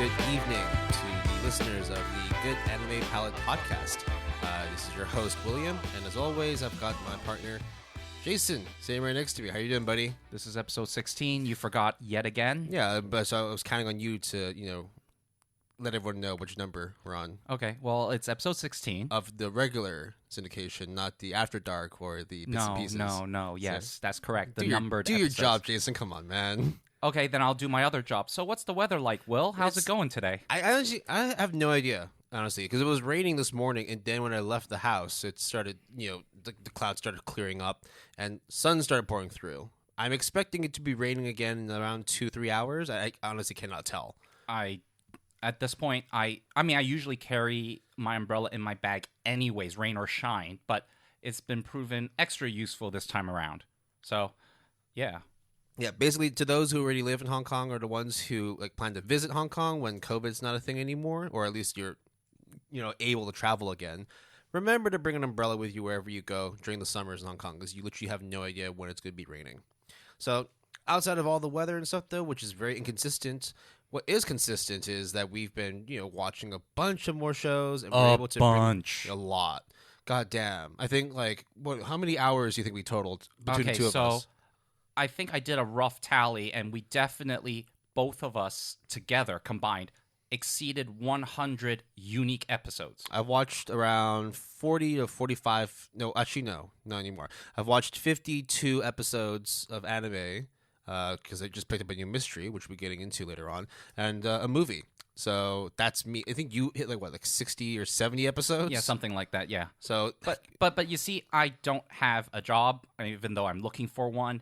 good evening to the listeners of the Good Anime Palette podcast. This is your host, William, and as always, I've got my partner, Jason, sitting right next to me. How you doing, buddy? This is episode 16. You forgot yet again? Yeah, but so I was counting on you to, let everyone know which number we're on. Okay, well, it's episode 16. Of the regular syndication, not the After Dark or the bits and pieces. No. Yes, that's correct. The do numbered your episodes. job, Jason. Come on, man. Okay, then I'll do my other job. So what's the weather like, Will? How's it going today? I honestly have no idea, honestly, because it was raining this morning, and then when I left the house, it started, the clouds started clearing up, and sun started pouring through. I'm expecting it to be raining again in around 2-3 hours. I honestly cannot tell. At this point, I usually carry my umbrella in my bag anyways, rain or shine, but it's been proven extra useful this time around. So, yeah. Yeah, basically, to those who already live in Hong Kong or the ones who plan to visit Hong Kong when COVID's not a thing anymore, or at least you're, able to travel again, remember to bring an umbrella with you wherever you go during the summers in Hong Kong, because you literally have no idea when it's going to be raining. So, outside of all the weather and stuff, though, which is very inconsistent, what is consistent is that we've been, watching a bunch of more shows, and we're able to bring a lot. God damn. I think, how many hours do you think we totaled between the two of us? I think I did a rough tally, and we definitely, both of us together combined, exceeded 100 unique episodes. I've watched around 40 to 45. No, actually, no, not anymore. I've watched 52 episodes of anime because I just picked up a new mystery, which we're getting into later on, and a movie. So that's me. I think you hit 60 or 70 episodes? Yeah, something like that, yeah. So, but you see, I don't have a job, even though I'm looking for one.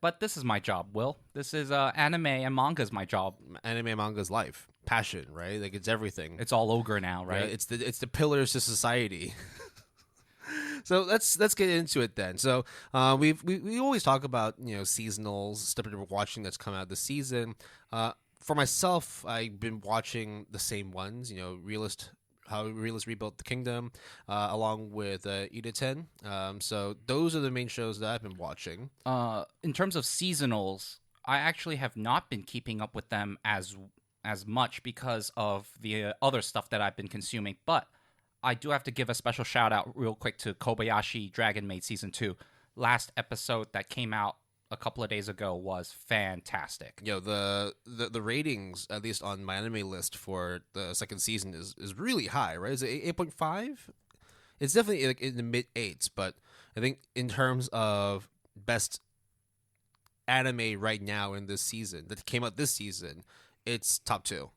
But this is my job, Will. This is anime and manga is my job. Anime and manga is life, passion, right? It's everything. It's all ogre now, right? Yeah, it's the pillars to society. So let's get into it then. So we always talk about seasonals, stuff that we're watching that's come out this season. For myself, I've been watching the same ones. How Realist Rebuilt the Kingdom, along with Ida-ten. So those are the main shows that I've been watching. In terms of seasonals, I actually have not been keeping up with them as much because of the other stuff that I've been consuming. But I do have to give a special shout out real quick to Kobayashi Dragon Maid Season 2. Last episode that came out a couple of days ago was fantastic. The ratings, at least on my anime list for the second season, is really high, right? Is it 8.5? It's definitely in the mid 8s, but I think in terms of best anime right now in this season that came out this season, it's top 2.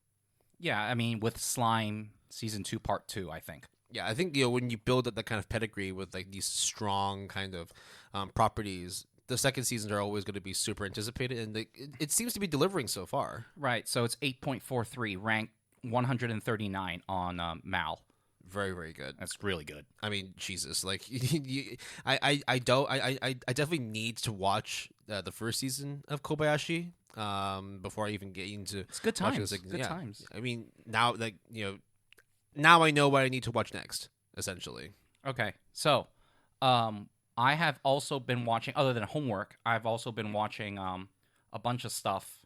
Yeah, I mean with Slime Season 2 Part 2, I think. Yeah, I think when you build up that kind of pedigree with these strong kind of properties, the second seasons are always going to be super anticipated, and it seems to be delivering so far. Right, so it's 8.43, ranked 139 on Mal. Very, very good. That's really good. I mean, Jesus, I definitely need to watch the first season of Kobayashi before I even get into. It's good times. Good times. I mean, now now I know what I need to watch next. Essentially. Okay, so I have also been watching, other than homework, I've also been watching a bunch of stuff,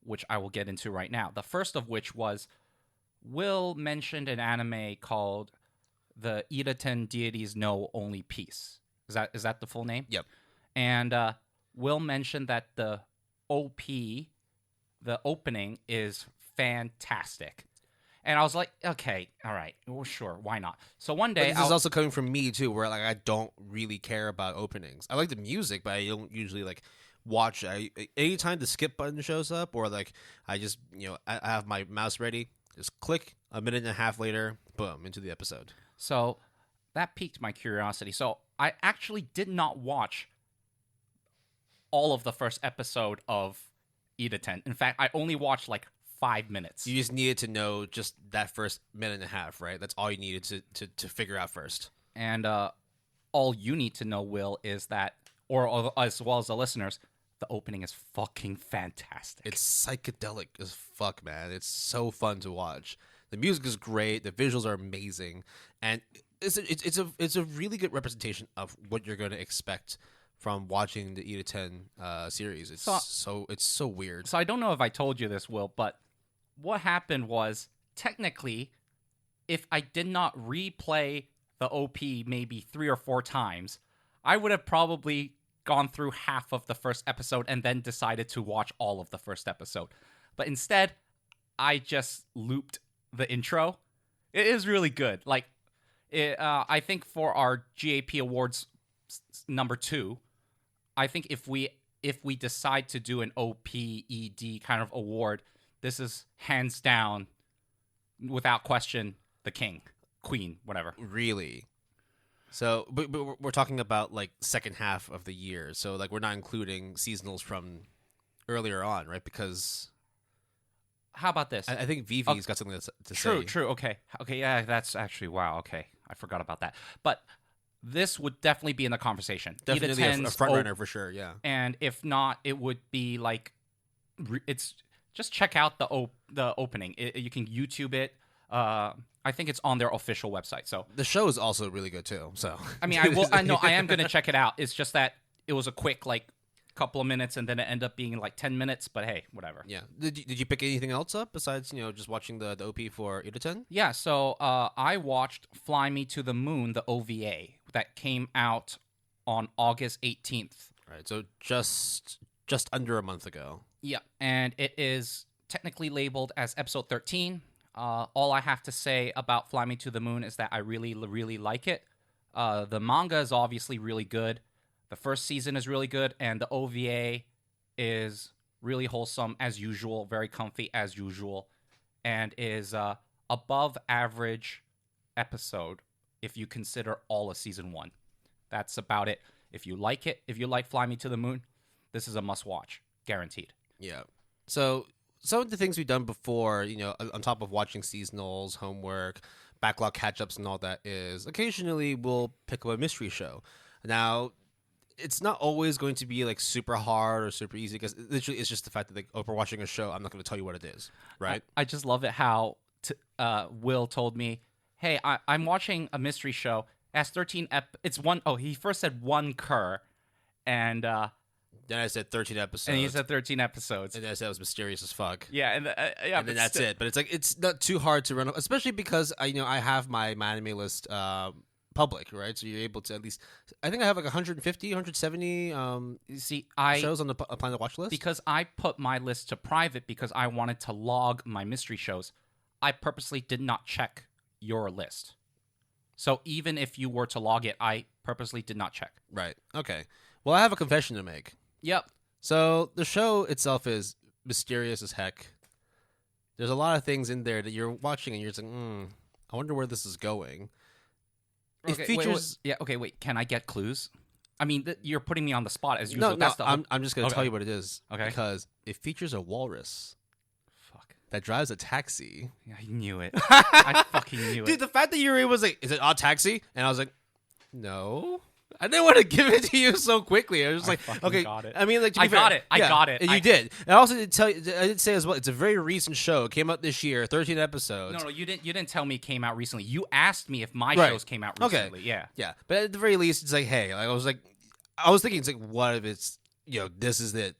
which I will get into right now. The first of which was, Will mentioned an anime called The Ida-ten Deities Know Only Peace. Is that the full name? Yep. And Will mentioned that the OP, the opening, is fantastic. And I was like, okay, all right, well, sure, why not? So one day, this is also coming from me too, where I don't really care about openings. I like the music, but I don't usually watch. Anytime the skip button shows up, or I just I have my mouse ready, just click. A minute and a half later, boom, into the episode. So that piqued my curiosity. So I actually did not watch all of the first episode of Ida-ten. In fact, I only watched 5 minutes. You just needed to know just that first minute and a half, right? That's all you needed to figure out first. And all you need to know, Will, is that, or as well as the listeners, the opening is fucking fantastic. It's psychedelic as fuck, man. It's so fun to watch. The music is great. The visuals are amazing, and it's a really good representation of what you're going to expect from watching the Ida-ten series. It's so weird. So I don't know if I told you this, Will, but what happened was, technically, if I did not replay the OP maybe 3 or 4 times, I would have probably gone through half of the first episode and then decided to watch all of the first episode. But instead, I just looped the intro. It is really good. Like, I think for our GAP Awards number 2, I think if we decide to do an OPED kind of award, this is hands down, without question, the king, queen, whatever. Really? So, but we're talking about like second half of the year. So, like, we're not including seasonals from earlier on, right? Because how about this? I think Vivi's got something to say. True. Okay. Yeah, that's actually wow. Okay, I forgot about that. But this would definitely be in the conversation. Definitely a front runner for sure. Yeah. And if not, it would be like it's just check out the opening. You can YouTube it. I think it's on their official website. So the show is also really good too. So I mean, I know I am going to check it out. It's just that it was a quick like couple of minutes, and then it ended up being like 10 minutes. But hey, whatever. Yeah. Did you pick anything else up besides just watching the OP for Ida-ten? Yeah. So I watched "Fly Me to the Moon," the OVA that came out on August 18th. Right. So just under a month ago. Yeah, and it is technically labeled as episode 13. All I have to say about Fly Me to the Moon is that I really, really like it. The manga is obviously really good. The first season is really good, and the OVA is really wholesome as usual, very comfy as usual, and is above average episode if you consider all of season 1. That's about it. If you like it, if you like Fly Me to the Moon, this is a must-watch, guaranteed. Yeah. So some of the things we've done before, on top of watching seasonals, homework, backlog catch-ups and all that, is occasionally we'll pick up a mystery show. Now, it's not always going to be like super hard or super easy, because literally it's just the fact that like, if we're watching a show, I'm not going to tell you what it is, right? I just love it how Will told me, hey, I'm watching a mystery show. It has 13 it's one. Oh, he first said one cur, and then I said 13 episodes. And he said 13 episodes. And then I said it was mysterious as fuck. Yeah, and then that's it. But it's like, it's not too hard to run, especially because I have my anime list public, right? So you're able to at least, I think I have like 150, 170 shows on the Planet Watch list. Because I put my list to private because I wanted to log my mystery shows. I purposely did not check your list. So even if you were to log it, I purposely did not check. Right. Okay. Well, I have a confession to make. Yep. So the show itself is mysterious as heck. There's a lot of things in there that you're watching and you're just like, I wonder where this is going. Okay, it features... wait. Can I get clues? I mean, you're putting me on the spot as usual. No, I'm just going to tell you what it is. Okay. Because it features a walrus. Fuck. That drives a taxi. Yeah, I knew it. I fucking knew it. Dude, the fact that you were able to say, is it a taxi? And I was like, no. I didn't want to give it to you so quickly. I was like, okay. Got it. I mean, like, to be I fair, got it. I got it. And you did. And I also did tell you, I did say as well, it's a very recent show. It came out this year, 13 episodes. No, you didn't tell me it came out recently. You asked me if my shows came out recently. Okay. Yeah. Yeah. But at the very least, it's like, hey, I was thinking, it's like, what if it's, this is it.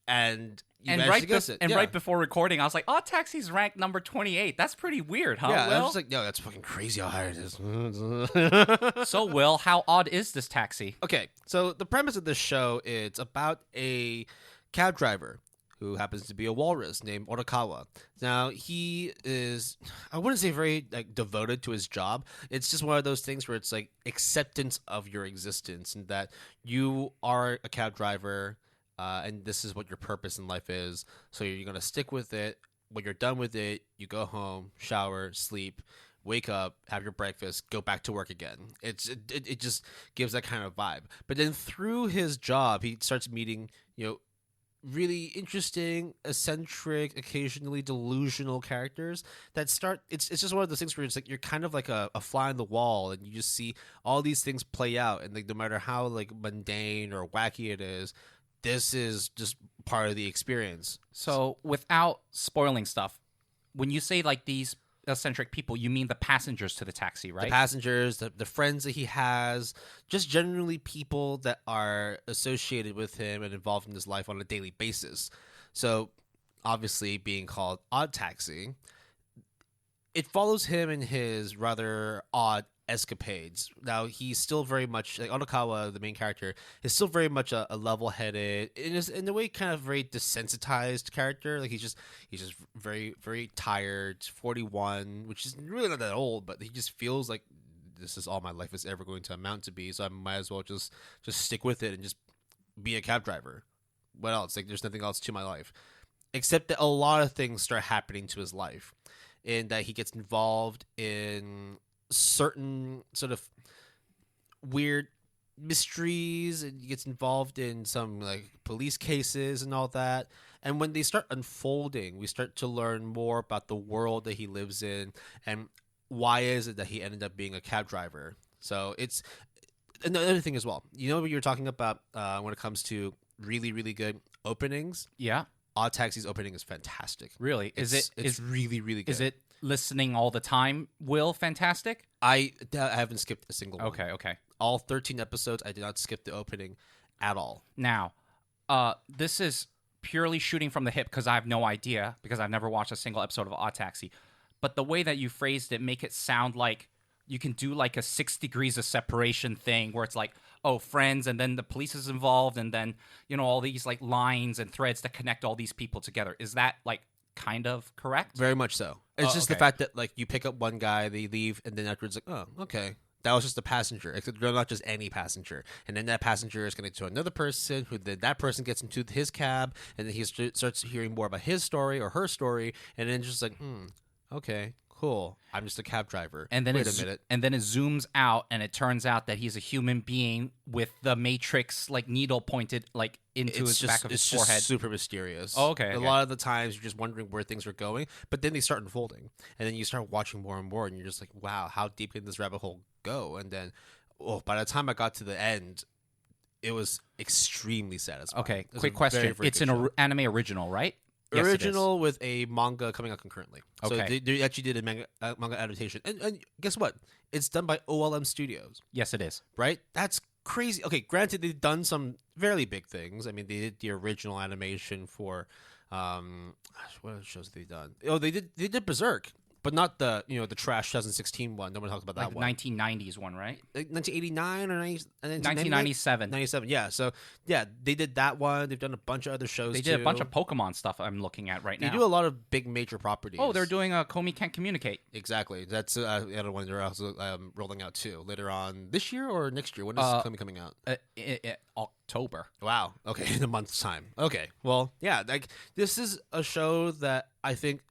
And you managed to guess it. And right before recording, I was like, Taxi's ranked number 28. That's pretty weird, huh, yeah, Will? I was just like, no, that's fucking crazy how high it is. So, Will, how odd is this Taxi? Okay, so the premise of this show, it's about a cab driver who happens to be a walrus named Orakawa. Now, he is, I wouldn't say very devoted to his job. It's just one of those things where it's like acceptance of your existence, and that you are a cab driver, and this is what your purpose in life is. So you're going to stick with it. When you're done with it, you go home, shower, sleep, wake up, have your breakfast, go back to work again. It just gives that kind of vibe. But then through his job, he starts meeting, really interesting, eccentric, occasionally delusional characters that start. It's just one of those things where it's like you're kind of like a fly on the wall, and you just see all these things play out, and like no matter how like mundane or wacky it is, this is just part of the experience. So, without spoiling stuff, when you say like these eccentric people, you mean the passengers to the taxi, right? The passengers, the friends that he has, just generally people that are associated with him and involved in his life on a daily basis. So, obviously being called Odd Taxi, it follows him in his rather odd escapades. Now he's still very much like Onokawa, the main character, is still very much a level-headed, in a way, kind of very desensitized character. Like he's just very very tired. 41, which is really not that old, but he just feels like this is all my life is ever going to amount to be. So I might as well just stick with it and just be a cab driver. What else? Like there's nothing else to my life, except that a lot of things start happening to his life, in that he gets involved in certain sort of weird mysteries, and he gets involved in some like police cases and all that. And when they start unfolding, we start to learn more about the world that he lives in and why is it that he ended up being a cab driver. So it's another thing as well. You know what you're talking about when it comes to really really good openings? Yeah. Odd Taxi's opening is fantastic. Really? It's really really good. Is it listening all the time, Will, fantastic? I haven't skipped a single one. Okay. All 13 episodes, I did not skip the opening at all. Now, this is purely shooting from the hip because I have no idea, because I've never watched a single episode of Odd Taxi. But the way that you phrased it make it sound like you can do like a 6 degrees of separation thing where it's like, oh, friends, and then the police is involved, and then, you know, all these like lines and threads that connect all these people together. Is that like kind of correct? Very much so. It's just the okay. fact that like you pick up one guy, they leave, and then afterwards like, oh, okay, that was just a passenger. Except they're not just any passenger, and then that passenger is connected to another person, who then that person gets into his cab, and then he starts hearing more about his story or her story, and then just like, okay, cool. I'm just a cab driver. And then wait a minute. And then it zooms out, and it turns out that he's a human being with the Matrix like needle pointed like into his back of his forehead. Just super mysterious. Oh, okay. A lot of the times you're just wondering where things are going, but then they start unfolding, and then you start watching more and more, and you're just like, wow, how deep can this rabbit hole go? And then, by the time I got to the end, it was extremely satisfying. Okay, It was quick a question. very, very It's good an show. anime original, right? Yes, it is. Original with a manga coming out concurrently. So Okay. they actually did a manga adaptation. And guess what? It's done by OLM Studios, Yes, it is. right? That's crazy. Okay, granted, they've done some fairly big things. I mean, they did the original animation for, what other shows have they done? Oh, they did Berserk, but not the the trash 2016 one. No one talked about that Like the one. 1990s one, right? Like 1989 or 1997. 97. Yeah. So yeah, they did that one. They've done a bunch of other shows. They did a too. bunch of Pokemon stuff I'm looking at right They now. do a lot of big major properties. Oh, they're doing a Komi Can't Communicate. Exactly. That's the other one they're also rolling out too later on this year or next year. When is coming out? October. Wow. Okay, in a month's time. Okay. Well, yeah. Like this is a show that I think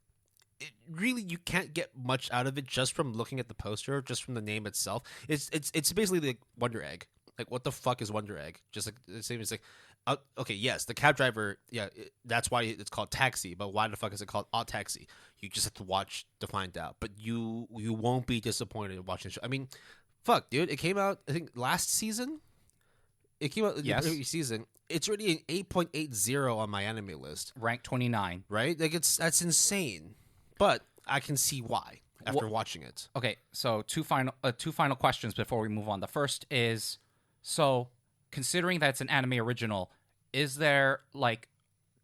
really you can't get much out of it just from looking at the poster, just from the name itself. It's basically like Wonder Egg. Like what the fuck is Wonder Egg? Just like the same as like. Okay, yes, the cab driver. Yeah, that's why it's called Taxi. But why the fuck is it called Odd Taxi? You just have to watch to find out. But you won't be disappointed watching the show. I mean, fuck, dude, it came out I think last season. It came out Yes. the previous season. It's already an 8.80 on my anime list. Rank 29. Right? Like that's insane. But I can see why after watching it. Okay, so two final questions before we move on. The first is, so considering that it's an anime original, is there like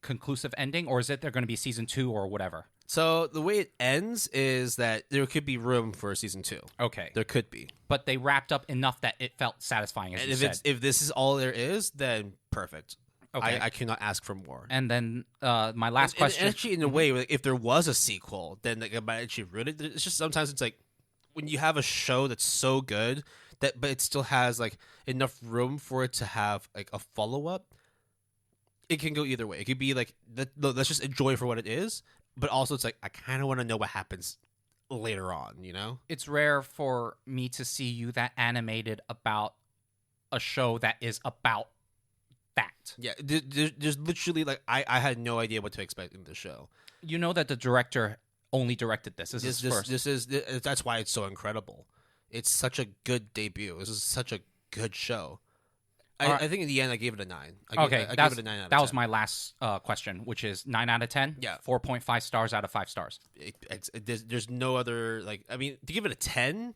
conclusive ending, or is it there going to be season 2 or whatever? So the way it ends is that there could be room for a season 2. Okay, There could be. but they wrapped up enough that it felt satisfying, as And you if said. if this is all there is, then perfect. Okay. I cannot ask for more. And then my last question. And actually, in a way, like, if there was a sequel, then like, I might actually ruin it. It's just sometimes it's like when you have a show that's so good but it still has like enough room for it to have like a follow up. It can go either way. It could be like let's just enjoy it for what it is, but also it's like I kind of want to know what happens later on. You know, It's rare for me to see you that animated about a show that is about that. yeah. There's literally like I had no idea what to expect in the show. You know that the director only directed this. This is his first. That's why it's so incredible. It's such a good debut. This is such a good show. Alright. I think in the end I gave it a 9. I gave it a 9 out of 10. That was my last question, which is 9 out of 10. Yeah. 4.5 stars out of 5 stars. There's no other like. I mean, to give it a 10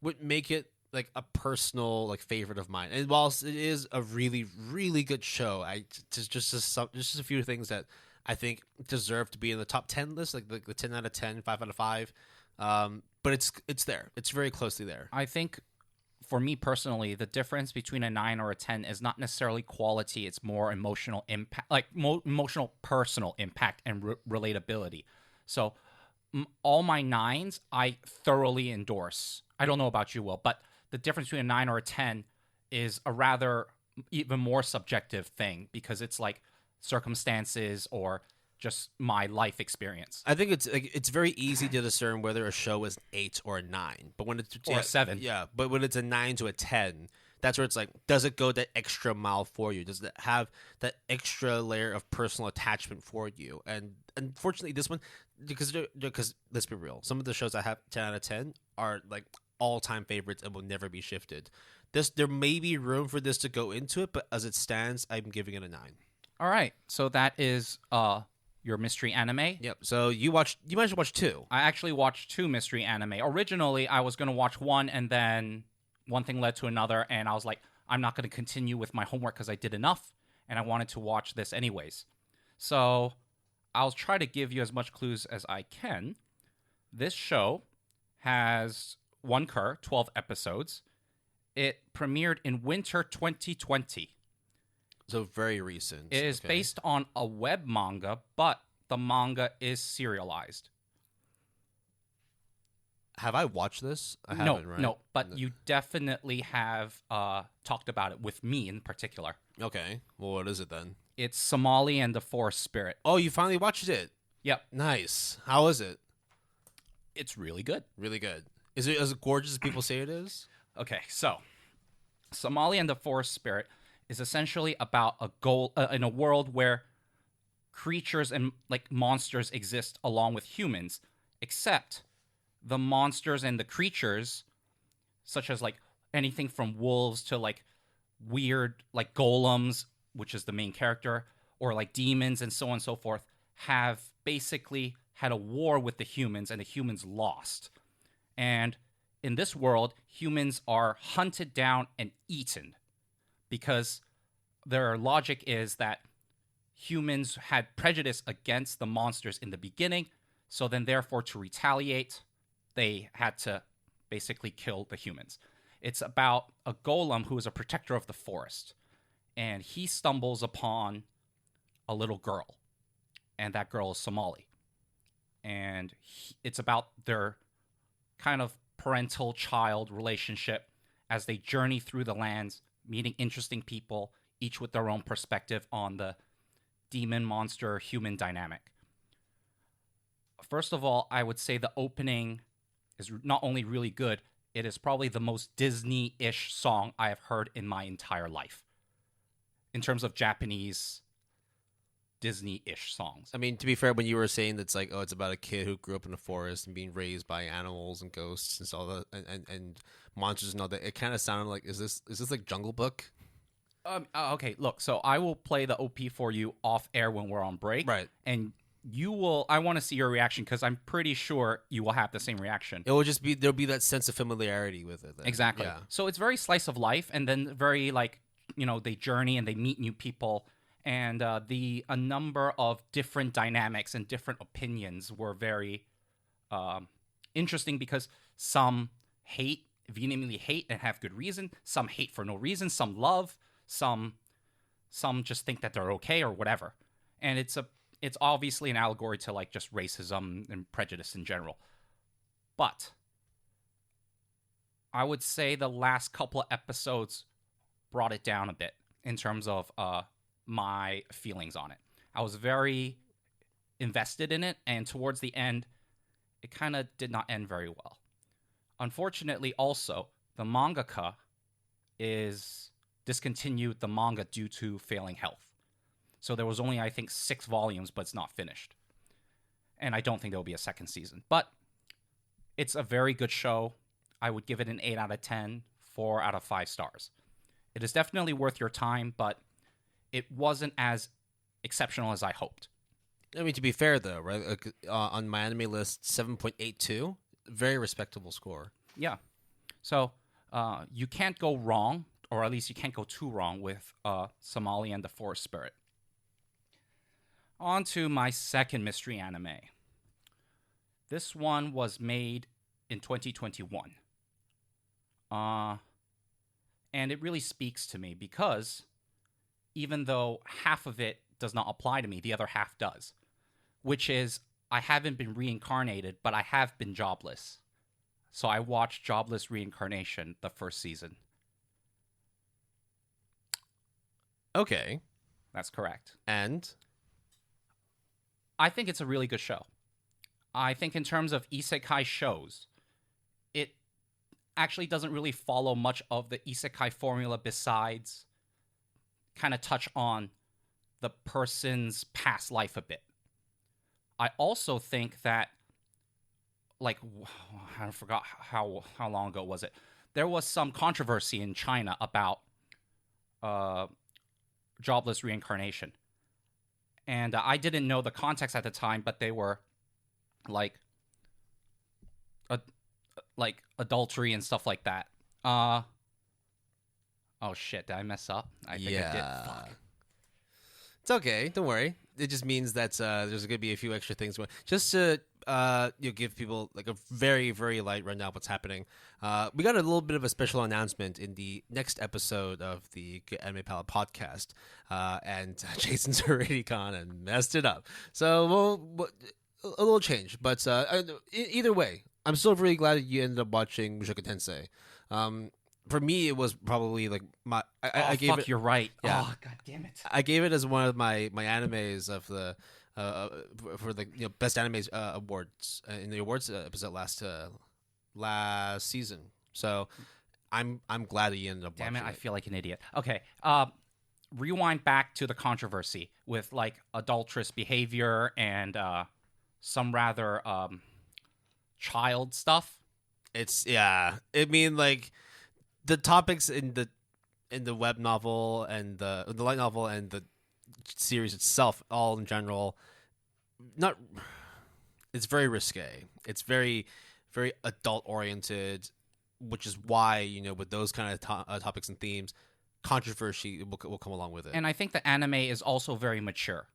would make it like a personal like favorite of mine. And whilst it is a really really good show, just a few things that I think deserve to be in the top 10 list, like the 10 out of 10, 5 out of 5. But it's there. It's very closely there. I think for me personally, the difference between a 9 or a 10 is not necessarily quality. It's more emotional impact, like emotional personal impact and relatability. So all my 9s, I thoroughly endorse. I don't know about you, Will, but the difference between a 9 or a 10 is a rather even more subjective thing because it's like circumstances or just my life experience. I think it's very easy to discern whether a show is 8 or a 9, but when it's Or a 7. yeah, but when it's a 9 to a 10, that's where it's like, does it go that extra mile for you? Does it have that extra layer of personal attachment for you? And unfortunately, this one, because let's be real, some of the shows I have 10 out of 10 are like all-time favorites and will never be shifted. There may be room for this to go into it, but as it stands, I'm giving it a 9. All right, so that is your mystery anime. Yep. So you managed to watch 2. I actually watched 2 mystery anime. Originally, I was going to watch one, and then one thing led to another, and I was like, I'm not going to continue with my homework because I did enough, and I wanted to watch this anyways. So I'll try to give you as much clues as I can. This show has one cour, 12 episodes. It premiered in winter 2020. So very recent. It is based on a web manga, but the manga is serialized. Have I watched this? I No, haven't, right? no, but you definitely have talked about it with me in particular. Okay. Well, what is it then? It's Somali and the Forest Spirit. Oh, you finally watched it? Yep. Nice. How is it? It's really good. Really good. Is it as gorgeous as people say it is? Okay, so Somali and the Forest Spirit is essentially about a goal in a world where creatures and like monsters exist along with humans, except the monsters and the creatures, such as like anything from wolves to like weird like golems, which is the main character, or like demons and so on and so forth, have basically had a war with the humans and the humans lost. And in this world, humans are hunted down and eaten because their logic is that humans had prejudice against the monsters in the beginning, so then therefore to retaliate, they had to basically kill the humans. It's about a golem who is a protector of the forest, and he stumbles upon a little girl, and that girl is Somali. And it's about their kind of parental-child relationship as they journey through the lands, meeting interesting people, each with their own perspective on the demon, monster, human dynamic. First of all, I would say the opening is not only really good, it is probably the most Disney-ish song I have heard in my entire life. In terms of Japanese Disney-ish songs. I mean, to be fair, when you were saying that's like, oh, it's about a kid who grew up in a forest and being raised by animals and ghosts and all that, and monsters and all that, it kind of sounded like, is this like Jungle Book? Okay, look, so I will play the OP for you off air when we're on break. Right. And I want to see your reaction because I'm pretty sure you will have the same reaction. It will just be, there'll be that sense of familiarity with it. Then. Exactly. Yeah. So it's very slice of life and then very like, they journey and they meet new people. And a number of different dynamics and different opinions were very interesting because some vehemently hate and have good reason. Some hate for no reason. Some love. Some just think that they're okay or whatever. And it's obviously an allegory to like just racism and prejudice in general. But I would say the last couple of episodes brought it down a bit in terms of my feelings on it. I was very invested in it, and towards the end, it kind of did not end very well. Unfortunately, also, the mangaka is discontinued the manga due to failing health. So there was only, I think, 6 volumes, but it's not finished. And I don't think there will be a second season. But it's a very good show. I would give it an 8 out of 10, 4 out of 5 stars. It is definitely worth your time, but it wasn't as exceptional as I hoped. I mean, to be fair, though, right? On my anime list, 7.82, very respectable score. Yeah. So you can't go wrong, or at least you can't go too wrong with Somali and the Forest Spirit. On to my second mystery anime. This one was made in 2021. And it really speaks to me because even though half of it does not apply to me, the other half does. Which is, I haven't been reincarnated, but I have been jobless. So I watched Jobless Reincarnation, the first season. Okay. That's correct. And? I think it's a really good show. I think in terms of isekai shows, it actually doesn't really follow much of the isekai formula besides kind of touch on the person's past life a bit. I also think that, like, I forgot how long ago was it? There was some controversy in China about jobless reincarnation. And I didn't know the context at the time, but they were like adultery and stuff like that. Oh shit, did I mess up? I think I did. Fuck. It's okay, don't worry. It just means that there's going to be a few extra things. Just to give people like a very, very light rundown of what's happening. We got a little bit of a special announcement in the next episode of the Anime Palette podcast. And Jason's already gone and messed it up. So a little change. But either way, I'm still really glad that you ended up watching Mushoku Tensei. For me, it was probably like my. I gave it. You're right. Yeah. Oh, god damn it. I gave it as one of my animes of the for the best animes awards in the awards episode last season. So I'm glad that you ended up. Damn it! Watching I feel like an idiot. Okay. Rewind back to the controversy with like adulterous behavior and some rather child stuff. It's I mean, like the topics in the web novel and the light novel and the series itself, all in general, it's very risque. It's very, very adult oriented, which is why with those kind of topics and themes, controversy will come along with it. And I think the anime is also very mature,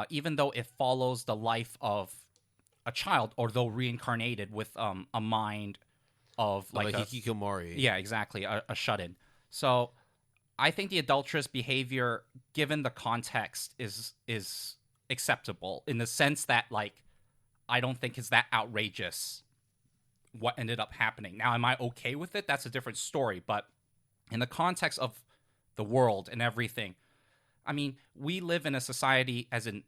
even though it follows the life of a child, although reincarnated with a mind of like a hikikomori. Yeah, exactly, a shut-in. So I think the adulterous behavior, given the context, is acceptable in the sense that, like, I don't think it's that outrageous what ended up happening. Now, am I okay with it? That's a different story. But in the context of the world and everything, I mean, we live in a society, as in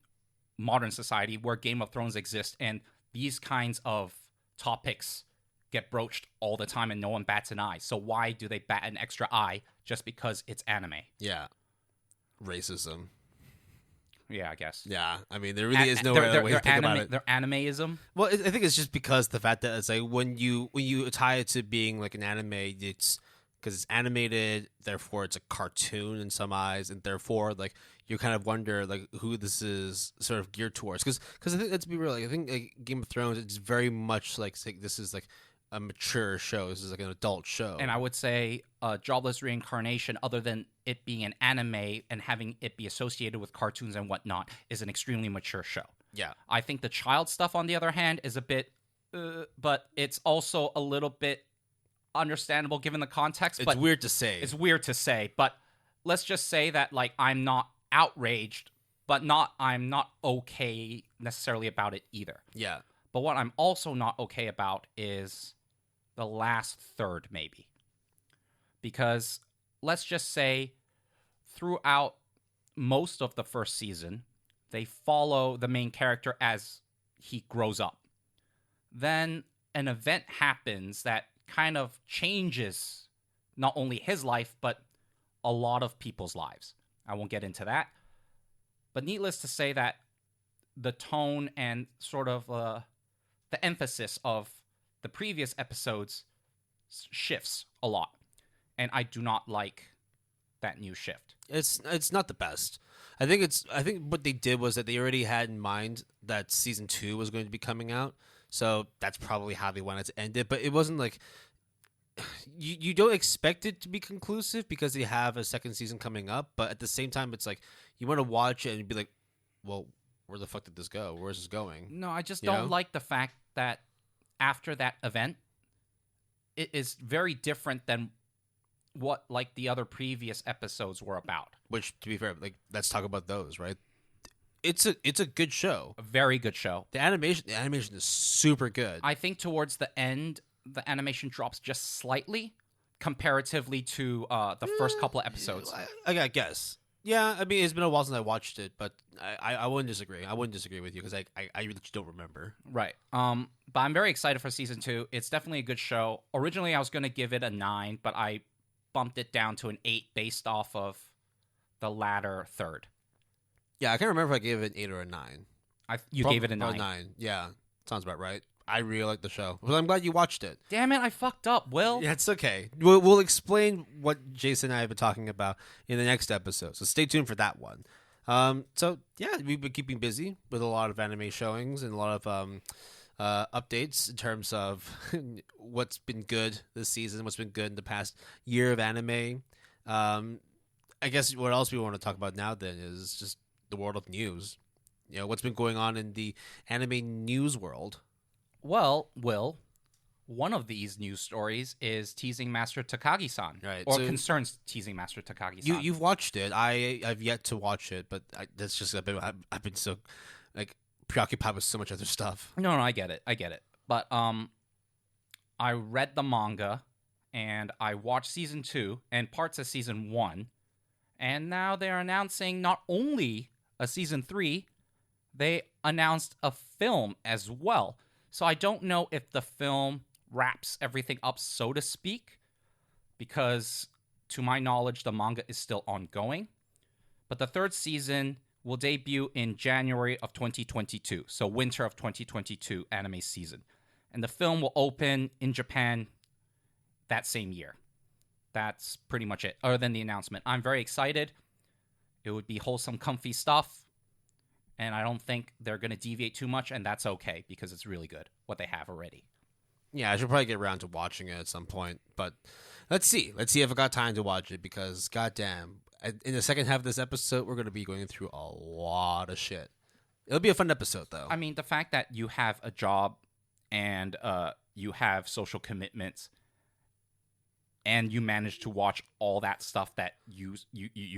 modern society, where Game of Thrones exists, and these kinds of topics get broached all the time and no one bats an eye. So why do they bat an extra eye just because it's anime? Yeah. Racism. Yeah, I guess. Yeah. I mean, there really is no other way to think about it. Their animeism? Well, I think it's just because the fact that it's like when you tie it to being like an anime, it's because it's animated, therefore it's a cartoon in some eyes, and therefore like you kind of wonder like who this is sort of geared towards. Because I think, let's be real, like, I think like Game of Thrones, it's very much like this is like a mature show. This is like an adult show. And I would say Jobless Reincarnation, other than it being an anime and having it be associated with cartoons and whatnot, is an extremely mature show. Yeah. I think the child stuff, on the other hand, is a bit, but it's also a little bit understandable given the context. It's weird to say. It's weird to say, but let's just say that, like, I'm not outraged, but I'm not okay necessarily about it either. Yeah. But what I'm also not okay about is the last third, maybe. Because let's just say throughout most of the first season, they follow the main character as he grows up. Then an event happens that kind of changes not only his life, but a lot of people's lives. I won't get into that. But needless to say that the tone and sort of the emphasis of the previous episodes shifts a lot. And I do not like that new shift. It's not the best. I think what they did was that they already had in mind that season 2 was going to be coming out. So that's probably how they wanted to end it. But it wasn't like you don't expect it to be conclusive because they have a second season coming up. But at the same time, it's like you want to watch it and be like, well, where the fuck did this go? Where's this going? No, I just You don't know? like the fact that after that event, it is very different than what like the other previous episodes were about. Which, to be fair, like let's talk about those, right? It's a good show. A very good show. The animation is super good. I think towards the end, the animation drops just slightly comparatively to the first couple of episodes. I guess. Yeah, I mean, it's been a while since I watched it, but I wouldn't disagree. I wouldn't disagree with you because I really don't remember. Right. But I'm very excited for season 2. It's definitely a good show. Originally, I was going to give it a 9, but I bumped it down to an 8 based off of the latter third. Yeah, I can't remember if I gave it an 8 or a 9. You gave it a 9. Probably 9. Yeah, sounds about right. I really like the show. Well, I'm glad you watched it. Damn it, I fucked up, Will. Yeah, it's okay. We'll explain what Jason and I have been talking about in the next episode, so stay tuned for that one. So, yeah, we've been keeping busy with a lot of anime showings and a lot of updates in terms of what's been good this season, what's been good in the past year of anime. I guess what else we want to talk about now then is just the world of news. You know, what's been going on in the anime news world. Well, Will, one of these news stories is teasing Master Takagi-san. Right, Or so concerns teasing Master Takagi-san. You've watched it. I've yet to watch it, but that's just I've been so like preoccupied with so much other stuff. No, I get it. But I read the manga and I watched season 2 and parts of season 1, and now they're announcing not only a season 3, they announced a film as well. So I don't know if the film wraps everything up, so to speak, because to my knowledge, the manga is still ongoing. But the third season will debut in January of 2022, so winter of 2022 anime season. And the film will open in Japan that same year. That's pretty much it, other than the announcement. I'm very excited. It would be wholesome, comfy stuff. And I don't think they're going to deviate too much, and that's okay, because it's really good, what they have already. Yeah, I should probably get around to watching it at some point, but let's see. Let's see if I got time to watch it, because goddamn, in the second half of this episode, we're going to be going through a lot of shit. It'll be a fun episode, though. I mean, the fact that you have a job and you have social commitments, and you manage to watch all that stuff that you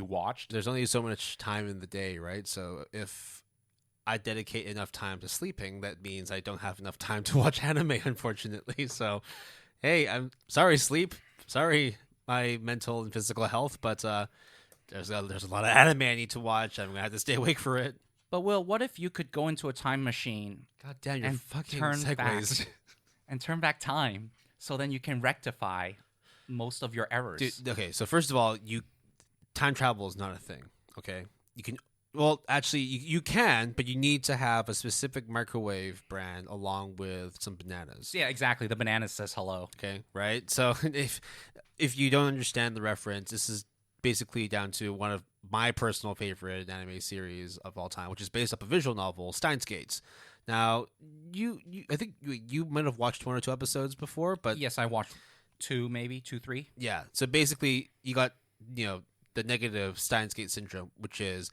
watched. There's only so much time in the day, right? So if I dedicate enough time to sleeping, that means I don't have enough time to watch anime, unfortunately. So, hey, I'm sorry, sleep. Sorry, my mental and physical health, but there's a lot of anime I need to watch. I'm gonna have to stay awake for it. But Will, what if you could go into a time machine God damn, your and fucking turn segues. back and turn back time, so then you can rectify most of your errors? Dude, okay, so first of all, time travel is not a thing. Okay, you can. Well, actually, you can, but you need to have a specific microwave brand along with some bananas. Yeah, exactly. The banana says hello. Okay, right? So if you don't understand the reference, this is basically down to one of my personal favorite anime series of all time, which is based off a visual novel, Steins Gates. Now, I think you might have watched 1 or 2 episodes before, but Yes, I watched 2, maybe 2, 3. yeah. So basically, you got the negative Steins Gate syndrome, which is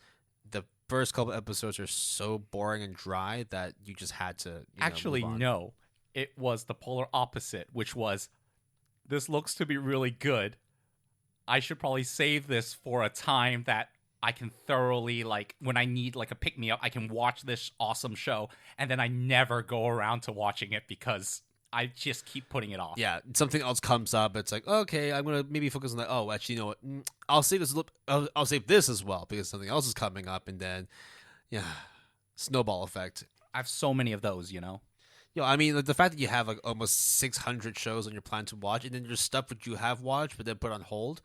the first couple episodes are so boring and dry that you just had to Actually, move on. no. It was the polar opposite, which was, this looks to be really good. I should probably save this for a time that I can thoroughly, like, when I need, like, a pick-me-up, I can watch this awesome show, and then I never go around to watching it because I just keep putting it off. Yeah, something else comes up. It's like, okay, I'm gonna maybe focus on that. Oh, actually, you know what? I'll save this. I'll save this as well because something else is coming up, and then, yeah, snowball effect. I have so many of those, you know? I mean, like, the fact that you have like almost 600 shows on your plan to watch, and then there's stuff that you have watched but then put on hold.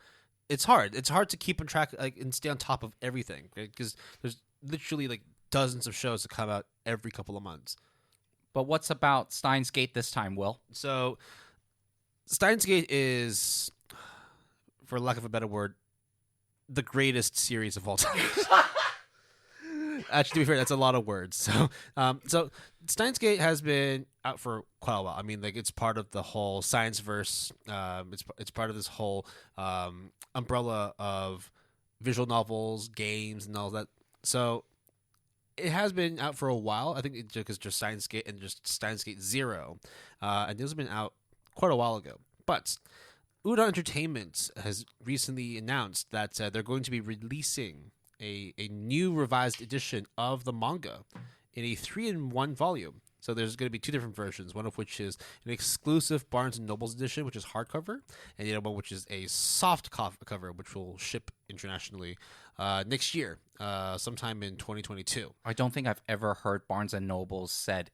It's hard. It's hard to keep on track, like, and stay on top of everything, because there's literally like dozens of shows that come out every couple of months. But what's about Steins Gate this time, Will? So, Steins Gate is, for lack of a better word, the greatest series of all time. Actually, to be fair, that's a lot of words. So Steins Gate has been out for quite a while. I mean, like, it's part of the whole science verse. It's part of this whole umbrella of visual novels, games, and all that. So It has been out for a while. I think it's just Steins Gate and just Steins Gate Zero, and those have been out quite a while ago. But Udon Entertainment has recently announced that they're going to be releasing a new revised edition of the manga in a 3-in-1 volume. So there's going to be two different versions, one of which is an exclusive Barnes & Noble's edition, which is hardcover, and the other one which is a soft cover, which will ship internationally next year, sometime in 2022. I don't think I've ever heard Barnes and Noble said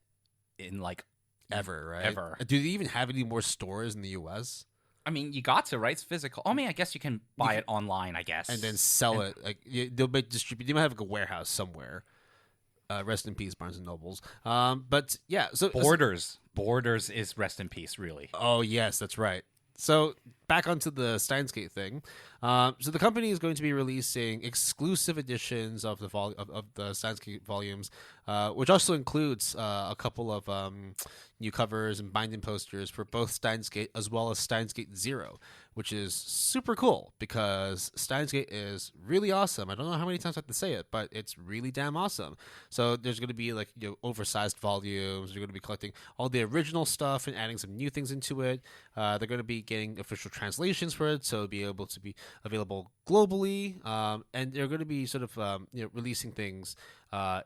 in like Ever, right? ever. Do they even have any more stores in the U.S.? I mean, you got to, right? It's physical. I mean, I guess you can buy it online, I guess. And then sell it. Like they'll distribute. They might have like a warehouse somewhere. Rest in peace, Barnes and Nobles. But yeah, so Borders is rest in peace, really. Oh yes, that's right. So back onto the Steins Gate thing. So the company is going to be releasing exclusive editions of the Steins Gate volumes, which also includes a couple of new covers and binding posters for both Steins Gate as well as Steins Gate Zero, which is super cool because Steins Gate is really awesome. I don't know how many times I have to say it, but it's really damn awesome. So there's going to be like oversized volumes. You're going to be collecting all the original stuff and adding some new things into it. They're going to be getting official translations for it, so it'll be able to be available globally. And they're going to be sort of releasing things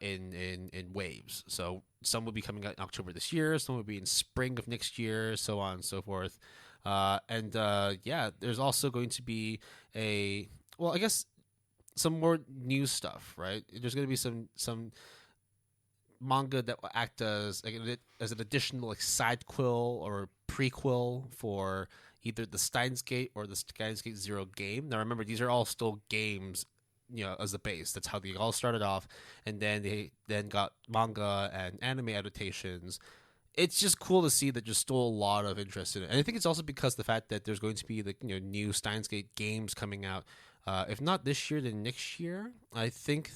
in waves. So some will be coming out in October this year, some will be in spring of next year, so on and so forth. There's also going to be I guess some more new stuff, right? There's going to be some manga that will act as an additional like side quill or prequel for either the Steins Gate or the Steins Gate Zero game. Now remember, these are all still games, as the base. That's how they all started off, and then they got manga and anime adaptations. It's just cool to see that there's still a lot of interest in it, and I think it's also because the fact that there's going to be new Steins Gate games coming out. If not this year, then next year. I think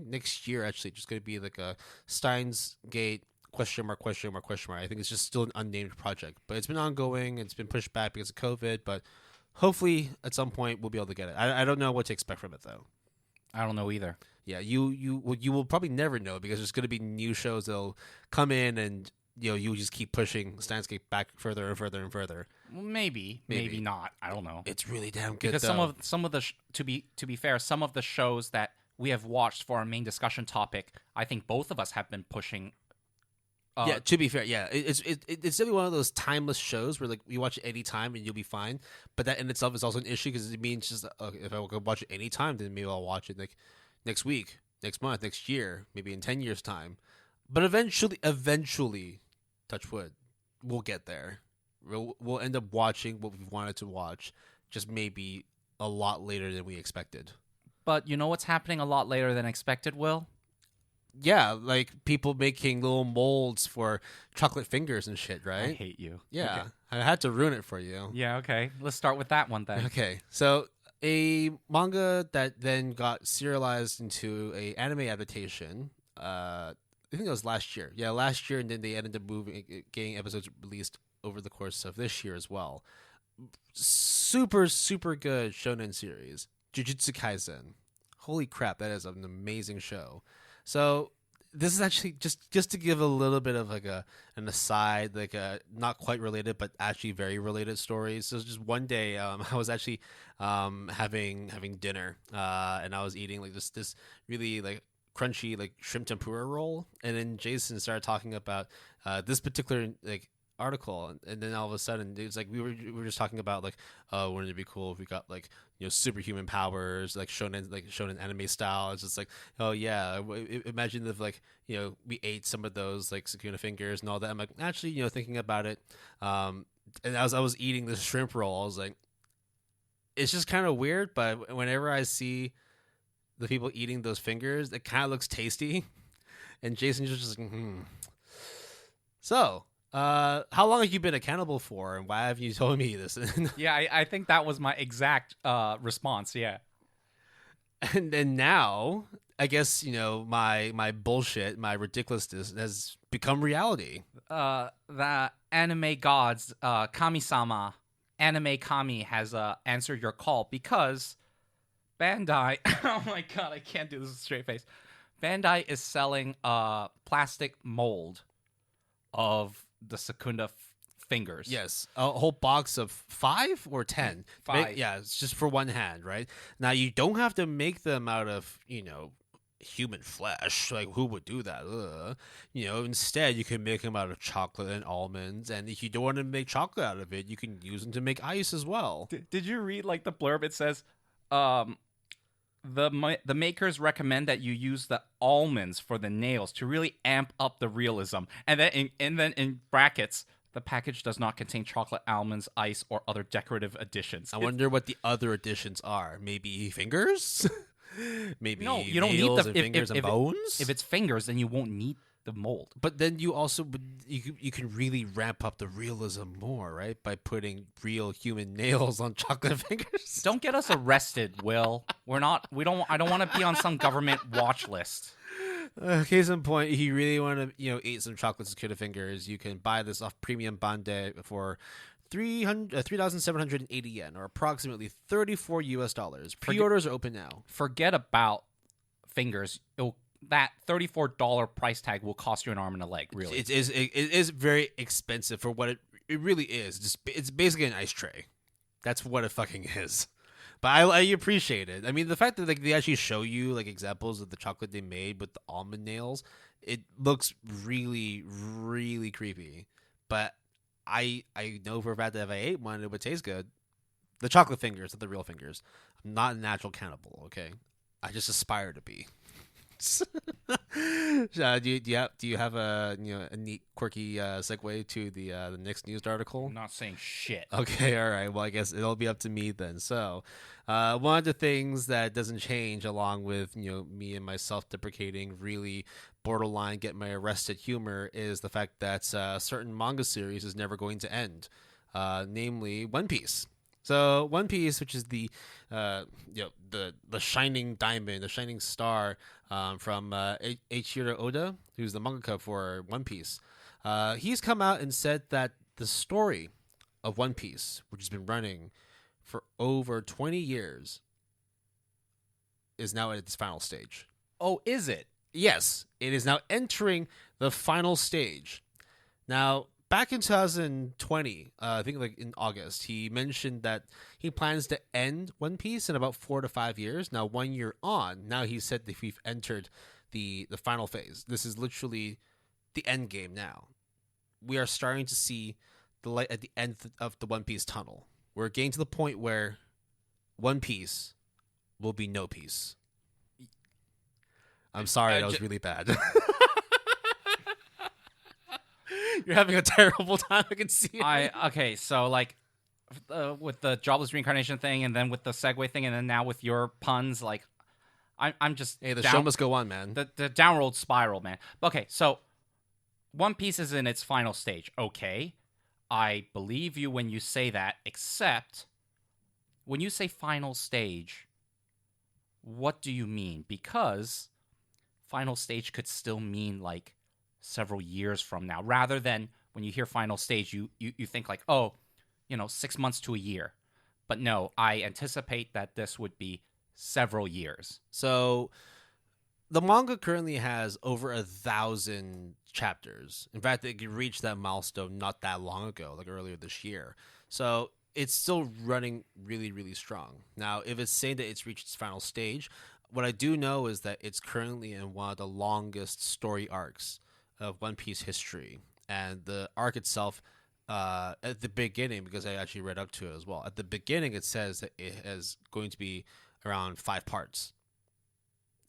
next year actually just going to be like a Steins Gate ? I think it's just still an unnamed project, but it's been ongoing. It's been pushed back because of COVID, but hopefully at some point we'll be able to get it. I don't know what to expect from it though. I don't know either. Yeah, you will probably never know because there's going to be new shows that'll come in and you just keep pushing Steins Gate back further and further and further. Well, maybe not. I don't know. It's really damn good because though. some of the to be fair, some of the shows that we have watched for our main discussion topic, I think both of us have been pushing. To be fair, it's definitely one of those timeless shows where like you watch it any time and you'll be fine. But that in itself is also an issue because it means just if I could watch it any time, then maybe I'll watch it like next week, next month, next year, maybe in 10 years' time. But eventually, touch wood, we'll get there. We'll end up watching what we've wanted to watch, just maybe a lot later than we expected. But you know what's happening a lot later than expected, Will? Yeah, like people making little molds for chocolate fingers and shit, right? I hate you. Yeah, Okay. I had to ruin it for you. Yeah, okay. Let's start with that one then. Okay, so a manga that then got serialized into a anime adaptation. I think it was last year. Yeah, last year, and then they ended up getting episodes released over the course of this year as well. Super, super good shonen series, Jujutsu Kaisen. Holy crap, that is an amazing show. So this is actually just to give a little bit of like an aside, like a not quite related but actually very related story. So just one day, I was actually having dinner, and I was eating like this really like crunchy like shrimp tempura roll, and then Jason started talking about this particular like article, and then all of a sudden it's like we were just talking about like wouldn't it be cool if we got like superhuman powers like shonen anime style. It's just like, oh yeah, imagine if like we ate some of those like Sakuna fingers and all that. I'm like, actually thinking about it, and as I was eating this shrimp roll, I was like, it's just kind of weird, but whenever I see the people eating those fingers, it kind of looks tasty. And Jason's just like, So how long have you been a cannibal for, and why have you told me this? Yeah, I think that was my exact response. Yeah. And then now, I guess my bullshit, my ridiculousness has become reality. The anime gods, Kami-sama, Anime Kami has answered your call because Bandai. Oh my god, I can't do this with a straight face. Bandai is selling a plastic mold of the Secunda fingers. Yes, a whole box of 5 or 10. 5. Yeah, it's just for one hand, right? Now you don't have to make them out of human flesh. Like, who would do that? Instead you can make them out of chocolate and almonds, and if you don't want to make chocolate out of it, you can use them to make ice as well. Did you read like the blurb? It says, the makers recommend that you use the almonds for the nails to really amp up the realism, and then in brackets, the package does not contain chocolate, almonds, ice, or other decorative additions. I wonder what the other additions are. Maybe fingers. Maybe No, you don't need nails the and fingers and bones. If it's fingers, then you won't need the mold. But then you also you can really ramp up the realism more, right? By putting real human nails on chocolate fingers. Don't get us arrested, Will. I don't want to be on some government watch list. Case in point, if you really want to eat some chocolate Sakura fingers, you can buy this off Premium Bandai for 3,780 yen, or approximately $34. Pre-orders are open now. Forget about fingers. That $34 price tag will cost you an arm and a leg. Really, It is very expensive for what it really is. It's basically an ice tray. That's what it fucking is. But I appreciate it. I mean, the fact that they actually show you like examples of the chocolate they made with the almond nails, it looks really, really creepy. But I know for a fact that if I ate one, it would taste good. The chocolate fingers, not the real fingers. I'm not a natural cannibal, okay? I just aspire to be. Do you have a neat quirky segue to the next news article? I'm not saying shit. Okay, all right. Well, I guess it'll be up to me then. So, one of the things that doesn't change, along with me and my self-deprecating, really borderline get my arrested humor, is the fact that a certain manga series is never going to end, namely One Piece. So One Piece, which is the shining diamond, the shining star from Eiichiro Oda, who's the mangaka for One Piece, he's come out and said that the story of One Piece, which has been running for over 20 years, is now at its final stage. Oh, is it? Yes, it is now entering the final stage. Now, back in 2020, I think like in August, he mentioned that he plans to end One Piece in about 4 to 5 years. Now, 1 year on, now he said that we've entered the final phase. This is literally the end game now. We are starting to see the light at the end of the One Piece tunnel. We're getting to the point where One Piece will be no peace. I'm sorry, that was really bad. You're having a terrible time. I can see it. Okay, so like with the jobless reincarnation thing, and then with the segue thing, and then now with your puns, like I'm just the show must go on, man. The downward spiral, man. Okay, so One Piece is in its final stage. Okay, I believe you when you say that, except when you say final stage, what do you mean? Because final stage could still mean like several years from now, rather than when you hear final stage, you think like, 6 months to a year. But no, I anticipate that this would be several years. So the manga currently has over 1,000 chapters. In fact, it reached that milestone not that long ago, like earlier this year. So it's still running really, really strong. Now, if it's saying that it's reached its final stage, what I do know is that it's currently in one of the longest story arcs of One Piece history. And the arc itself, at the beginning, because I actually read up to it as well, at the beginning it says that it is going to be around 5 parts.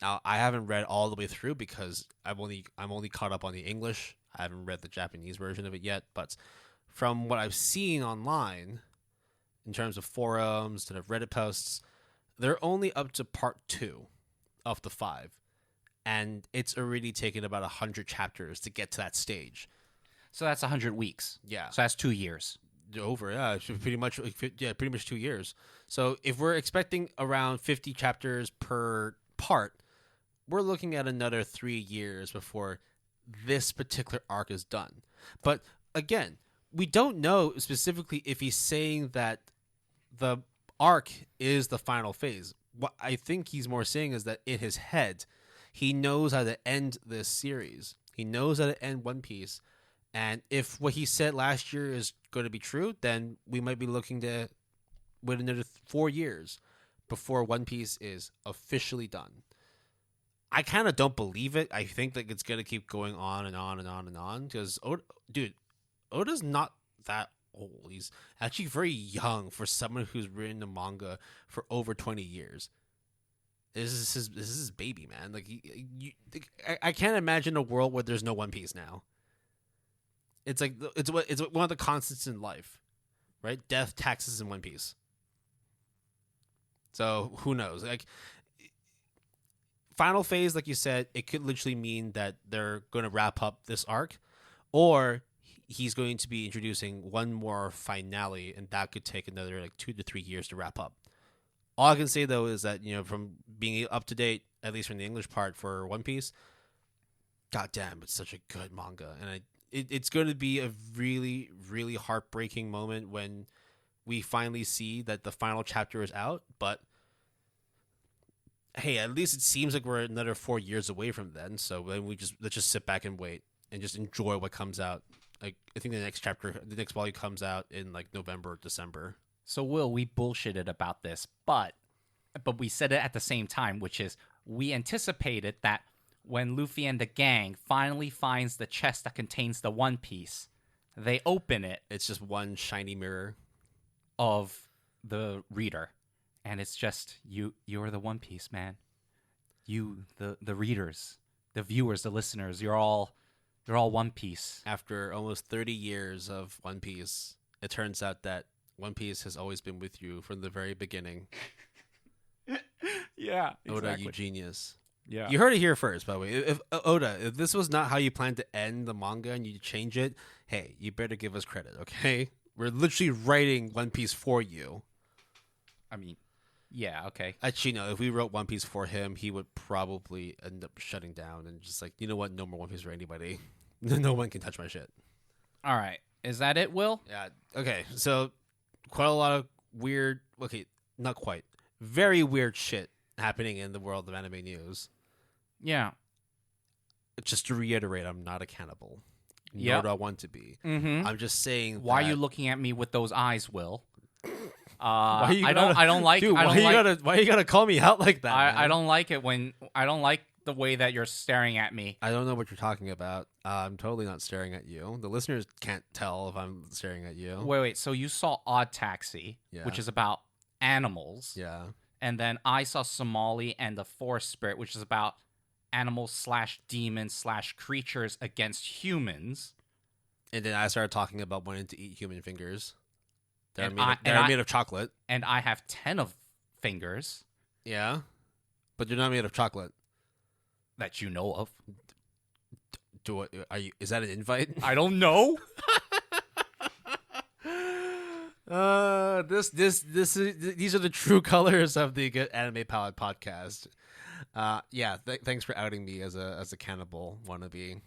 Now, I haven't read all the way through because I'm only caught up on the English. I haven't read the Japanese version of it yet, but from what I've seen online, in terms of forums and of Reddit posts, they're only up to part 2 of the 5. And it's already taken about 100 chapters to get to that stage. So that's 100 weeks. Yeah. So that's 2 years. Over, yeah. Pretty much 2 years. So if we're expecting around 50 chapters per part, we're looking at another 3 years before this particular arc is done. But again, we don't know specifically if he's saying that the arc is the final phase. What I think he's more saying is that in his head, he knows how to end this series. He knows how to end One Piece. And if what he said last year is going to be true, then we might be looking to wait another 4 years before One Piece is officially done. I kind of don't believe it. I think that it's going to keep going on and on and on and on because, Oda's not that old. He's actually very young for someone who's written a manga for over 20 years. This is his baby, man. Like I can't imagine a world where there's no One Piece now. It's like it's one of the constants in life, right? Death, taxes, and One Piece. So who knows? Like final phase, like you said, it could literally mean that they're going to wrap up this arc, or he's going to be introducing one more finale, and that could take another 2 to 3 years to wrap up. All I can say though is that from being up to date, at least from the English part for One Piece, goddamn, it's such a good manga, and it's going to be a really, really heartbreaking moment when we finally see that the final chapter is out. But hey, at least it seems like we're another 4 years away from then. So then let's just sit back and wait and just enjoy what comes out. Like I think the next volume comes out in November or December. So Will, we bullshitted about this, but we said it at the same time, which is we anticipated that when Luffy and the gang finally finds the chest that contains the One Piece, they open it. It's just one shiny mirror of the reader, and it's just you're the One Piece, man. You, the readers, the viewers, the listeners, you're all One Piece. After almost 30 years of One Piece, it turns out that One Piece has always been with you from the very beginning. Yeah, exactly. Oda, you genius. Yeah. You heard it here first, by the way. If this was not how you planned to end the manga and you change it, hey, you better give us credit, okay? We're literally writing One Piece for you. I mean, yeah, okay. Actually, no, if we wrote One Piece for him, he would probably end up shutting down and just you know what? No more One Piece for anybody. No one can touch my shit. All right. Is that it, Will? Yeah. Okay, so quite a lot of weird, not quite, very weird shit happening in the world of anime news. Yeah. Just to reiterate, I'm not a cannibal. Yep. Nor do I want to be. Mm-hmm. I'm just saying. Why are you looking at me with those eyes, Will? Why you I don't like. Dude, I don't why you gotta call me out like that? I don't like it when I don't like the way that you're staring at me. I don't know what you're talking about. I'm totally not staring at you. The listeners can't tell if I'm staring at you. Wait. So you saw Odd Taxi, which is about animals. Yeah. And then I saw Somali and the Forest Spirit, which is about animals / demons / creatures against humans. And then I started talking about wanting to eat human fingers. They're And made of chocolate. And I have 10 of fingers. Yeah. But they're not made of chocolate. That you know of. Is that an invite? I don't know. These are the true colors of the Good Anime Palette podcast. Thanks for outing me as a cannibal wannabe.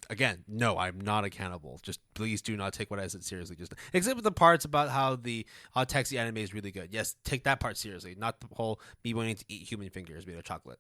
Again, no, I'm not a cannibal. Just please do not take what I said seriously. Just except for the parts about how the Odd Taxi anime is really good. Yes, take that part seriously, not the whole me wanting to eat human fingers made of chocolate.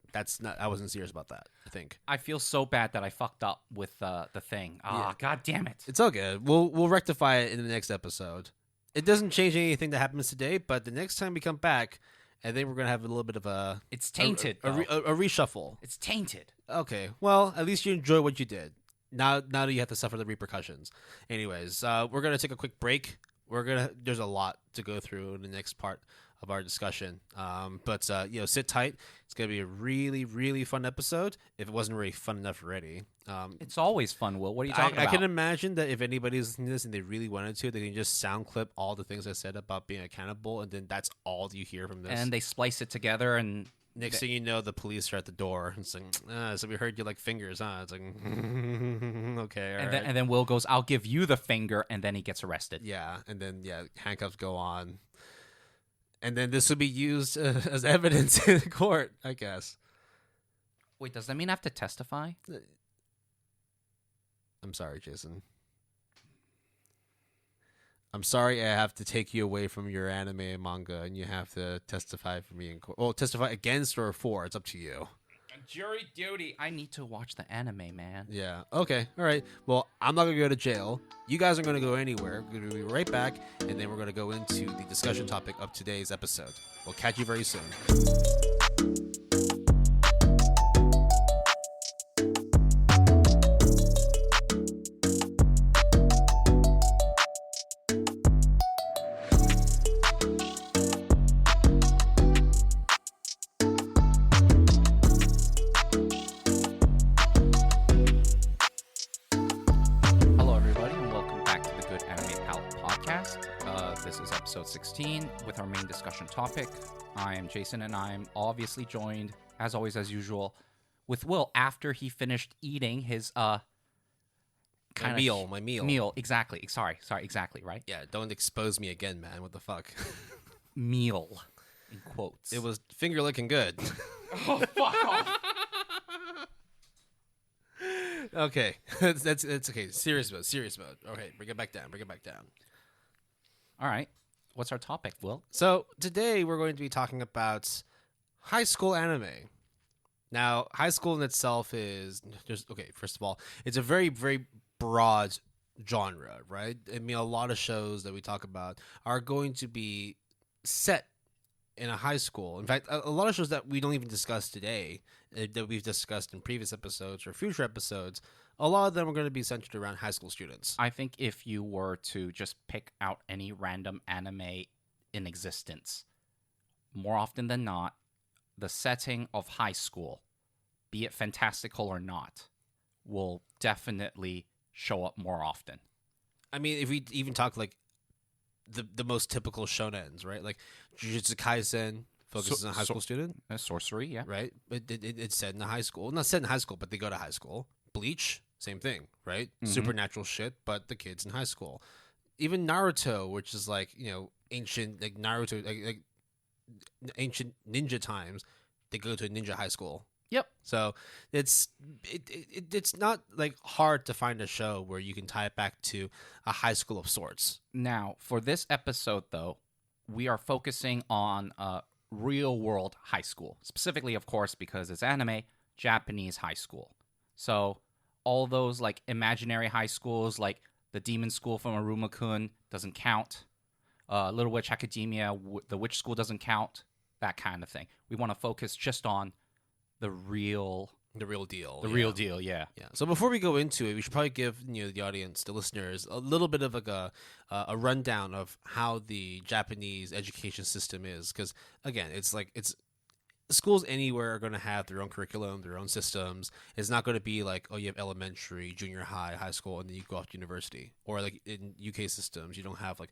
I wasn't serious about that. I think I feel so bad that I fucked up with the thing. God damn it! It's all good. We'll rectify it in the next episode. It doesn't change anything that happens today, but the next time we come back, I think we're gonna have a little bit of a. It's tainted. A reshuffle. It's tainted. Okay. Well, at least you enjoy what you did. Now that you have to suffer the repercussions. Anyways, we're gonna take a quick break. There's a lot to go through in the next part of our discussion. But sit tight. It's gonna be a really, really fun episode. If it wasn't really fun enough already. It's always fun, Will. What are you talking about? I can imagine that if anybody's listening to this and they really wanted to, they can just sound clip all the things I said about being a cannibal, and then that's all you hear from this. And they splice it together, and next thing you know, the police are at the door. It's like, so we heard you like fingers, huh? It's like, okay, all right. And then Will goes, "I'll give you the finger," and then he gets arrested. Yeah, and then handcuffs go on, and then this will be used as evidence in court, I guess. Wait, does that mean I have to testify? I'm sorry, Jason. I'm sorry I have to take you away from your anime and manga, and you have to testify for me in court. Well, testify against or for. It's up to you. Jury duty. I need to watch the anime, man. Yeah. Okay. All right. Well, I'm not going to go to jail. You guys aren't going to go anywhere. We're going to be right back, and then we're going to go into the discussion topic of today's episode. We'll catch you very soon. Episode 16 with our main discussion topic. I am Jason, and I'm obviously joined, as always, as usual, with Will after he finished eating his my meal. Exactly. Sorry, exactly, right? Yeah, don't expose me again, man. What the fuck? Meal, in quotes. It was finger licking good. Oh, fuck off. Okay, that's okay. Serious mode. Okay, bring it back down. All right. What's our topic, Will? So today we're going to be talking about high school anime. Now, high school in itself is just okay. First of all, it's a very, very broad genre, right? I mean, a lot of shows that we talk about are going to be set in a high school. In fact, a lot of shows that we don't even discuss today, that we've discussed in previous episodes or future episodes, a lot of them are going to be centered around high school students. I think if you were to just pick out any random anime in existence, more often than not, the setting of high school, be it fantastical or not, will definitely show up more often. I mean, if we even talk like the most typical shonens, right? Like Jujutsu Kaisen focuses on a high school student. Sorcery, yeah. Right? It's set in a high school. Not set in high school, but they go to high school. Bleach, same thing, right? Mm-hmm. Supernatural shit, but the kids in high school. Even Naruto, which is like, ancient, like Naruto, like ancient ninja times, they go to a ninja high school. Yep. So it's not like hard to find a show where you can tie it back to a high school of sorts. Now, for this episode, though, we are focusing on a real world high school. Specifically, of course, because it's anime, Japanese high school. So all those like imaginary high schools, like the Demon School from Aruma-kun, doesn't count. Little Witch Academia, the Witch School doesn't count. That kind of thing. We want to focus just on the real deal. Real deal, yeah. Yeah. So before we go into it, we should probably give the audience, the listeners, a little bit of like a rundown of how the Japanese education system is, because again, it's schools anywhere are going to have their own curriculum, their own systems. It's not going to be like, oh, you have elementary, junior high, high school, and then you go off to university. Or like in UK systems, you don't have like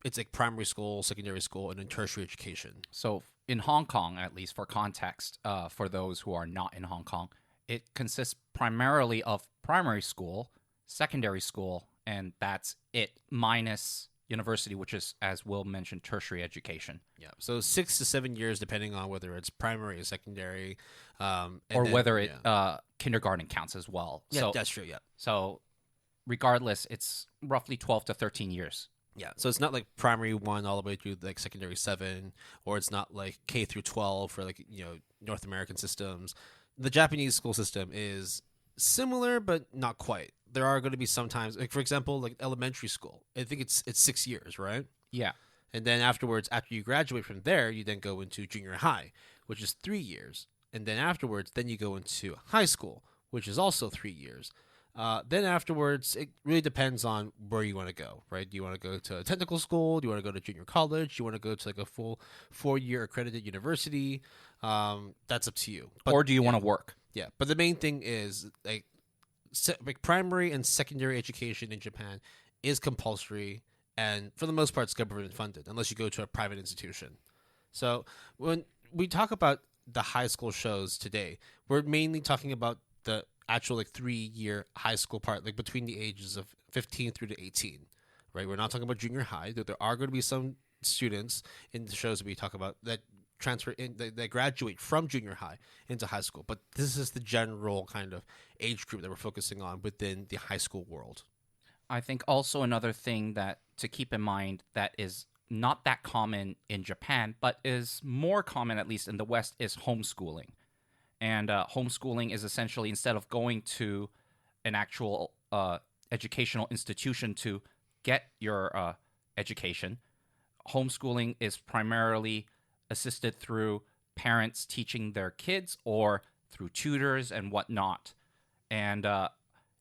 it's like primary school, secondary school, and then tertiary education. So in Hong Kong, at least for context, for those who are not in Hong Kong, it consists primarily of primary school, secondary school, and that's it, minus university, which is, as Will mentioned, tertiary education. Yeah, so 6 to 7 years, depending on whether it's primary or secondary, or whether kindergarten counts as well. Yeah, so, that's true. Yeah. So, regardless, it's roughly 12 to 13 years. Yeah, so it's not like primary 1 all the way through like secondary 7, or it's not like K through 12 for like North American systems. The Japanese school system is similar, but not quite. There are going to be sometimes, like for example, like elementary school. I think it's 6 years, right? Yeah. And then afterwards, after you graduate from there, you then go into junior high, which is 3 years. And then afterwards, then you go into high school, which is also 3 years. Then afterwards, it really depends on where you want to go, right? Do you want to go to a technical school? Do you want to go to junior college? Do you want to go to like a full 4-year accredited university? That's up to you. But, or do you want to work? Yeah, but the main thing is like primary and secondary education in Japan is compulsory, and for the most part, it's government funded, unless you go to a private institution. So when we talk about the high school shows today, we're mainly talking about the actual like 3-year high school part, like between the ages of 15 through to 18, right? We're not talking about junior high. There are going to be some students in the shows that we talk about that transfer in, that graduate from junior high into high school, but this is the general kind of age group that we're focusing on within the high school world. I think also another thing that to keep in mind that is not that common in Japan, but is more common, at least in the West, is homeschooling. And homeschooling is essentially, instead of going to an actual educational institution to get your education, homeschooling is primarily assisted through parents teaching their kids or through tutors and whatnot. And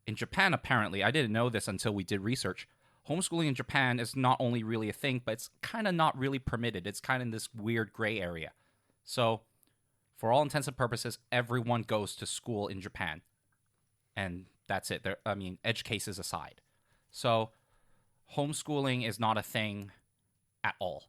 in Japan, apparently, I didn't know this until we did research, homeschooling in Japan is not only really a thing, but it's kind of not really permitted. It's kind of in this weird gray area. So, for all intents and purposes, everyone goes to school in Japan. And that's it. Edge cases aside. So, homeschooling is not a thing at all.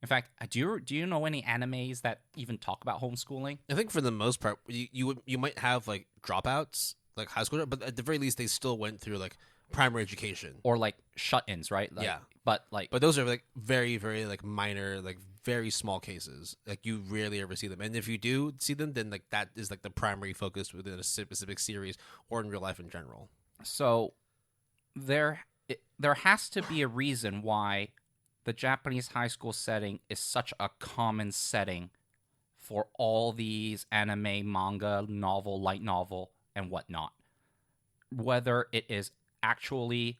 In fact, do you know any animes that even talk about homeschooling? I think for the most part, you might have like dropouts, like high school, but at the very least, they still went through like primary education Or like shut-ins, right? Like, Yeah. But But those are like very, very like minor, like very small cases. Like you rarely ever see them, and if you do see them, then like that is like the primary focus within a specific series or in real life in general. so there has to be a reason why the Japanese high school setting is such a common setting for all these anime, manga, novel, light novel, and whatnot. Whether it is actually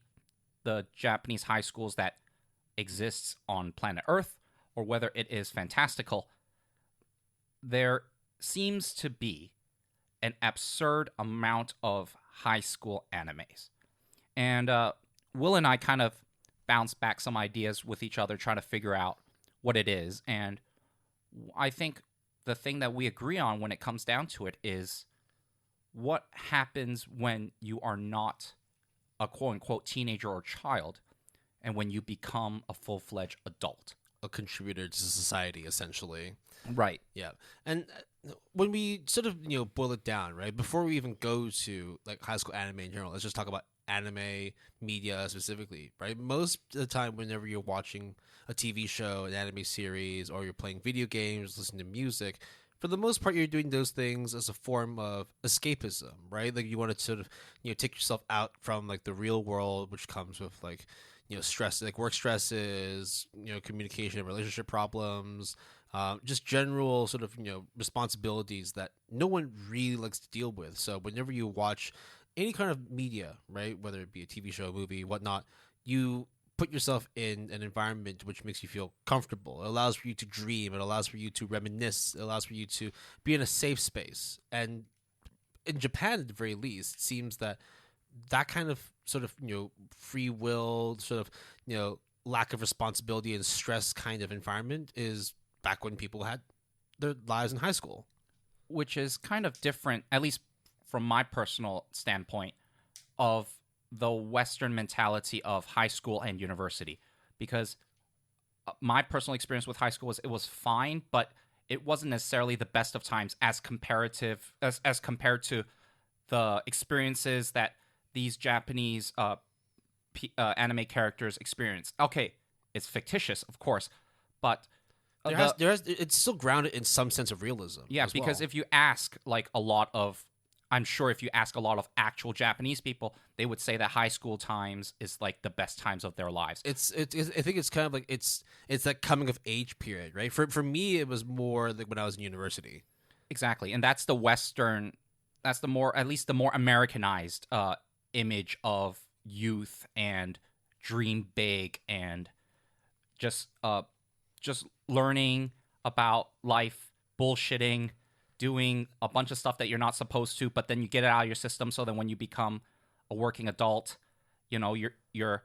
the Japanese high schools that exists on planet Earth, or whether it is fantastical, there seems to be an absurd amount of high school animes. And Will and I kind of bounced back some ideas with each other, trying to figure out what it is. And I think the thing that we agree on when it comes down to it is what happens when you are not a quote-unquote teenager or child and when you become a full-fledged adult. A contributor to society, essentially. Right. Yeah, and when we sort of boil it down, right, before we even go to like high school anime in general, let's just talk about anime media specifically, right? Most of the time, whenever you're watching a TV show, an anime series, or you're playing video games, listening to music, for the most part, you're doing those things as a form of escapism, right? Like you want to sort of take yourself out from like the real world, which comes with like stress, like work stresses, communication and relationship problems, just general sort of responsibilities that no one really likes to deal with. So whenever you watch any kind of media, right, whether it be a TV show, movie, whatnot, you put yourself in an environment which makes you feel comfortable. It allows for you to dream. It allows for you to reminisce. It allows for you to be in a safe space. And in Japan, at the very least, it seems that kind of sort of free will, sort of lack of responsibility and stress kind of environment is back when people had their lives in high school, which is kind of different, at least from my personal standpoint, of the Western mentality of high school and university. Because my personal experience with high school was it was fine, but it wasn't necessarily the best of times as compared to the experiences that these Japanese anime characters experience. Okay, it's fictitious, of course, but it's still grounded in some sense of realism. Yeah, because if you ask I'm sure if you ask a lot of actual Japanese people, they would say that high school times is like the best times of their lives. I think it's kind of like it's that coming of age period, right? For me, it was more like when I was in university. Exactly, and that's the Western. That's at least the more Americanized image of youth and dream big and just learning about life, bullshitting, doing a bunch of stuff that you're not supposed to, but then you get it out of your system. So then when you become a working adult, you're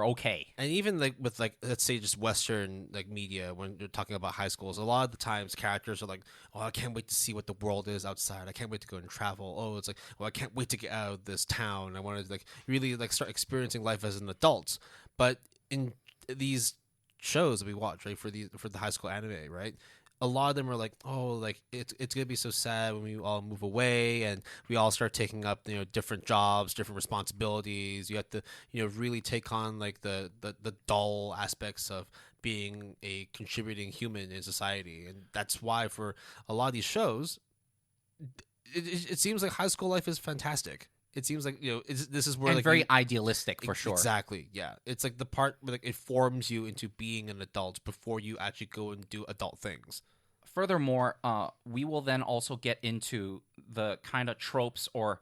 okay. And even like with like, let's say just Western like media, when you're talking about high schools, a lot of the times characters are like, oh, I can't wait to see what the world is outside. I can't wait to go and travel. Oh, it's like, well, I can't wait to get out of this town. I want to like really like start experiencing life as an adult. But in these shows that we watch, right, for the high school anime, right, a lot of them are like, oh, like it's gonna be so sad when we all move away and we all start taking up different jobs, different responsibilities. You have to really take on like the dull aspects of being a contributing human in society, and that's why for a lot of these shows, it seems like high school life is fantastic. It seems like this is where and like very idealistic for sure. Exactly, yeah. It's like the part where like it forms you into being an adult before you actually go and do adult things. furthermore, we will then also get into the kind of tropes or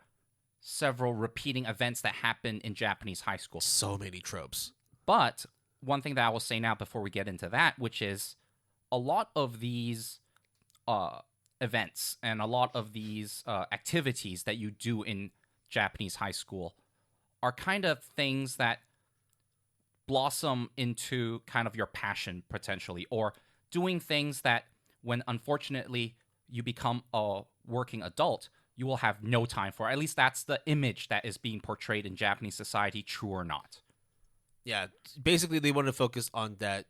several repeating events that happen in Japanese high school. So many tropes. But one thing that I will say now before we get into that, which is a lot of these events and a lot of these activities that you do in Japanese high school are kind of things that blossom into kind of your passion potentially, or doing things that when unfortunately you become a working adult, you will have no time for. At least that's the image that is being portrayed in Japanese society, true or not. Yeah, basically they want to focus on that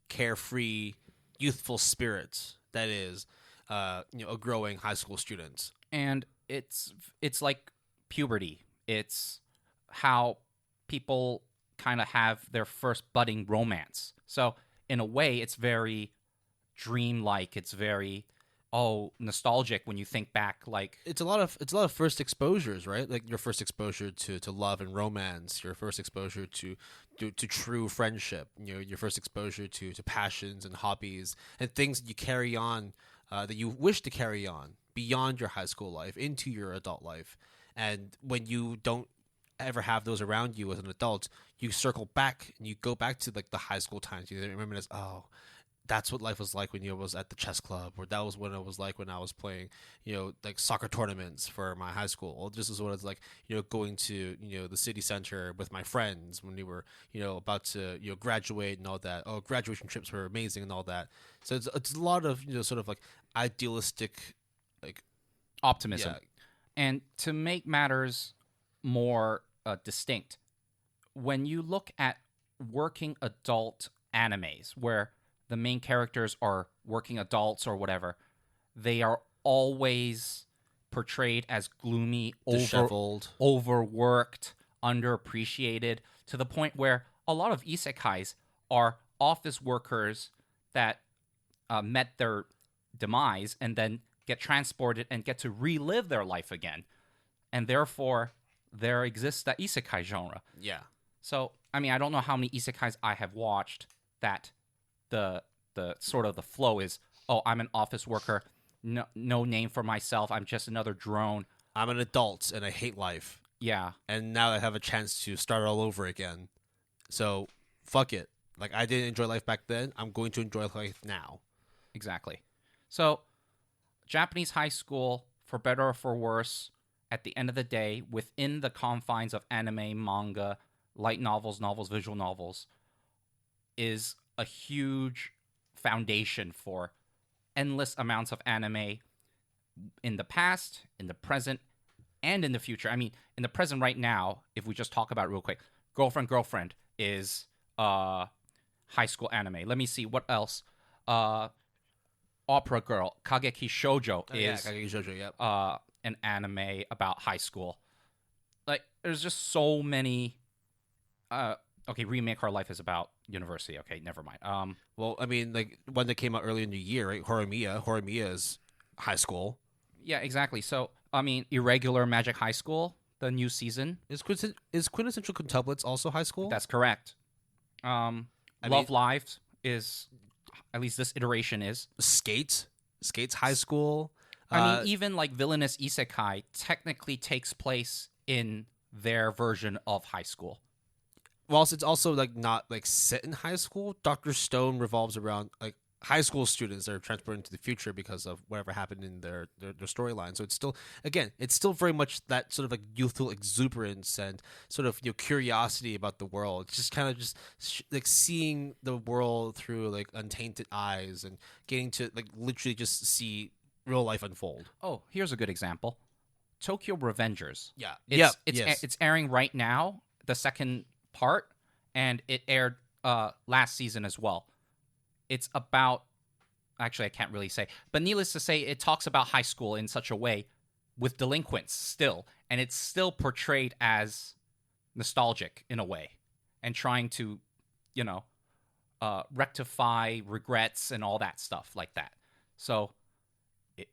carefree, youthful spirit that is, a growing high school student. And it's like puberty. It's how people kind of have their first budding romance. So in a way, it's very dreamlike. It's very nostalgic when you think back. Like it's a lot of first exposures, right? Like your first exposure to love and romance, your first exposure to true friendship, your first exposure to passions and hobbies and things that you carry on, that you wish to carry on beyond your high school life into your adult life. And when you don't ever have those around you as an adult, you circle back and you go back to like the high school times. You remember this, that's what life was like when you was at the chess club, or that was what it was like when I was playing, like soccer tournaments for my high school. Or this is what it's like, going to, the city center with my friends when we were, about to, graduate and all that. Oh, graduation trips were amazing and all that. So it's a lot of, sort of like idealistic, like optimism. Yeah. And to make matters more distinct, when you look at working adult animes where the main characters are working adults or whatever, they are always portrayed as gloomy, disheveled, overworked, underappreciated, to the point where a lot of isekais are office workers that met their demise and then get transported and get to relive their life again. And therefore, there exists that isekai genre. Yeah. So, I mean, I don't know how many isekais I have watched that the sort of the flow is, I'm an office worker, no name for myself, I'm just another drone. I'm an adult and I hate life. Yeah. And now I have a chance to start all over again. So, fuck it. Like, I didn't enjoy life back then, I'm going to enjoy life now. Exactly. So, Japanese high school, for better or for worse, at the end of the day, within the confines of anime, manga, light novels, visual novels, is a huge foundation for endless amounts of anime in the past, in the present, and in the future. I mean, in the present right now, if we just talk about it real quick, Girlfriend is high school anime. Let me see, what else? Opera Girl, Kageki Shoujo is Kageki Shoujo, yep. An anime about high school. Like, there's just so many. Okay, Remake Our Life is about university. Okay, never mind. Well, I mean, like one that came out early in the year, right? Horimiya is high school. Yeah, exactly. So, I mean, Irregular Magic High School, the new season. Is Quintessential Quintuplets also high school? That's correct. Love Live is, at least this iteration is. Skate's high school. I mean, even like Villainous Isekai technically takes place in their version of high school. Whilst it's also like not like set in high school, Dr. Stone revolves around like high school students that are transported into the future because of whatever happened in their storyline. So it's still very much that sort of like youthful exuberance and sort of curiosity about the world. It's just kind of like seeing the world through like untainted eyes and getting to like literally just see real life unfold. Oh, here's a good example. Tokyo Revengers. Yeah. It's airing right now, the second part, and it aired last season as well. It's about, actually I can't really say, but needless to say, it talks about high school in such a way with delinquents still, and it's still portrayed as nostalgic in a way and trying to, rectify regrets and all that stuff like that. So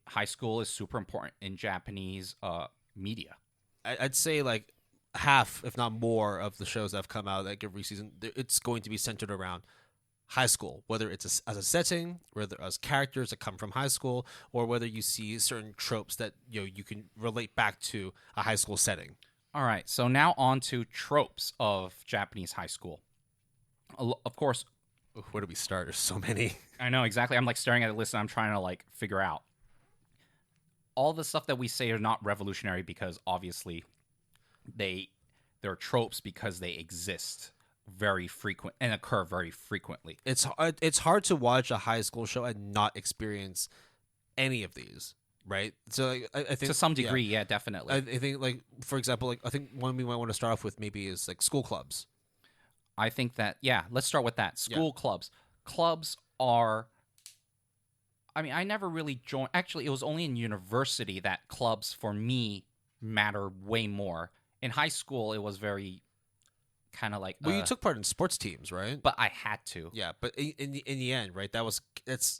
high school is super important in Japanese media. I'd say like half, if not more, of the shows that have come out like every season, it's going to be centered around high school, whether it's as a setting, whether as characters that come from high school, or whether you see certain tropes that you can relate back to a high school setting. All right, so now on to tropes of Japanese high school. Of course, Where do we start? There's so many. I know exactly. I'm like staring at a list and I'm trying to like figure out. All the stuff that we say are not revolutionary because obviously they're tropes because they exist very frequent and occur very frequently. It's hard to watch a high school show and not experience any of these, right? So like, I think To some degree, yeah, definitely. I think like for example, like I think one we might want to start off with maybe is like school clubs. I think that, yeah, let's start with that. School clubs. Clubs are, I mean, I never really joined. Actually, it was only in university that clubs for me matter way more. In high school, it was very kind of like. Well, you took part in sports teams, right? But I had to. Yeah, but in the end, right? That's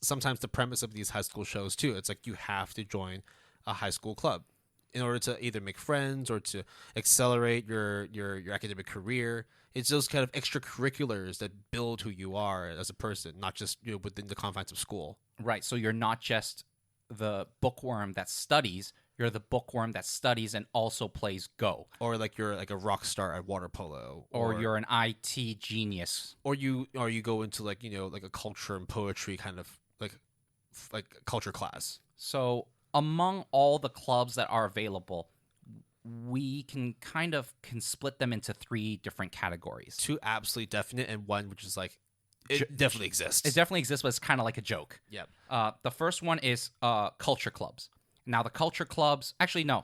sometimes the premise of these high school shows too. It's like you have to join a high school club in order to either make friends or to accelerate your academic career. It's those kind of extracurriculars that build who you are as a person, not just within the confines of school. Right. So you're not just the bookworm that studies. You're the bookworm that studies and also plays Go. Or like you're like a rock star at water polo. Or you're an IT genius. Or you go into like like a culture and poetry kind of like culture class. So among all the clubs that are available, we can split them into 3 different categories. 2 absolutely definite and one which is like it definitely exists. It definitely exists, but it's kind of like a joke. Yep. The first one is culture clubs. Now, the culture clubs... Actually, no.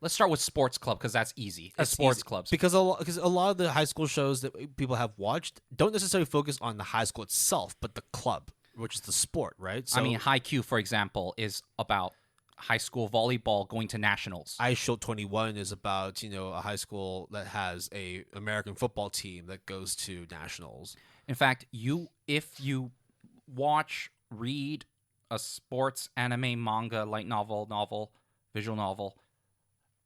Let's start with sports club because that's easy. Sports clubs. Because a lot of the high school shows that people have watched don't necessarily focus on the high school itself, but the club, which is the sport, right? So, I mean, Haikyuu, for example, is about high school volleyball going to nationals. Ice Shield 21 is about, a high school that has a American football team that goes to nationals. In fact, if you read a sports, anime, manga, light novel, visual novel,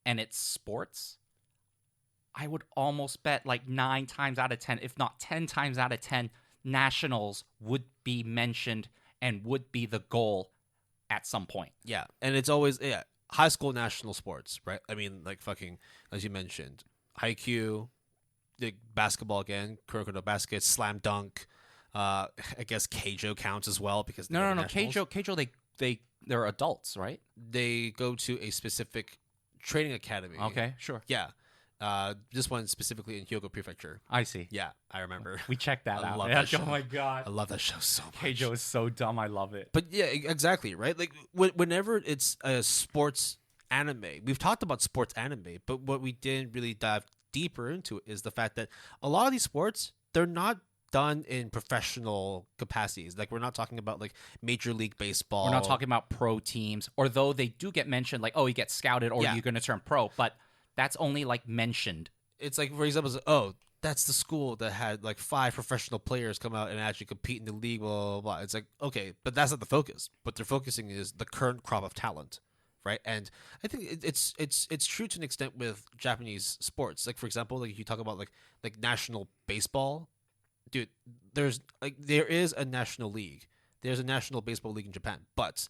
and it's sports, I would almost bet like 9 times out of 10, if not 10 times out of 10, nationals would be mentioned and would be the goal at some point. Yeah, and it's always high school national sports, right? I mean, like fucking as you mentioned, Haikyuu, the basketball again, Kuroko no Basket, Slam Dunk. I guess Keijo counts as well because no. Keijo they're adults, right? They go to a specific training academy. Okay, sure. Yeah. This one specifically in Hyogo Prefecture. I see. Yeah, I remember. We checked that out. Love that show. Oh my god, I love that show so much. Keijo is so dumb. I love it. But yeah, exactly, right? Like whenever it's a sports anime, we've talked about sports anime, but what we didn't really dive deeper into is the fact that a lot of these sports, they're not done in professional capacities. Like we're not talking about like Major League Baseball. We're not talking about pro teams, although they do get mentioned, like, oh, you get scouted or you're going to turn pro, but that's only like mentioned. It's like, for example, that's the school that had like 5 professional players come out and actually compete in the league, blah, blah, blah. It's like, okay, but that's not the focus. What they're focusing is the current crop of talent, right? And I think it's true to an extent with Japanese sports. Like, for example, like you talk about like national baseball. Dude, there is a national league. There's a national baseball league in Japan, but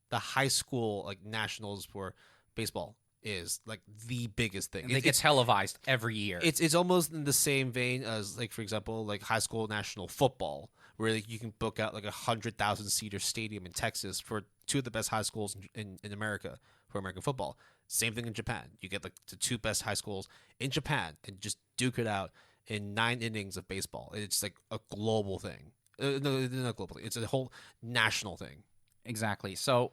the high school like nationals for baseball is like the biggest thing. It gets televised every year. It's almost in the same vein as like, for example, like high school national football, where like you can book out like 100,000 seater stadium in Texas for 2 of the best high schools in America for American football. Same thing in Japan. You get like the 2 best high schools in Japan and just duke it out in 9 innings of baseball. It's like a global thing. No, not global thing. It's a whole national thing. Exactly. So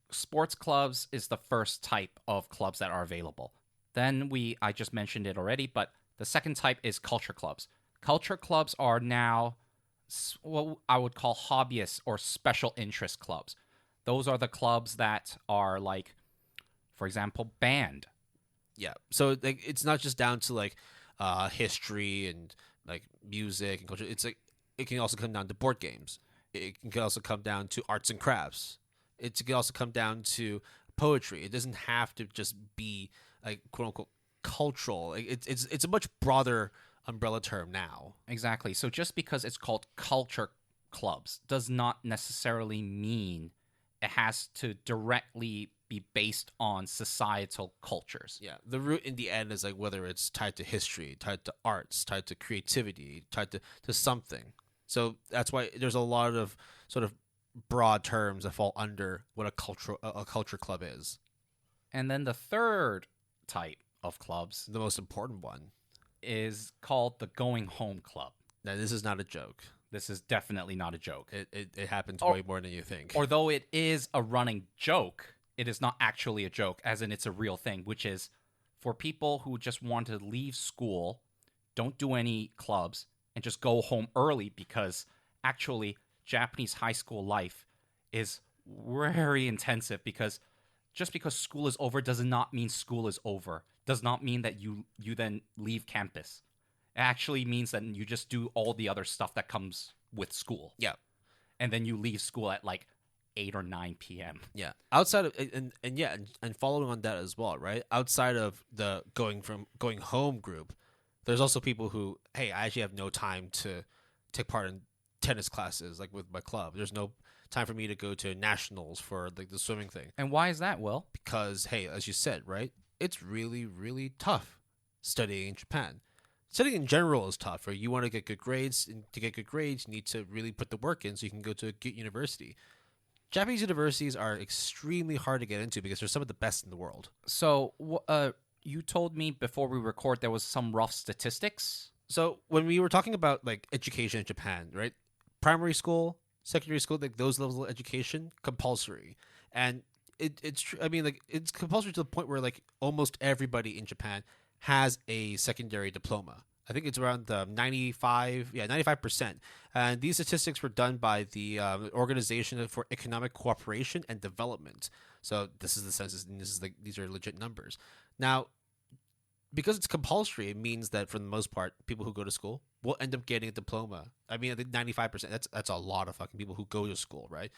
sports clubs is the first type of clubs that are available. Then I just mentioned it already, but the second type is culture clubs. Culture clubs are now what I would call hobbyist or special interest clubs. Those are the clubs that are like, for example, band. Yeah. So like, it's not just down to like history and like music and culture. It's like it can also come down to board games. It can also come down to arts and crafts. It can also come down to poetry. It doesn't have to just be like quote unquote cultural. It's a much broader umbrella term now. Exactly. So just because it's called culture clubs does not necessarily mean it has to directly be based on societal cultures. Yeah, the root in the end is like whether it's tied to history, tied to arts, tied to creativity, tied to something. So that's why there's a lot of sort of broad terms that fall under what a culture club is. And then the third type of clubs The most important one. is called the going home club. Now, this is not a joke. This is definitely not a joke. It happens way more than you think. Although it is a running joke, it is not actually a joke, as in it's a real thing, which is for people who just want to leave school, don't do any clubs, and just go home early, because actually Japanese high school life is very intensive, because just because school is over does not mean school is over. Does not mean that you then leave campus. It actually means that you just do all the other stuff that comes with school. Yeah. And then you leave school at like 8 or 9 p.m. Yeah. Outside of and following on that as well, right? Outside of the going home group, there's also people who, hey, I actually have no time to take part in tennis classes like with my club. There's no time for me to go to nationals for like the swimming thing. And why is that, Will? Because, hey, as you said, right? It's really, really tough studying in Japan. Studying in general is tough, right? You want to get good grades, and to get good grades, you need to really put the work in so you can go to a good university. Japanese universities are extremely hard to get into because they're some of the best in the world. So, you told me before we record there was some rough statistics. So when we were talking about like education in Japan, right? Primary school, secondary school, like those levels of education, compulsory, and it's I mean, like it's compulsory to the point where like almost everybody in Japan has a secondary diploma. I think it's around 95%. And these statistics were done by the Organization for Economic Cooperation and Development. So this is the census, and these are legit numbers. Now, because it's compulsory, it means that for the most part, people who go to school will end up getting a diploma. I mean, I think 95%. That's a lot of fucking people who go to school, right?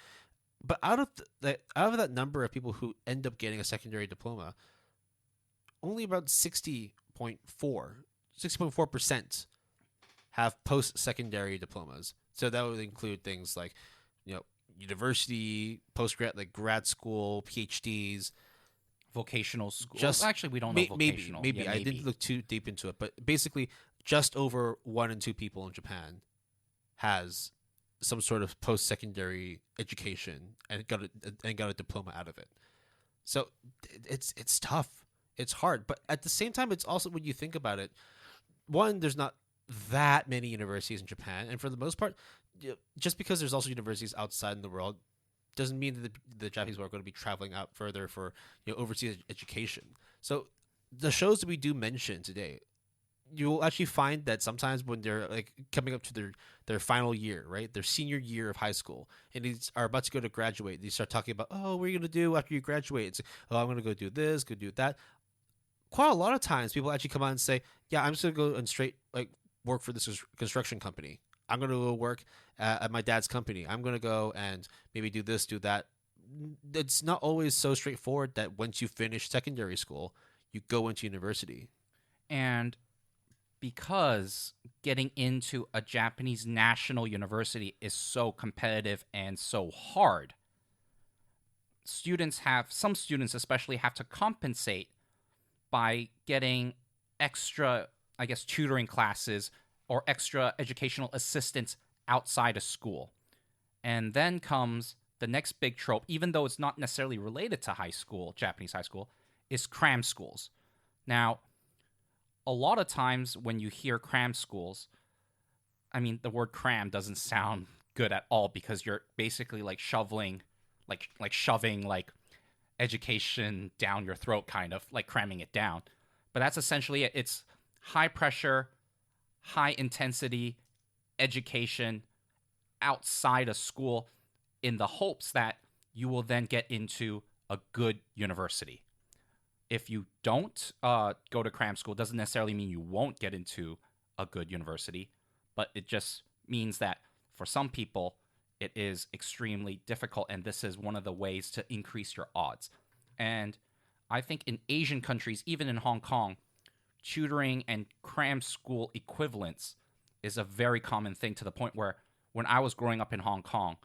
But out of that number of people who end up getting a secondary diploma, only about 60.4% have post-secondary diplomas. So that would include things like, university, like grad school, PhDs, vocational school. Just actually, we don't know vocational. Maybe. Yeah, I didn't look too deep into it, but basically, just over 1 in 2 people in Japan has some sort of post-secondary education and got a diploma out of it. So it's tough. It's hard, but at the same time, it's also, when you think about it, one, there's not that many universities in Japan, and for the most part, just because there's also universities outside in the world, doesn't mean that the Japanese people are going to be traveling out further for overseas education. So the shows that we do mention today, you will actually find that sometimes when they're like coming up to their final year, right, their senior year of high school, and they are about to go to graduate, they start talking about, oh, what are you going to do after you graduate? It's like, oh, I'm going to go do this, go do that. Quite a lot of times people actually come out and say, yeah, I'm just going to go and straight like work for this construction company. I'm going to go work at my dad's company. I'm going to go and maybe do this, do that. It's not always so straightforward that once you finish secondary school, you go into university. And because getting into a Japanese national university is so competitive and so hard, some students especially have to compensate by getting extra, I guess, tutoring classes or extra educational assistance outside of school. And then comes the next big trope, even though it's not necessarily related to high school, Japanese high school, is cram schools. Now, a lot of times when you hear cram schools, I mean, the word cram doesn't sound good at all, because you're basically like shoving education down your throat, kind of like cramming it down. But that's essentially it. It's high pressure, high intensity education outside of school in the hopes that you will then get into a good university. If you don't go to cram school, it doesn't necessarily mean you won't get into a good university, but it just means that for some people, it is extremely difficult, and this is one of the ways to increase your odds. And I think in Asian countries, even in Hong Kong, tutoring and cram school equivalents is a very common thing, to the point where when I was growing up in Hong Kong,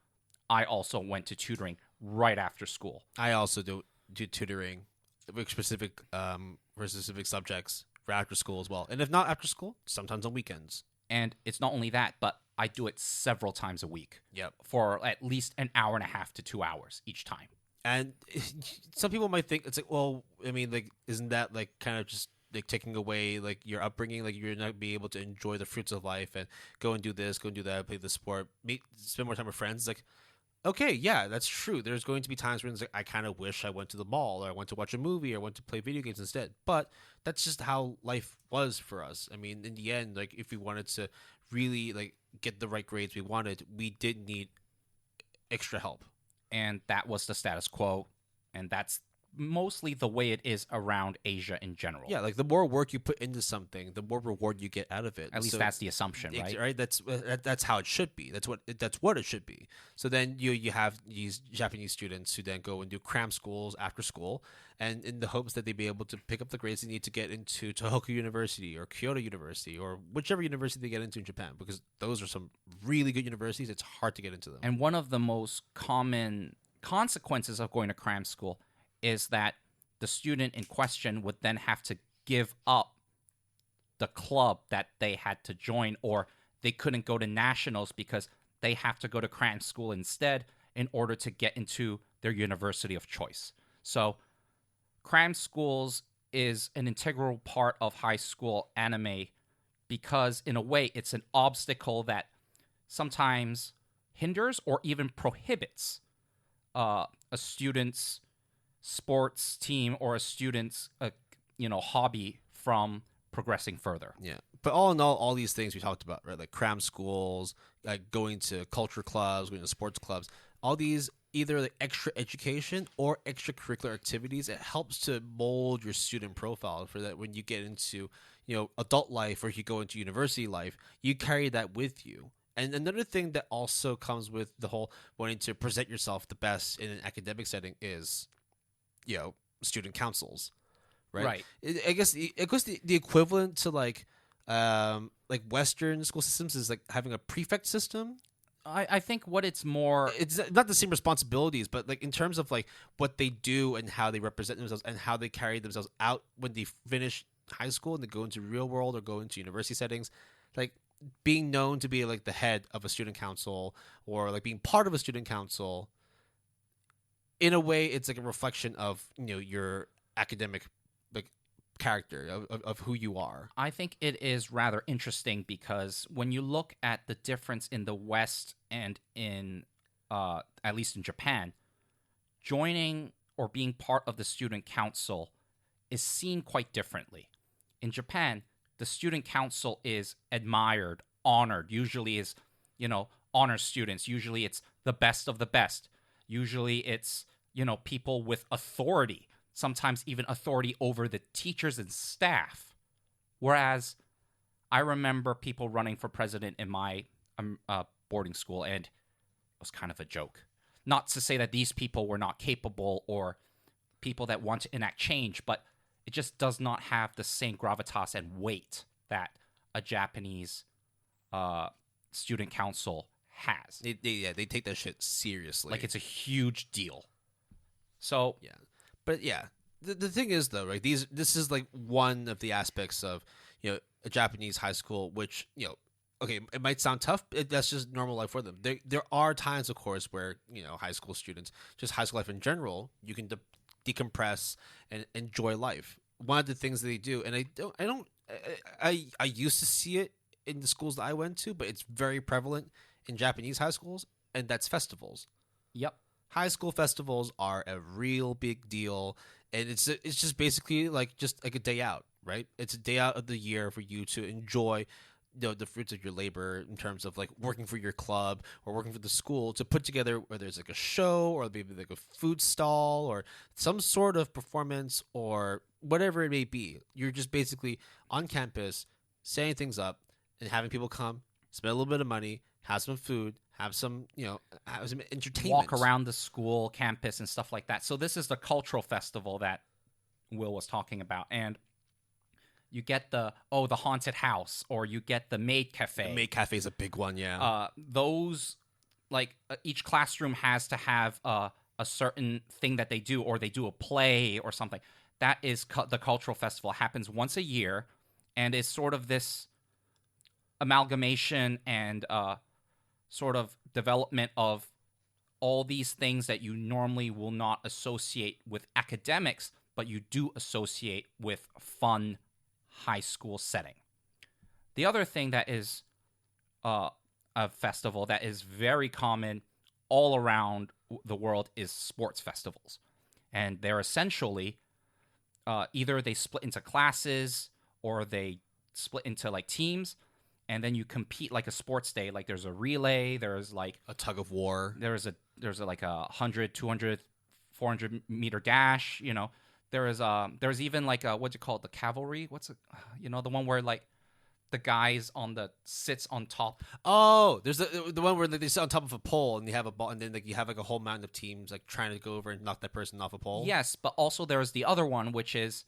I also went to tutoring right after school. I also do tutoring with specific for specific subjects for after school as well. And if not after school, sometimes on weekends. And it's not only that, but I do it several times a week. Yep. For at least an hour and a half to 2 hours each time. And some people might think it's like, well, I mean, like, isn't that like kind of just like taking away like your upbringing? Like, you're not being able to enjoy the fruits of life and go and do this, go and do that, play the sport, spend more time with friends. It's like, okay, yeah, that's true. There's going to be times when it's like, I kind of wish I went to the mall, or I went to watch a movie, or I went to play video games instead. But that's just how life was for us. I mean, in the end, like, if we wanted to really like get the right grades we wanted, we did need extra help. And that was the status quo, and that's mostly the way it is around Asia in general. Yeah, like the more work you put into something, the more reward you get out of it. At least that's the assumption, right? Right. That's how it should be. That's what it should be. So then you have these Japanese students who then go and do cram schools after school, and in the hopes that they be able to pick up the grades they need to get into Tohoku University or Kyoto University or whichever university they get into in Japan, because those are some really good universities. It's hard to get into them. And one of the most common consequences of going to cram school is that the student in question would then have to give up the club that they had to join, or they couldn't go to nationals because they have to go to cram school instead in order to get into their university of choice. So cram schools is an integral part of high school anime because, in a way, it's an obstacle that sometimes hinders or even prohibits a student's sports team or a student's hobby from progressing further. Yeah, but all in all these things we talked about, right? Like cram schools, like going to culture clubs, going to sports clubs, all these either like extra education or extracurricular activities. It helps to mold your student profile for that when you get into adult life, or if you go into university life, you carry that with you. And another thing that also comes with the whole wanting to present yourself the best in an academic setting is student councils, right? Right. I guess the equivalent to like Western school systems is like having a prefect system. I think what it's more... It's not the same responsibilities, but like in terms of like what they do and how they represent themselves and how they carry themselves out when they finish high school and they go into real world or go into university settings, like being known to be like the head of a student council or like being part of a student council. In a way, it's like a reflection of your academic like character of who you are. I think it is rather interesting because when you look at the difference in the West and in at least in Japan, joining or being part of the student council is seen quite differently. In Japan, the student council is admired, honored. Usually is honor students. Usually it's the best of the best. Usually it's people with authority, sometimes even authority over the teachers and staff. Whereas I remember people running for president in my boarding school, and it was kind of a joke. Not to say that these people were not capable or people that want to enact change, but it just does not have the same gravitas and weight that a Japanese student council has. They take that shit seriously. Like it's a huge deal. So yeah, but yeah, the thing is though, right? This is like one of the aspects of a Japanese high school, which okay, it might sound tough. But that's just normal life for them. There are times, of course, where high school students, just high school life in general, you can decompress and enjoy life. One of the things that they do, and I used to see it in the schools that I went to, but it's very prevalent in Japanese high schools, and that's festivals. Yep. High school festivals are a real big deal, and it's just basically just like a day out, right? It's a day out of the year for you to enjoy the fruits of your labor in terms of like working for your club or working for the school to put together whether it's like a show or maybe like a food stall or some sort of performance or whatever it may be. You're just basically on campus setting things up and having people come, spend a little bit of money, have some food, have some have some entertainment, walk around the school campus and stuff like that. So this is the cultural festival that Will was talking about, and You get the haunted house, or you get the maid cafe. The maid cafe is a big one, yeah. Those, like, each classroom has to have a certain thing that they do, or they do a play or something. That is the cultural festival. It happens once a year, and is sort of this amalgamation and sort of development of all these things that you normally will not associate with academics, but you do associate with fun high school setting. The other thing that is a festival that is very common all around the world is sports festivals. And they're essentially either they split into classes, or they split into like teams, and then you compete like a sports day. Like there's a relay, there's like a tug of war, there's like a 100, 200, 400 meter dash, you know. There's even like a, what's it called, the cavalry? What's it? You know, the one where like the guys sits on top. Oh, there's the one where they sit on top of a pole and they have a ball, and then like you have like a whole mountain of teams like trying to go over and knock that person off a pole. Yes, but also there's the other one, which is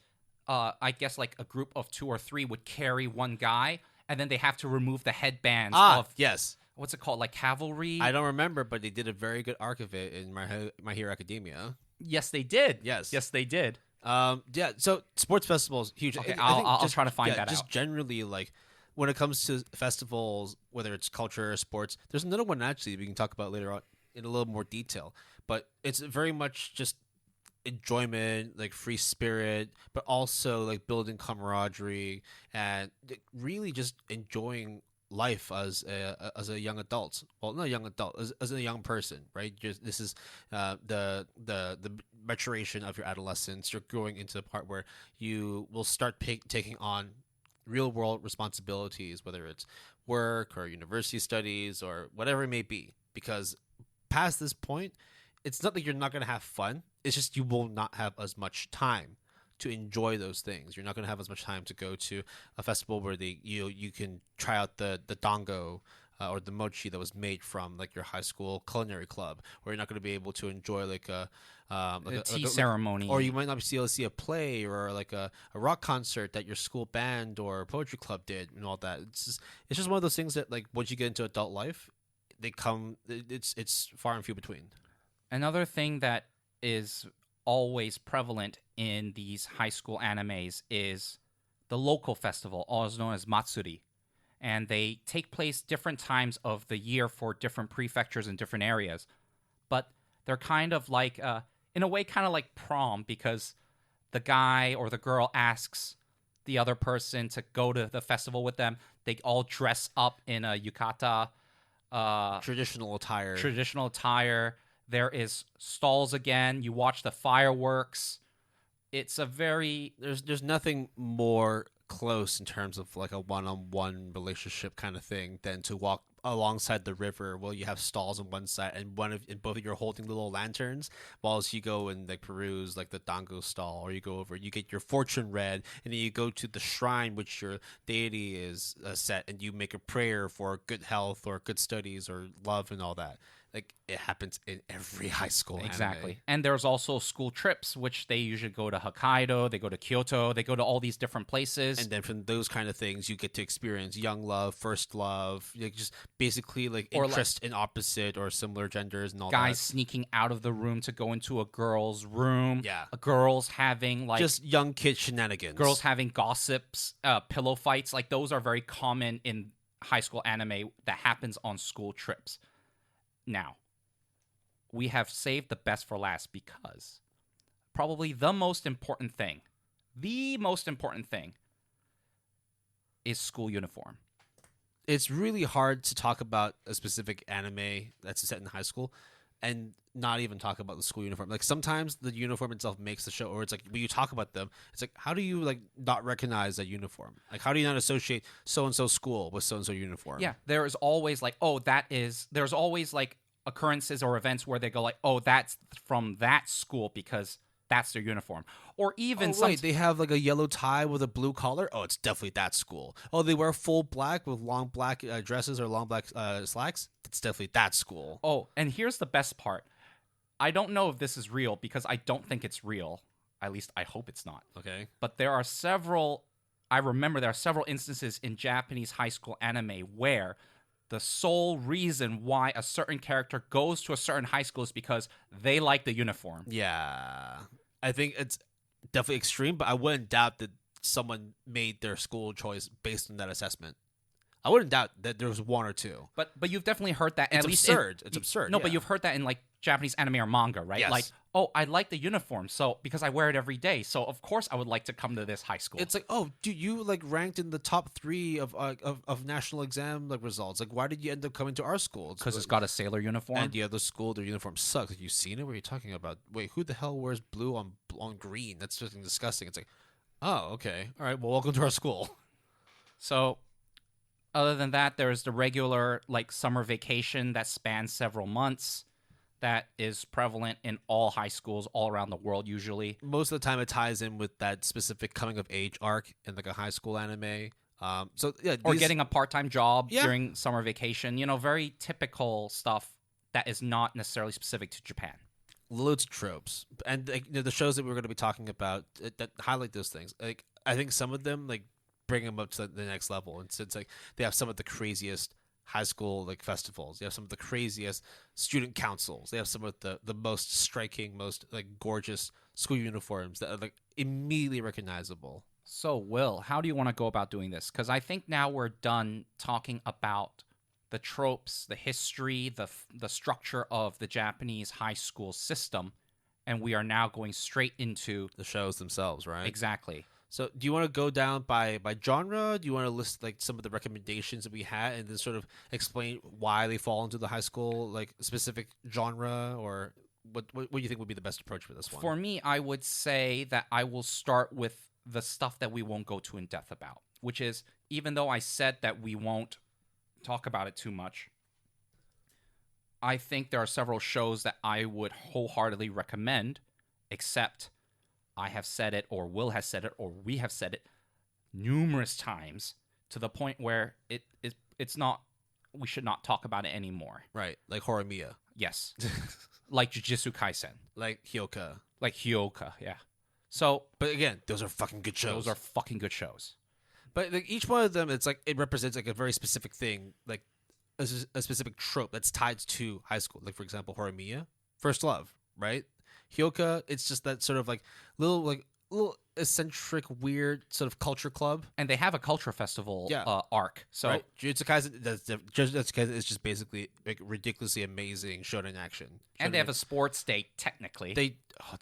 I guess like a group of 2 or 3 would carry one guy, and then they have to remove the headbands of yes. What's it called? Like cavalry? I don't remember, but they did a very good arc of it in My Hero Academia. Yes, they did. Yes. Yes, they did. Yeah, so sports festivals, huge. Okay, I'll try to find that out. Just generally, like, when it comes to festivals, whether it's culture or sports, there's another one actually we can talk about later on in a little more detail. But it's very much just enjoyment, like free spirit, but also like building camaraderie and really just enjoying life as a young adult. Well, not a young adult, as a young person, right? This is the maturation of your adolescence. You're growing into the part where you will start taking on real world responsibilities, whether it's work or university studies or whatever it may be. Because past this point, it's not that you're not going to have fun. It's just you will not have as much time to enjoy those things. You're not going to have as much time to go to a festival where you can try out the dango or the mochi that was made from like your high school culinary club, or you're not going to be able to enjoy like a tea ceremony, or you might not be able to see a play or like a rock concert that your school band or poetry club did and all that. It's just one of those things that like once you get into adult life, it's far and few between. Another thing that is always prevalent in these high school animes is the local festival, also known as Matsuri. And they take place different times of the year for different prefectures in different areas. But they're kind of like, in a way, kind of like prom, because the guy or the girl asks the other person to go to the festival with them. They all dress up in a yukata. Traditional attire. There is stalls again. You watch the fireworks. It's a very... There's nothing more close in terms of like a one-on-one relationship kind of thing than to walk alongside the river while you have stalls on one side and both of you are holding little lanterns whilst you go and like peruse like the dango stall, or you go over, you get your fortune read, and then you go to the shrine which your deity is set, and you make a prayer for good health or good studies or love and all that. Like, it happens in every high school Exactly. anime. And there's also school trips, which they usually go to Hokkaido, they go to Kyoto, they go to all these different places. And then from those kind of things, you get to experience young love, first love, like just basically like interest in opposite or similar genders and all that. Guys sneaking out of the room to go into a girl's room. Yeah. Girls having like... just young kid shenanigans. Girls having gossips, pillow fights. Like, those are very common in high school anime that happens on school trips. Now, we have saved the best for last because probably the most important thing is school uniform. It's really hard to talk about a specific anime that's set in high school and not even talk about the school uniform. Like, sometimes the uniform itself makes the show, or it's like when you talk about them, it's like, how do you like not recognize that uniform? Like, how do you not associate so-and-so school with so-and-so uniform? Yeah, there is always like, there's always like occurrences or events where they go like, oh, that's from that school because that's their uniform. Or even they have like a yellow tie with a blue collar. Oh, it's definitely that school. Oh, they wear full black with long black dresses or long black slacks. It's definitely that school. Oh, and here's the best part. I don't know if this is real because I don't think it's real. At least I hope it's not. Okay. But there are several I remember there are several instances in Japanese high school anime where the sole reason why a certain character goes to a certain high school is because they like the uniform. Yeah. I think it's definitely extreme, but I wouldn't doubt that someone made their school choice based on that assessment. I wouldn't doubt that there was one or two. But you've definitely heard that. It's at least absurd. It's absurd. No, yeah. but you've heard that in like Japanese anime or manga, right? Yes. Like, oh, I like the uniform, so because I wear it every day, so of course I would like to come to this high school. It's like, oh, dude, you like ranked in the top 3 of national exam like results. Like, why did you end up coming to our school? Because it's got a sailor uniform. And the other school, their uniform sucks. Like, you seen it? What are you talking about? Wait, who the hell wears blue on green? That's just disgusting. It's like, oh, okay, all right. Well, welcome to our school. So, other than that, there's the regular like summer vacation that spans several months. That is prevalent in all high schools all around the world usually. Most of the time, it ties in with that specific coming of age arc in like a high school anime. So yeah, Or getting a part-time job Yeah. during summer vacation. You know, very typical stuff that is not necessarily specific to Japan. loads of tropes, and like, the shows that we're going to be talking about that highlight those things. Like, I think some of them like bring them up to the next level, and so it's like they have some of the craziest high school like festivals. They have some of the craziest student councils. They have some of the most striking, most like gorgeous school uniforms that are like immediately recognizable. So, Will, how do you want to go about doing this? Because I think now we're done talking about the tropes, the history, the structure of the Japanese high school system, and we are now going straight into The shows themselves, right? exactly. So, do you want to go down by genre? Do you want to list like some of the recommendations that we had, and then sort of explain why they fall into the high school like specific genre, or what do you think would be the best approach for this one? For me, I would say that I will start with the stuff that we won't go too in depth about, which is, even though I said that we won't talk about it too much, I think there are several shows that I would wholeheartedly recommend, except I have said it, or Will has said it, or we have said it numerous times to the point where it's not, we should not talk about it anymore. Right, like Horimiya, Yes. Like Jujutsu Kaisen. like Hyoka. Like Hyoka, yeah. So, But again, those are fucking good shows. those are fucking good shows. But like each one of them, it's like it represents like a very specific thing, like a specific trope that's tied to high school. Like, for example, Horimiya, First Love, right? Hyoka, it's just that sort of like little eccentric, weird sort of culture club. And they have a culture festival Yeah. arc. So, Right? Jujutsu Kaisen is just basically like ridiculously amazing shonen action. and they have Shonen- a sports day, technically.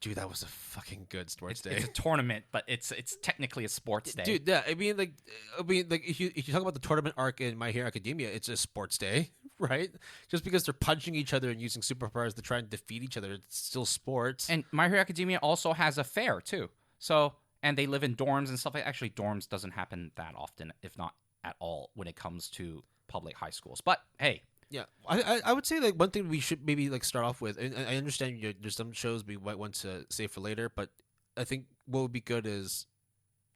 dude, that was a fucking good sports day. It's a tournament, but it's technically a sports day. Dude, yeah, I mean, like if you talk about the tournament arc in My Hero Academia, it's a sports day, right? Just because they're punching each other and using superpowers to try and defeat each other, it's still sports. And My Hero Academia also has a fair, too. So, and they live in dorms and stuff. Actually, dorms doesn't happen that often, if not at all, when it comes to public high schools. But, hey, Yeah, I would say like one thing we should maybe like start off with, and I understand there's some shows we might want to save for later, but I think what would be good is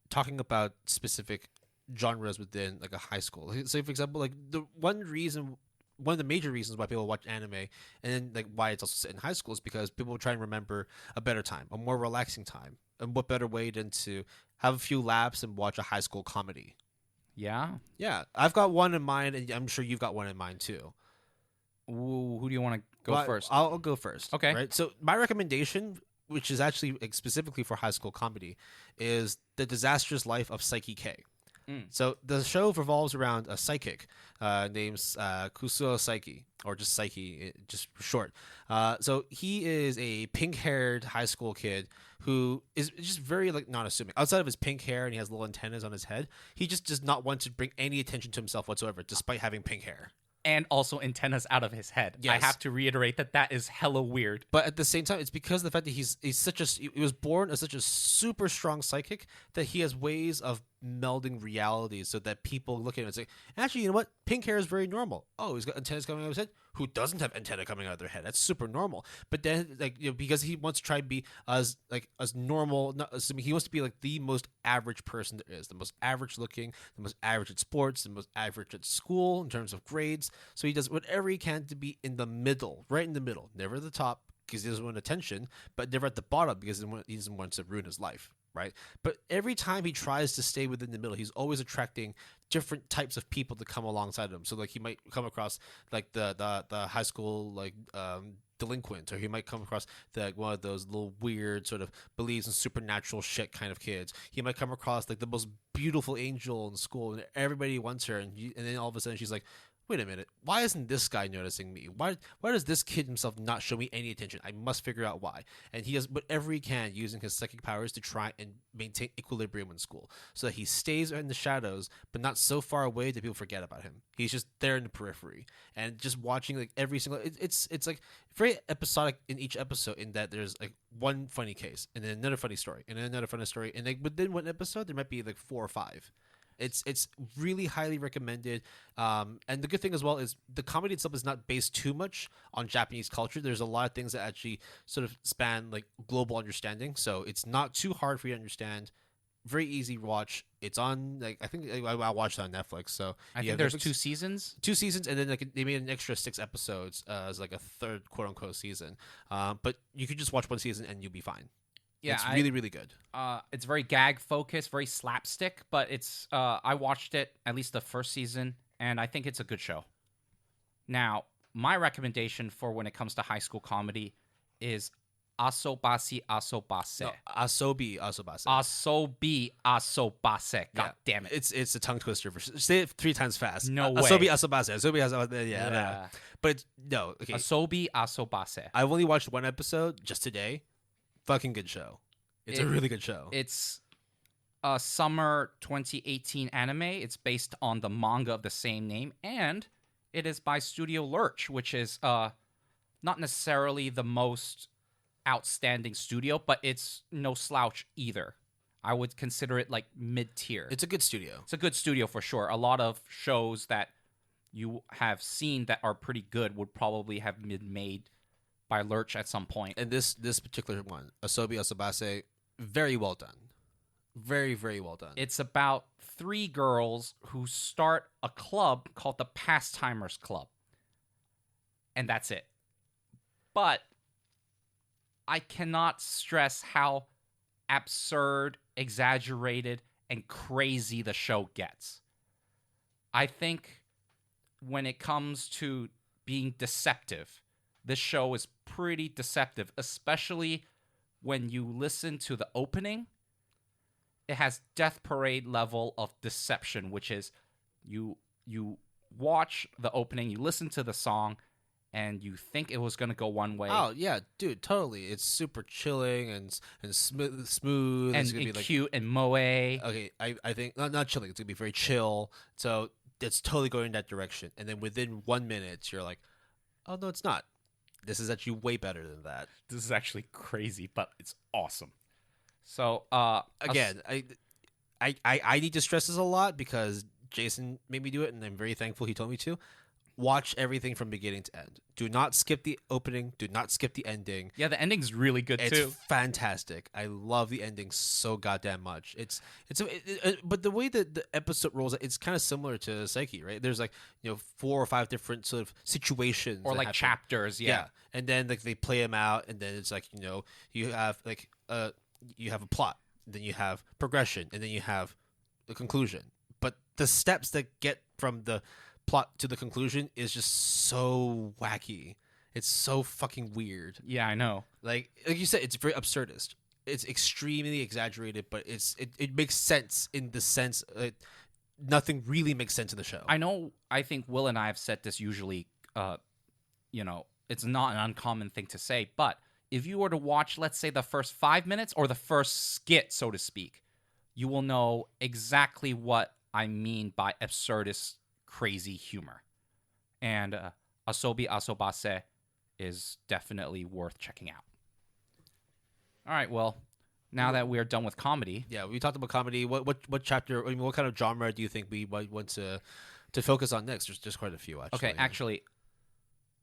talking about specific genres within like a high school. Like, say for example, like one of the major reasons why people watch anime, and then like why it's also set in high school, is because people try and remember a better time, a more relaxing time, and what better way than to have a few laps and watch a high school comedy. yeah. Yeah, I've got one in mind, and I'm sure you've got one in mind too. Ooh, who do you want to go Well, first? I'll go first. Okay. Right. So my recommendation, which is actually like, specifically for high school comedy, is The Disastrous Life of Psyche K. So the show revolves around a psychic named Kusuo Psyche, or just Psyche, just for short. So he is a pink-haired high school kid who is just very like non-assuming. Outside of his pink hair and he has little antennas on his head, he just does not want to bring any attention to himself whatsoever, despite having pink hair. And also antennas out of his head. Yes. I have to reiterate that is hella weird. But at the same time, it's because of the fact that he's he was born as such a super strong psychic that he has ways of melding realities so that people look at him and say, actually, you know what? Pink hair is very normal. Oh, he's got antennas coming out of his head. Who doesn't have antenna coming out of their head? That's super normal. But then, like, because he wants to try and be as normal, not assuming he wants to be like the most average person there is, the most average looking, the most average at sports, the most average at school in terms of grades. So he does whatever he can to be in the middle, right in the middle, never at the top because he doesn't want attention, but never at the bottom because he doesn't want to ruin his life. right? But every time he tries to stay within the middle, he's always attracting different types of people to come alongside him. So like he might come across like the high school like delinquent, or he might come across one of those little weird sort of believes in supernatural shit kind of kids. He might come across like the most beautiful angel in school, and everybody wants her, and then all of a sudden she's like, wait a minute, why isn't this guy noticing me? Why does this kid himself not show me any attention? I must figure out why. And he does whatever he can using his psychic powers to try and maintain equilibrium in school, so that he stays in the shadows, but not so far away that people forget about him. He's just there in the periphery, and just watching like every single. It's like very episodic in each episode, in that there's like one funny case, and then another funny story, and then another funny story, and like within one episode there might be like 4 or 5. It's really highly recommended. And the good thing as well is the comedy itself is not based too much on Japanese culture. There's a lot of things that actually sort of span like global understanding. So it's not too hard for you to understand. Very easy watch. It's on like I think I watched it on Netflix. So I think there's 2 seasons. 2 seasons, and then like they made an extra 6 episodes as like a third quote unquote season. But you could just watch one season and you'll be fine. Yeah, it's really, really good. It's very gag focused, very slapstick, but it's I watched it, at least the first season, and I think it's a good show. Now, my recommendation for when it comes to high school comedy is Asobasi Asobase. No, Asobi Asobase. Asobi Asobase. God damn it. It's a tongue twister. Say it 3 times fast. No way. Asobi Asobase. Asobi Asobase. Yeah. But it's, no. Okay. Asobi Asobase. I've only watched 1 episode just today. Fucking good show. It's a really good show. It's a summer 2018 anime. It's based on the manga of the same name, and it is by Studio Lurch, which is not necessarily the most outstanding studio, but it's no slouch either. I would consider it like mid-tier. It's a good studio. It's a good studio for sure. A lot of shows that you have seen that are pretty good would probably have been made by Lurch at some point. And this particular one, Asobi Asobase, very well done. Very, very well done. It's about 3 girls who start a club called the Pastimers Club. And that's it. But I cannot stress how absurd, exaggerated, and crazy the show gets. I think when it comes to being deceptive, this show is pretty deceptive, especially when you listen to the opening. It has Death Parade level of deception, which is you watch the opening, you listen to the song, and you think it was going to go one way. Oh, yeah, dude, totally. It's super chilling and smooth. And it's gonna be like, cute and moe. Okay, I think, not chilling, it's going to be very chill. So it's totally going in that direction. And then within 1 minute, you're like, oh, no, it's not. This is actually way better than that. This is actually crazy, but it's awesome. So again, I need to stress this a lot because Jason made me do it, and I'm very thankful he told me to. Watch everything from beginning to end. Do not skip the opening. Do not skip the ending. Yeah, the ending's really good too. It's fantastic. I love the ending so goddamn much. But the way that the episode rolls, it's kind of similar to Psyche, right? There's like 4 or 5 different sort of situations, or like chapters, yeah. And then like they play them out, and then it's like you have like you have a plot, then you have progression, and then you have the conclusion. But the steps that get from the plot to the conclusion is just so wacky. It's so fucking weird. Yeah, I know. Like you said, it's very absurdist. It's extremely exaggerated, but it makes sense in the sense nothing really makes sense in the show. I know. I think Will and I have said this usually. It's not an uncommon thing to say, but if you were to watch, let's say, the first 5 minutes or the first skit, so to speak, you will know exactly what I mean by absurdist, crazy humor. And Asobi Asobase is definitely worth checking out. All right, well, now that we're done with comedy. Yeah, we talked about comedy. What chapter, I mean, what kind of genre do you think we might want to focus on next? There's just quite a few, actually. Okay, actually,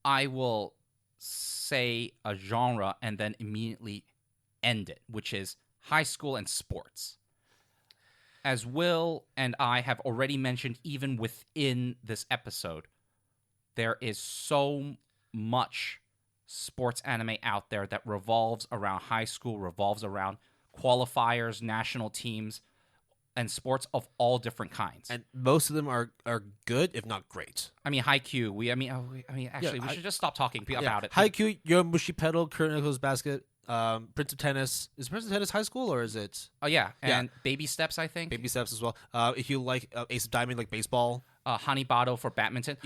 I will say a genre and then immediately end it, which is high school and sports. As Will and I have already mentioned, even within this episode, there is so much sports anime out there that revolves around high school, revolves around qualifiers, national teams, and sports of all different kinds. And most of them are good, if not great. I mean, Haikyuu. Actually, we should just stop talking about it. Haikyuu, Yomushi Pedal, Kurenoko's Basket, Prince of Tennis. Is Prince of Tennis high school or is it? Oh yeah, and Baby Steps, I think. Baby Steps as well. If you like Ace of Diamond, like baseball. Hanibado for badminton.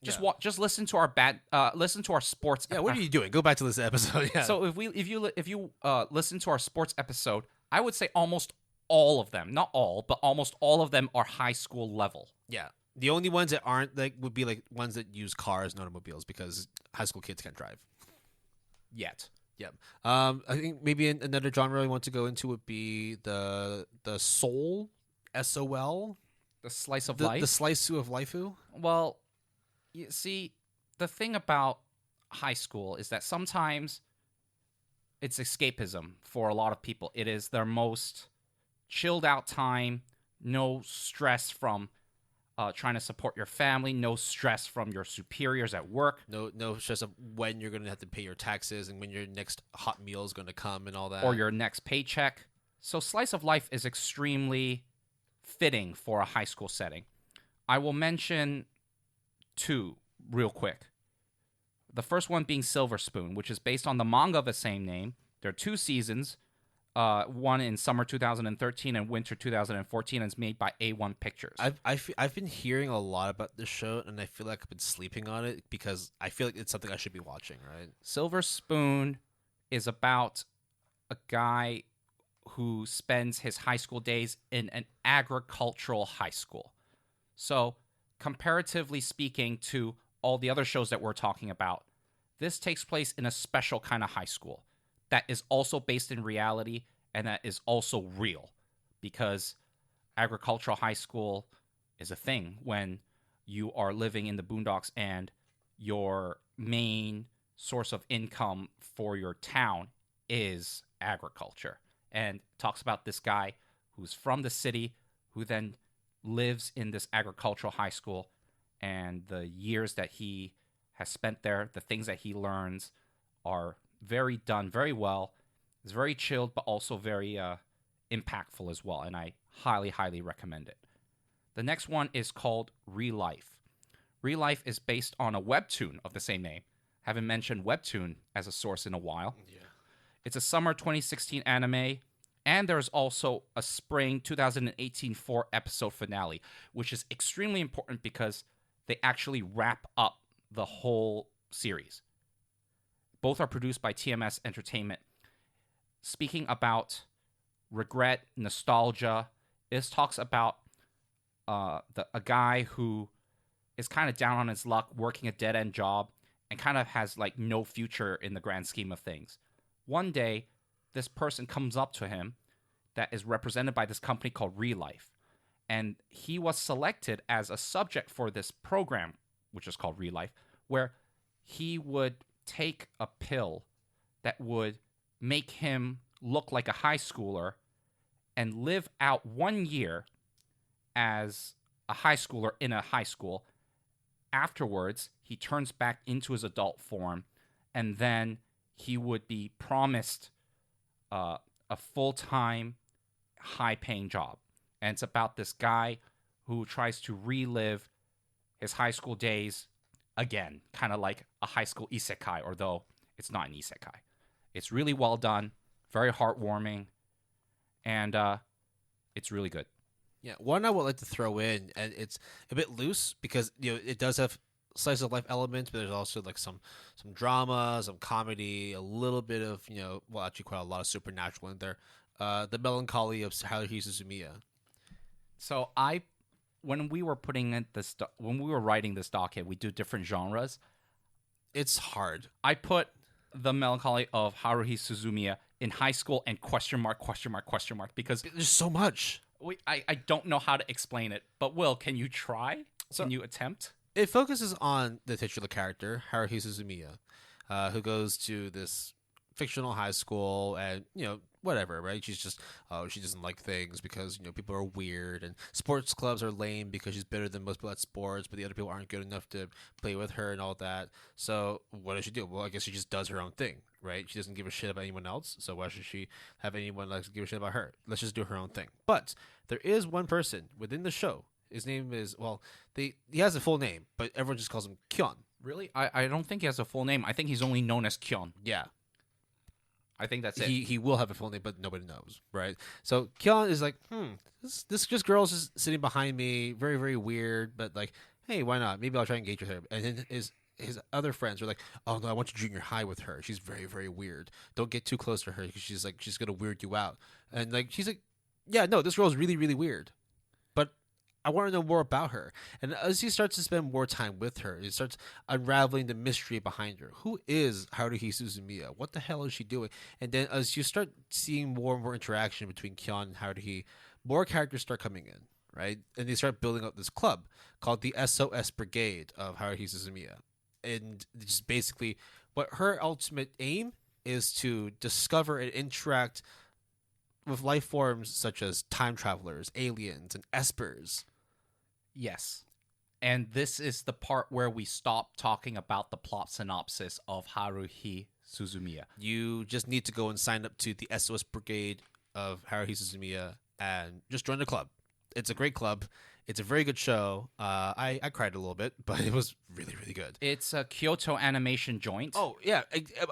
Just listen to our sports. Yeah, what are you doing? Go back to this episode. Yeah. So if you listen to our sports episode, I would say almost all of them, not all, but almost all of them are high school level. Yeah. The only ones that aren't would be ones that use cars and automobiles because high school kids can't drive yet. Yeah. I think maybe another genre we want to go into would be the soul, SOL, the slice of life, the slice of lifeu. Well, you see, the thing about high school is that sometimes it's escapism for a lot of people. It is their most chilled out time, no stress from trying to support your family, no stress from your superiors at work. No stress of when you're going to have to pay your taxes and when your next hot meal is going to come and all that. Or your next paycheck. So slice of life is extremely fitting for a high school setting. I will mention two real quick. The first one being Silver Spoon, which is based on the manga of the same name. There are 2 seasons. One in summer 2013 and winter 2014, and it's made by A1 Pictures. I've been hearing a lot about this show, and I feel like I've been sleeping on it because I feel like it's something I should be watching, right? Silver Spoon is about a guy who spends his high school days in an agricultural high school. So, comparatively speaking to all the other shows that we're talking about, this takes place in a special kind of high school that is also based in reality and that is also real, because agricultural high school is a thing when you are living in the boondocks and your main source of income for your town is agriculture. And talks about this guy who's from the city who then lives in this agricultural high school, and the years that he has spent there, the things that he learns are done very well. It's very chilled, but also very impactful as well, and I highly, highly recommend it. The next one is called Real Life. Real Life is based on a webtoon of the same name. Haven't mentioned webtoon as a source in a while. Yeah. It's a summer 2016 anime, and there's also a spring 2018 4-episode finale, which is extremely important because they actually wrap up the whole series. Both are produced by TMS Entertainment. Speaking about regret, nostalgia, this talks about a guy who is kind of down on his luck, working a dead-end job, and kind of has no future in the grand scheme of things. One day, this person comes up to him that is represented by this company called Real Life. And he was selected as a subject for this program, which is called Real Life, where he would take a pill that would make him look like a high schooler and live out 1 year as a high schooler in a high school. Afterwards, he turns back into his adult form, and then he would be promised a full-time, high-paying job. And it's about this guy who tries to relive his high school days again, kind of like a high school isekai, although it's not an isekai. It's really well done, very heartwarming, and it's really good. Yeah, one I would like to throw in, and it's a bit loose because it does have slice of life elements, but there's also some drama, some comedy, a little bit of actually quite a lot of supernatural in there. The Melancholy of Haruhi Suzumiya. So when we were when we were writing this docket, we do different genres. It's hard. I put The Melancholy of Haruhi Suzumiya in high school and question mark because there's so much. I don't know how to explain it, but Will, can you try? Can you attempt? It focuses on the titular character, Haruhi Suzumiya, who goes to this fictional high school and, whatever, right? She's just, she doesn't like things because, people are weird, and sports clubs are lame because she's better than most people at sports, but the other people aren't good enough to play with her and all that. So what does she do? Well, I guess she just does her own thing, right? She doesn't give a shit about anyone else, so why should she have anyone like give a shit about her? Let's just do her own thing. But there is one person within the show. His name is he has a full name, but everyone just calls him Kyon. Really? I don't think he has a full name. I think he's only known as Kyon. Yeah. I think that's it. He will have a full name, but nobody knows, right? So Kyon is like, this just girl's just sitting behind me, very, very weird, but like, hey, why not? Maybe I'll try and engage with her. And then his other friends are like, oh no, I want you junior high with her. She's very, very weird. Don't get too close to her because she's gonna weird you out. And like she's like, yeah, no, this girl's really, really weird. But I want to know more about her. And as he starts to spend more time with her, he starts unraveling the mystery behind her. Who is Haruhi Suzumiya? What the hell is she doing? And then as you start seeing more and more interaction between Kyon and Haruhi, more characters start coming in, right? And they start building up this club called the SOS Brigade of Haruhi Suzumiya. And just basically what her ultimate aim is to discover and interact with life forms such as time travelers, aliens, and espers. Yes. And this is the part where we stop talking about the plot synopsis of Haruhi Suzumiya. You just need to go and sign up to the SOS Brigade of Haruhi Suzumiya and just join the club. It's a great club. It's a very good show. I cried a little bit, but it was really, really good. It's a Kyoto Animation joint. Oh, yeah.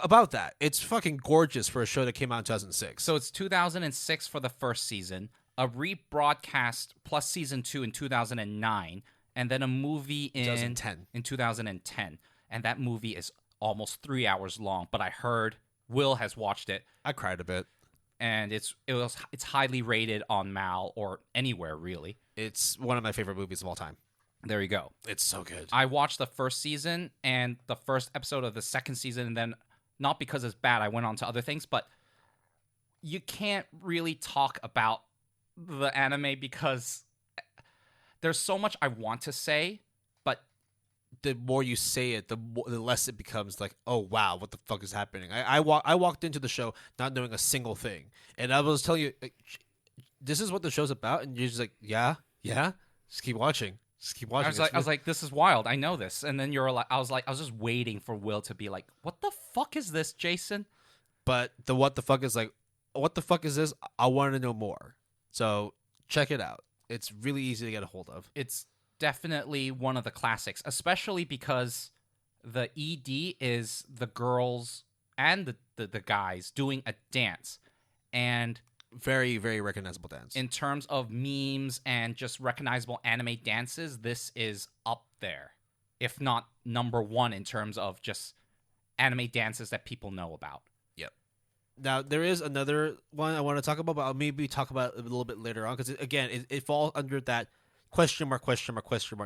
About that. It's fucking gorgeous for a show that came out in 2006. So it's 2006 for the first season, a rebroadcast plus season 2 in 2009, and then a movie in 2010. And that movie is almost 3 hours long, but I heard Will has watched it. I cried a bit. And it's highly rated on Mal or anywhere, really. It's one of my favorite movies of all time. There you go. It's so good. I watched the first season and the first episode of the second season, and then not because it's bad, I went on to other things, but you can't really talk about the anime because there's so much I want to say, but the more you say it, the less it becomes like, oh wow, what the fuck is happening? I walked into the show not knowing a single thing, and I was telling you, like, this is what the show's about, and you're just like, yeah, just keep watching. I was like, this is wild. I know this, and then I was just waiting for Will to be like, what the fuck is this, Jason? But the what the fuck is like, what the fuck is this? I want to know more. So check it out. It's really easy to get a hold of. It's definitely one of the classics, especially because the ED is the girls and the guys doing a dance, and very, very recognizable dance. In terms of memes and just recognizable anime dances, this is up there, if not number one in terms of just anime dances that people know about. Yep. Now, there is another one I want to talk about, but I'll maybe talk about it a little bit later on, because, again, it falls under that question mark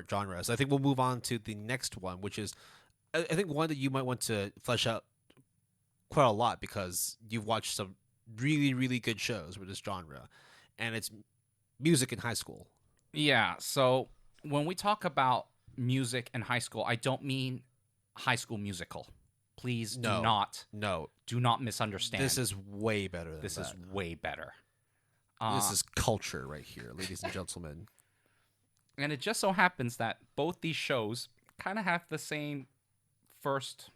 genre. So I think we'll move on to the next one, which is, I think, one that you might want to flesh out quite a lot, because you've watched some really, really good shows with this genre, and it's music in high school. Yeah, so when we talk about music in high school, I don't mean High School Musical. Please do not misunderstand. This is way better than this that. Is way better. This is culture right here, ladies and gentlemen. And it just so happens that both these shows kind of have the same first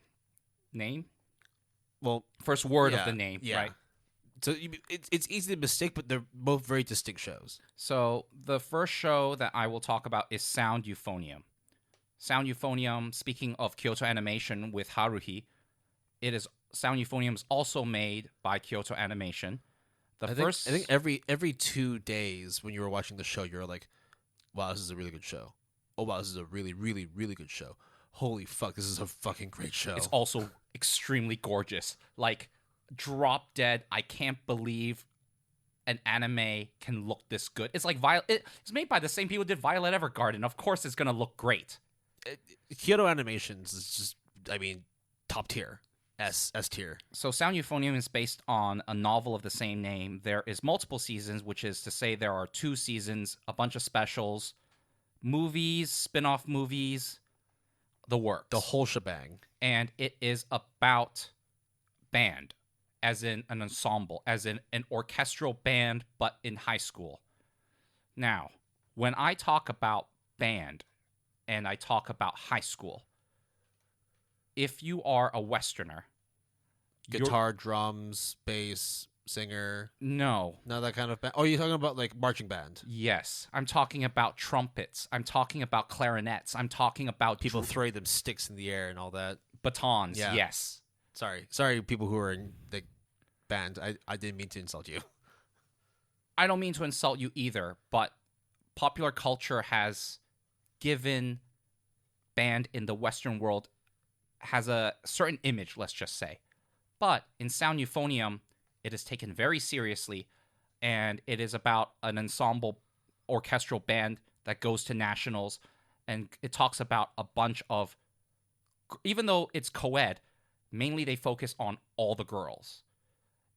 name. Well, first word of the name, right? So it's easy to mistake, but they're both very distinct shows. So the first show that I will talk about is Sound Euphonium. Sound Euphonium, speaking of Kyoto Animation with Haruhi, Sound Euphonium is also made by Kyoto Animation. I think every 2 days when you were watching the show, you're like, wow, this is a really good show. Oh, wow, this is a really, really, really good show. Holy fuck, this is a fucking great show. It's also extremely gorgeous. Like, drop dead, I can't believe an anime can look this good. It's like it's made by the same people who did Violet Evergarden. Of course it's going to look great. Kyoto Animations is just, I mean, top tier. S tier. So Sound Euphonium is based on a novel of the same name. There is multiple seasons, which is to say there are 2 seasons, a bunch of specials, movies, spin-off movies, the works. The whole shebang. And it is about band, as in an ensemble, as in an orchestral band, but in high school. Now, when I talk about band and I talk about high school, if you are a Westerner, Guitar, drums, bass, singer. No. Not that kind of band. Oh, you're talking about like marching band. Yes. I'm talking about trumpets. I'm talking about clarinets. I'm talking about People throwing them sticks in the air and all that. batons. Yeah. Yes. Sorry, people who are in the band. I didn't mean to insult you. I don't mean to insult you either, but popular culture has given band in the Western world has a certain image, let's just say. But in Sound Euphonium, it is taken very seriously, and it is about an ensemble orchestral band that goes to nationals, and it talks about a bunch of, even though it's co-ed, mainly they focus on all the girls.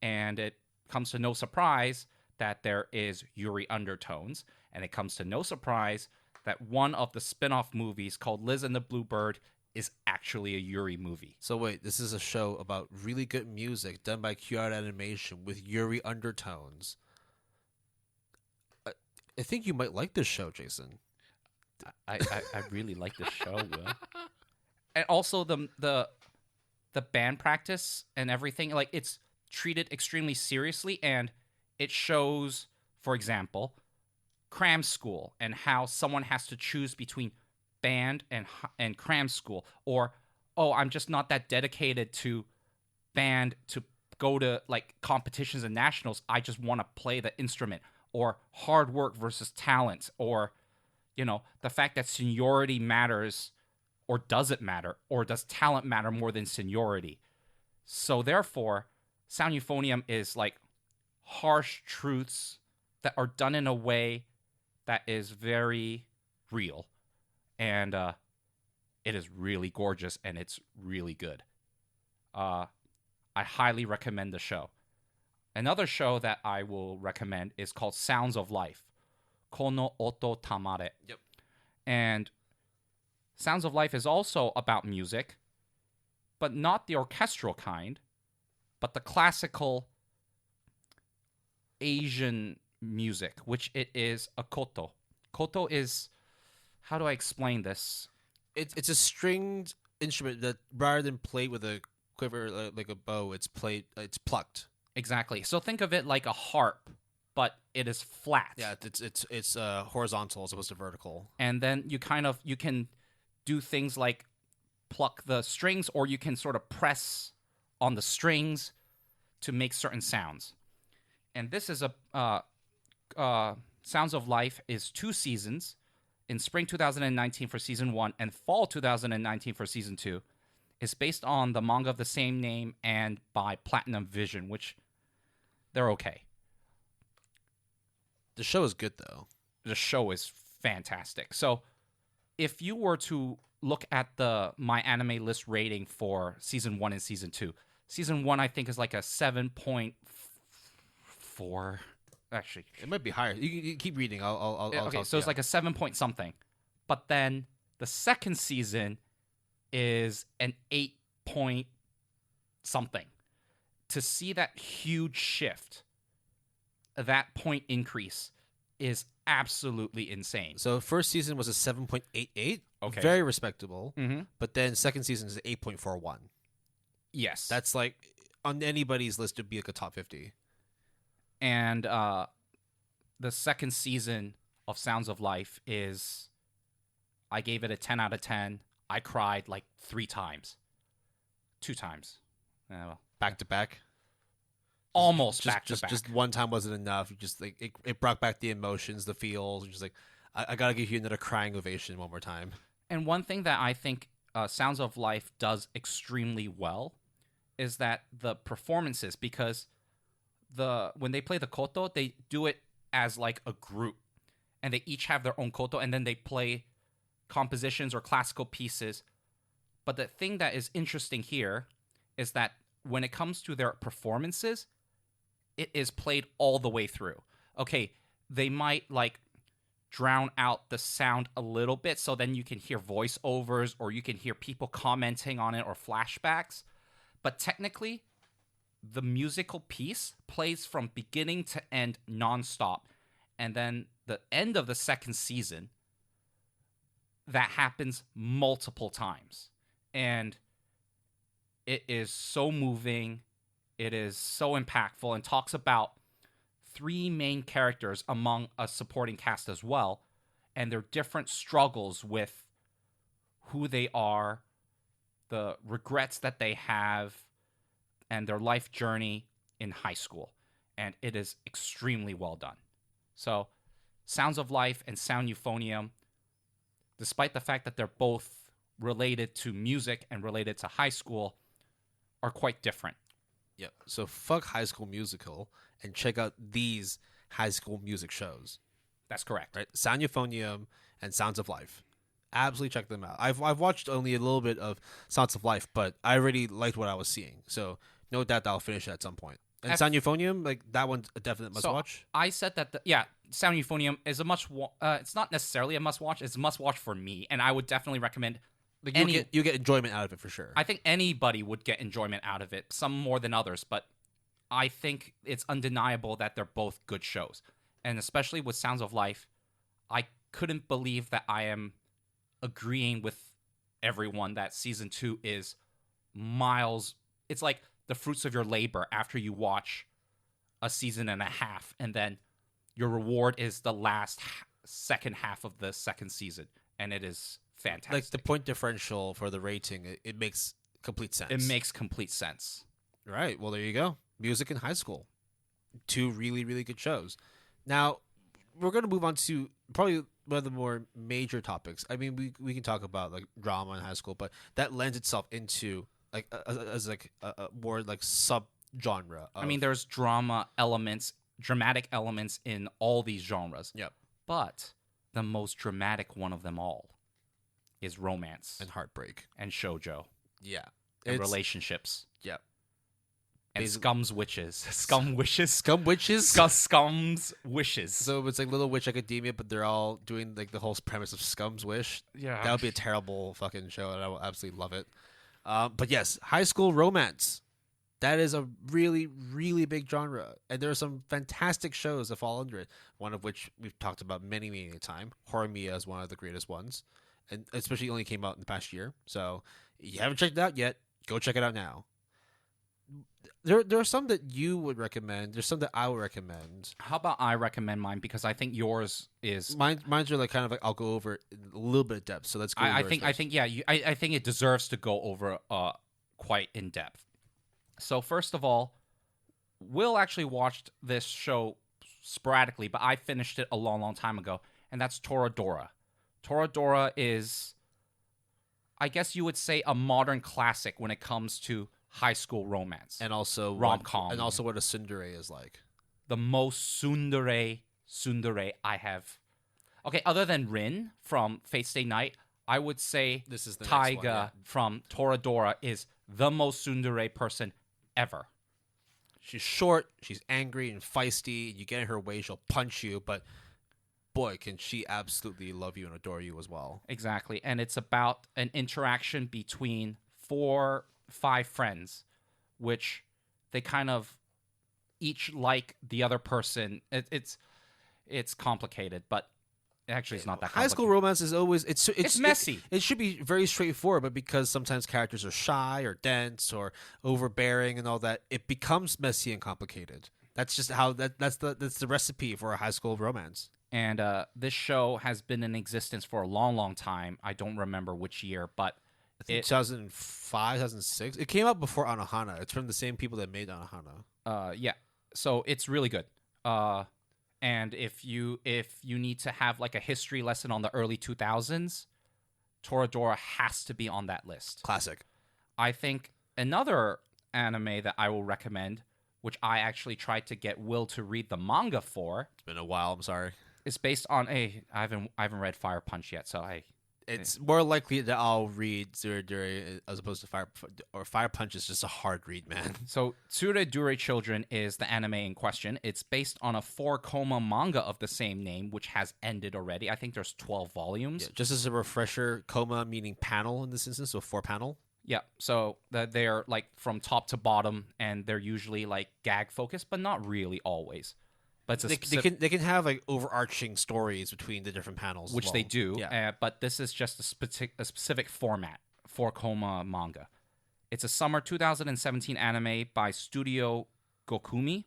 And it comes to no surprise that there is Yuri undertones, and it comes to no surprise that one of the spin-off movies called Liz and the Bluebird is actually a Yuri movie. So wait, this is a show about really good music done by Q-Art Animation with Yuri undertones. I think you might like this show, Jason. I really like this show, Will. And also the band practice and everything, like it's treated extremely seriously, and it shows, for example, cram school and how someone has to choose between band and cram school, or I'm just not that dedicated to band to go to like competitions and nationals. I just want to play the instrument, or hard work versus talent, or the fact that seniority matters, or does it matter, or does talent matter more than seniority? So therefore, Sound Euphonium is like harsh truths that are done in a way that is very real. And it is really gorgeous, and it's really good. I highly recommend the show. Another show that I will recommend is called Sounds of Life. Kono Oto Tamare. Yep. And Sounds of Life is also about music, but not the orchestral kind, but the classical Asian music, which it is a koto. Koto is, how do I explain this? It's a stringed instrument that rather than played with a quiver like a bow, it's plucked. Exactly. So think of it like a harp, but it is flat. Yeah, it's horizontal as opposed to vertical. And then you can do things like pluck the strings, or you can sort of press on the strings to make certain sounds. And this is Sounds of Life is 2 seasons, in spring 2019 for season 1 and fall 2019 for season 2. It's based on the manga of the same name and by Platinum Vision, which they're okay. The show is good, though. The show is fantastic. So if you were to look at the My Anime List rating for season 1 and season 2, season 1 I think is like a 7.4. Actually, it might be higher. You keep reading. I'll okay, so it's like a 7 point something. But then the second season is an 8 point something. To see that huge shift, that point increase, is absolutely insane. So first season was a 7.88. Okay. Very respectable. Mm-hmm. But then second season is 8.41. Yes. That's like, on anybody's list, it'd be like a top 50. And the second season of Sounds of Life is, I gave it a 10 out of 10. I cried like 3 times. 2 times. Back to back? Almost back to back. Just one time wasn't enough. Just like it brought back the emotions, the feels. Just like, I gotta give you another crying ovation one more time. And one thing that I think Sounds of Life does extremely well is that the performances, because when they play the koto, they do it as like a group, and they each have their own koto, and then they play compositions or classical pieces. But the thing that is interesting here is that when it comes to their performances, it is played all the way through. Okay, they might like drown out the sound a little bit, so then you can hear voiceovers, or you can hear people commenting on it, or flashbacks. But technically, the musical piece plays from beginning to end nonstop. And then the end of the second season, that happens multiple times. And it is so moving. It is so impactful and talks about 3 main characters among a supporting cast as well, and their different struggles with who they are, the regrets that they have, and their life journey in high school. And it is extremely well done. So, Sounds of Life and Sound Euphonium, despite the fact that they're both related to music and related to high school, are quite different. Yeah. So fuck High School Musical and check out these High School Music shows. That's correct. Right? Sound Euphonium and Sounds of Life. Absolutely check them out. I've watched only a little bit of Sounds of Life, but I already liked what I was seeing. So no doubt that I'll finish it at some point. And Sound Euphonium, like that one's a definite must watch. I said that Sound Euphonium is a it's not necessarily a must watch. It's a must watch for me, and I would definitely recommend. Like you get enjoyment out of it for sure. I think anybody would get enjoyment out of it, some more than others, but I think it's undeniable that they're both good shows. And especially with Sounds of Life, I couldn't believe that I am agreeing with everyone that season 2 is miles. It's like the fruits of your labor after you watch a season and a half, and then your reward is the last second half of the second season, and it is fantastic. Like the point differential for the rating, it makes complete sense. It makes complete sense. Right. Well, there you go. Music in High School. 2 really, really good shows. Now, we're going to move on to probably one of the more major topics. I mean, we can talk about like drama in high school, but that lends itself into like as like a more like sub genre. I mean, there's dramatic elements in all these genres. Yep. But the most dramatic one of them all is romance and heartbreak and shoujo. Yeah. And relationships. Yep. And scum's wishes. Scum wishes? Scum witches? Scum's wishes. So it's like Little Witch Academia, but they're all doing like the whole premise of Scum's Wish. Yeah. That would be a terrible fucking show, and I will absolutely love it. But yes, high school romance. That is a really, really big genre. And there are some fantastic shows that fall under it, one of which we've talked about many, many a time. Horimiya is one of the greatest ones, and especially only came out in the past year. So if you haven't checked it out yet, go check it out now. There are some that you would recommend. There's some that I would recommend. How about I recommend mine, because I think yours is mine's are like kind of like I'll go over it in a little bit of depth. So let's go. I think it deserves to go over quite in depth. So first of all, Will actually watched this show sporadically, but I finished it a long, long time ago, and that's Toradora. Toradora is, I guess you would say, a modern classic when it comes to high school romance. And also rom-com. And also what a tsundere is like. The most tsundere I have. Okay, other than Rin from Fate Stay Night, I would say this is the Taiga from Toradora is the most tsundere person ever. She's short, she's angry and feisty. You get in her way, she'll punch you, but boy, can she absolutely love you and adore you as well. Exactly. And it's about an interaction between 4-5 friends, which they kind of each like the other person. It's complicated, but actually it's not that complicated. High school romance is always it's messy. It should be very straightforward, but because sometimes characters are shy or dense or overbearing and all that, it becomes messy and complicated. That's just how that's the recipe for a high school romance. And this show has been in existence for a long, long time. I don't remember which year, but I think 2005, 2006. It came out before Anohana. It's from the same people that made Anohana. Yeah. So it's really good. And if you need to have like a history lesson on the early 2000s, Toradora has to be on that list. Classic. I think another anime that I will recommend, which I actually tried to get Will to read the manga for. It's been a while. I'm sorry. It's based on I haven't read Fire Punch yet, so it's more likely that I'll read Tsurezure as opposed to Fire Punch is just a hard read, man. So Tsurezure Children is the anime in question. It's based on a 4-koma manga of the same name, which has ended already. I think there's 12 volumes. Yeah, just as a refresher, koma meaning panel in this instance, so 4 panel. Yeah, so they're like from top to bottom, and they're usually like gag focused, but not really always. But they can have like overarching stories between the different panels, which they do. Yeah. But this is just a specific format, 4-koma manga. It's a summer 2017 anime by Studio Gokumi.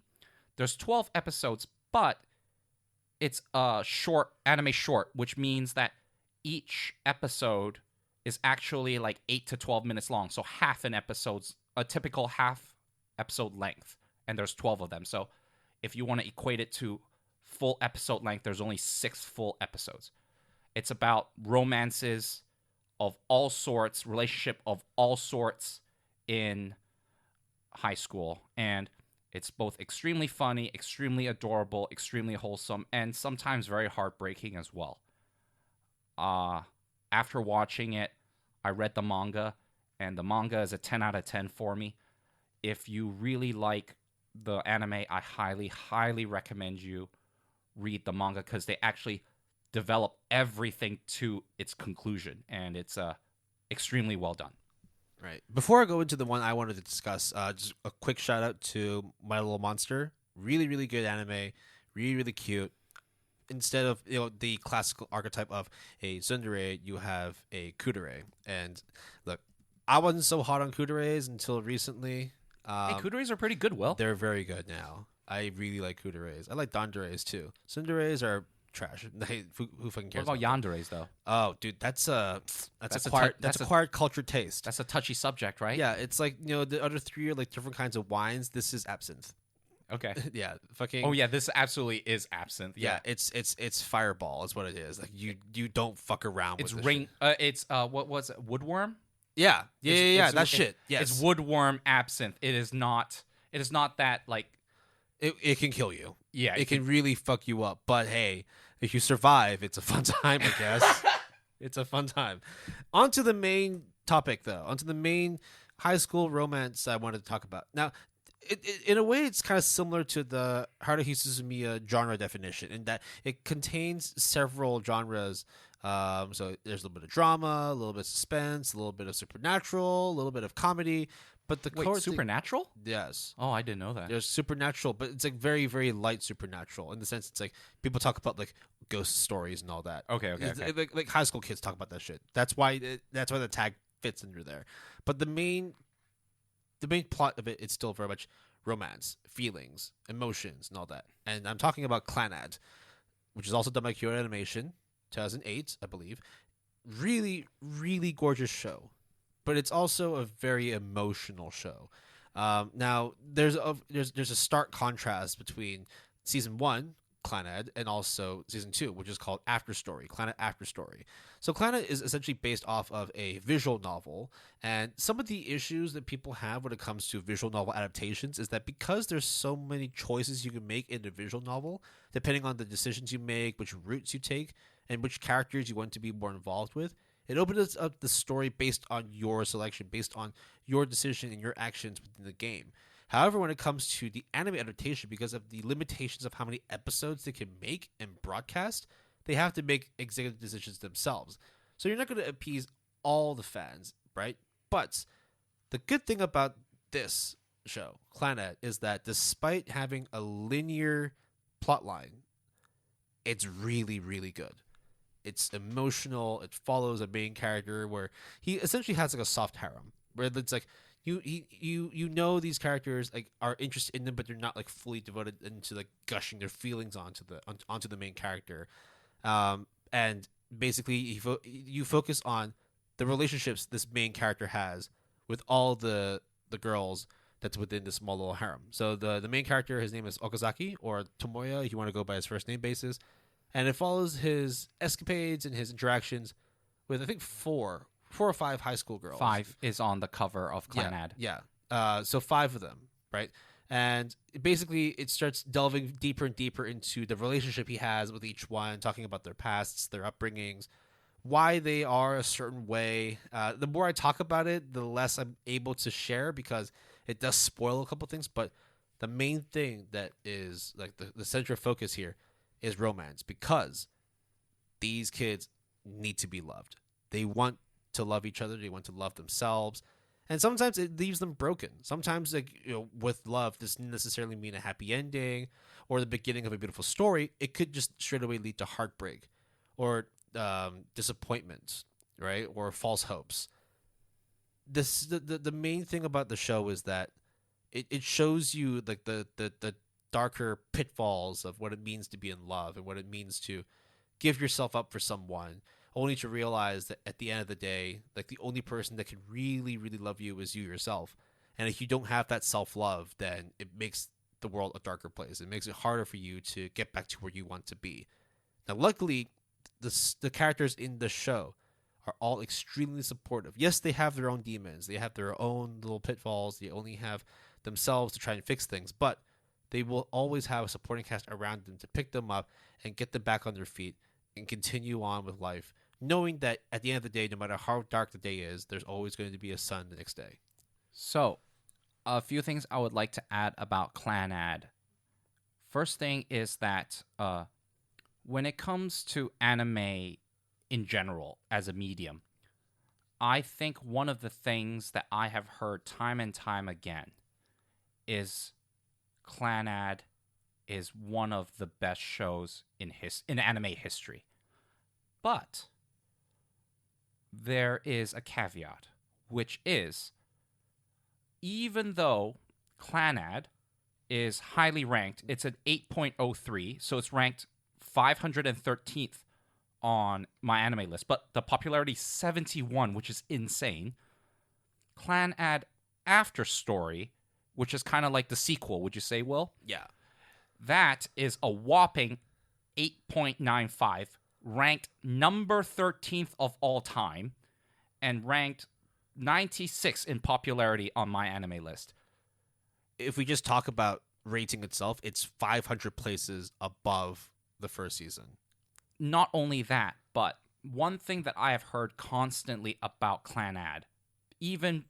There's 12 episodes, but it's a anime short, which means that each episode is actually like 8 to 12 minutes long. So half an episode's a typical half episode length, and there's 12 of them. So if you want to equate it to full episode length, there's only 6 full episodes. It's about romances of all sorts, relationship of all sorts in high school, and it's both extremely funny, extremely adorable, extremely wholesome, and sometimes very heartbreaking as well. After watching it, I read the manga, and the manga is a 10 out of 10 for me. If you really like the anime, I highly, highly recommend you read the manga, because they actually develop everything to its conclusion, and it's extremely well done. Right. Before I go into the one I wanted to discuss, just a quick shout out to My Little Monster. Really, really good anime. Really, really cute. Instead of the classical archetype of a tsundere, you have a kudere. And look, I wasn't so hot on kuderes until recently. Hey, kuderes are pretty good, Will. They're very good now. I really like kuderes. I like danderes too. Tsunderes are trash. Who fucking cares? What about yanderes, though? Oh, dude, that's acquired culture taste. That's a touchy subject, right? Yeah, it's like the other 3 are like different kinds of wines. This is absinthe. Okay. Yeah, fucking. Oh yeah, this absolutely is absinthe. Yeah, it's Fireball is what it is. Like you don't fuck around it's with rain. It's what was it? Woodworm. Yeah. That shit. Yes, it's woodworm absinthe. It is not that like. It can kill you. Yeah, it can really fuck you up. But hey, if you survive, it's a fun time, I guess. It's a fun time. On to the main topic, though. On to the main high school romance I wanted to talk about. Now, in a way, it's kind of similar to the Haruhi Suzumiya genre definition in that it contains several genres. So there's a little bit of drama, a little bit of suspense, a little bit of supernatural, a little bit of comedy. But the core supernatural? Yes. Oh, I didn't know that. There's supernatural, but it's like very, very light supernatural in the sense it's like people talk about like ghost stories and all that. Okay. Like high school kids talk about that shit. That's why the tag fits under there. But the main plot of it is still very much romance, feelings, emotions, and all that. And I'm talking about Clannad, which is also done by Kyoto Animation, 2008, I believe. Really, really gorgeous show. But it's also a very emotional show. Now, there's a stark contrast between season 1, Clannad, and also season 2, which is called Afterstory, Clannad Afterstory. So Clannad is essentially based off of a visual novel, and some of the issues that people have when it comes to visual novel adaptations is that because there's so many choices you can make in a visual novel, depending on the decisions you make, which routes you take, and which characters you want to be more involved with, it opens up the story based on your selection, based on your decision and your actions within the game. However, when it comes to the anime adaptation, because of the limitations of how many episodes they can make and broadcast, they have to make executive decisions themselves. So you're not going to appease all the fans, right? But the good thing about this show, Clannad, is that despite having a linear plotline, it's really, really good. It's emotional. It follows a main character where he essentially has like a soft harem, where it's like you know these characters like are interested in them, but they're not like fully devoted into like gushing their feelings onto the main character. And basically, you focus on the relationships this main character has with all the girls that's within this small little harem. So the main character, his name is Okazaki or Tomoya, if you want to go by his first name basis. And it follows his escapades and his interactions with, I think, four or five high school girls. 5 is on the cover of Clannad. Yeah. So 5 of them, right? And basically, it starts delving deeper and deeper into the relationship he has with each one, talking about their pasts, their upbringings, why they are a certain way. The more I talk about it, the less I'm able to share because it does spoil a couple things. But the main thing that is like the central focus here is romance, because these kids need to be loved. They want to love each other. They want to love themselves. And sometimes it leaves them broken. Sometimes, like, with love doesn't necessarily mean a happy ending or the beginning of a beautiful story. It could just straight away lead to heartbreak or disappointment, right? Or false hopes. the main thing about the show is that it shows you like the darker pitfalls of what it means to be in love and what it means to give yourself up for someone, only to realize that at the end of the day, like the only person that can really, really love you is you yourself. And if you don't have that self-love, then it makes the world a darker place. It makes it harder for you to get back to where you want to be. Now, luckily, the characters in the show are all extremely supportive. Yes, they have their own demons. They have their own little pitfalls. They only have themselves to try and fix things. But they will always have a supporting cast around them to pick them up and get them back on their feet and continue on with life, knowing that at the end of the day, no matter how dark the day is, there's always going to be a sun the next day. So, a few things I would like to add about Clannad. First thing is that when it comes to anime in general as a medium, I think one of the things that I have heard time and time again is Clannad is one of the best shows in anime history. But there is a caveat, which is even though Clannad is highly ranked, it's an 8.03, so it's ranked 513th on my anime list, but the popularity 71, which is insane. Clannad After Story, which is kind of like the sequel, would you say, Will? Yeah. That is a whopping 8.95, ranked number 13th of all time, and ranked 96 in popularity on my anime list. If we just talk about rating itself, it's 500 places above the first season. Not only that, but one thing that I have heard constantly about Clannad, even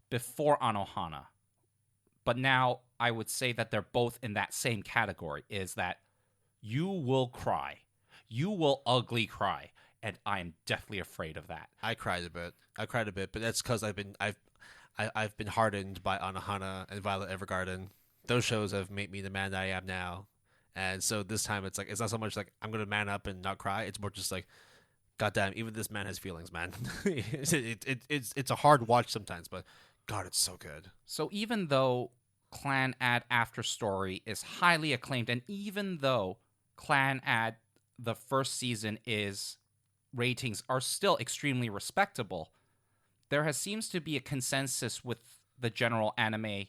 before Anohana, but now I would say that they're both in that same category, is that you will cry. You will ugly cry. And I'm deathly afraid of that. I cried a bit, but that's because I've been hardened by Anohana and Violet Evergarden. Those shows have made me the man that I am now. And so this time it's like, it's not so much like I'm going to man up and not cry. It's more just like, goddamn, even this man has feelings, man. It's a hard watch sometimes, but God, it's so good. So even though Clannad After Story is highly acclaimed, and even though Clannad, the first season ratings are still extremely respectable, there seems to be a consensus with the general anime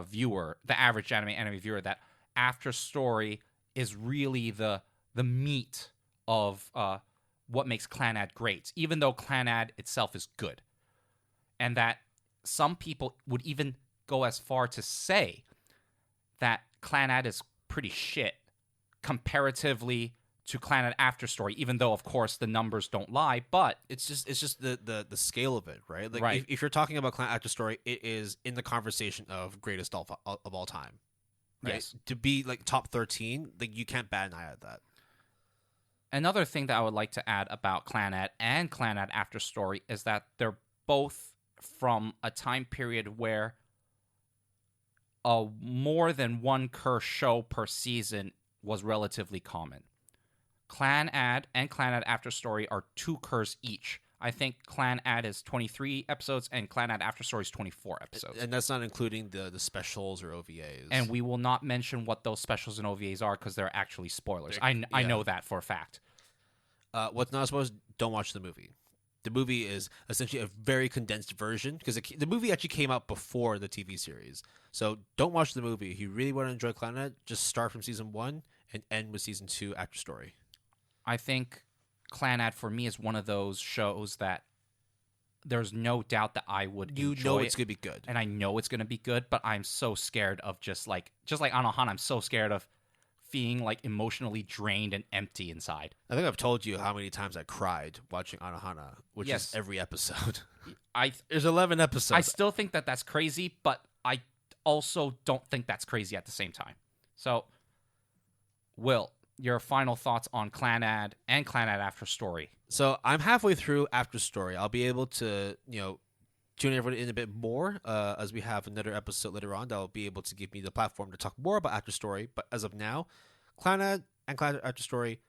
viewer, the average anime viewer, that After Story is really the meat of what makes Clannad great, even though Clannad itself is good. And that some people would even go as far to say that Clannad is pretty shit comparatively to Clannad After Story, even though, of course, the numbers don't lie, but it's just the scale of it, right? Like, right. If you're talking about Clannad After Story, it is in the conversation of greatest of all time. Right? Yes. To be like top 13, like you can't bat an eye at that. Another thing that I would like to add about Clannad and Clannad After Story is that they're both from a time period where more than one cur show per season was relatively common. Clannad and Clannad After Story are 2 curs each. I think Clannad is 23 episodes and Clannad After Story is 24 episodes. And that's not including the specials or OVAs. And we will not mention what those specials and OVAs are because they're actually spoilers. I know that for a fact. What's not spoilers, don't watch the movie. The movie is essentially a very condensed version because the movie actually came out before the TV series. So don't watch the movie. If you really want to enjoy Clannad, just start from season 1 and end with season 2 After Story. I think Clannad for me is one of those shows that there's no doubt that I would enjoy. You know it's going to be good. And I know it's going to be good, but I'm so scared of just like Anohana, I'm so scared of feeling like emotionally drained and empty inside. I think I've told you how many times I cried watching Anohana, which is every episode. There's 11 episodes. I still think that that's crazy, but I also don't think that's crazy at the same time. So, Will, your final thoughts on Clannad and Clannad After Story. So I'm halfway through After Story. I'll be able to, tune everyone in a bit more as we have another episode later on that will be able to give me the platform to talk more about After Story. But as of now, Clannad and Clannad After Story,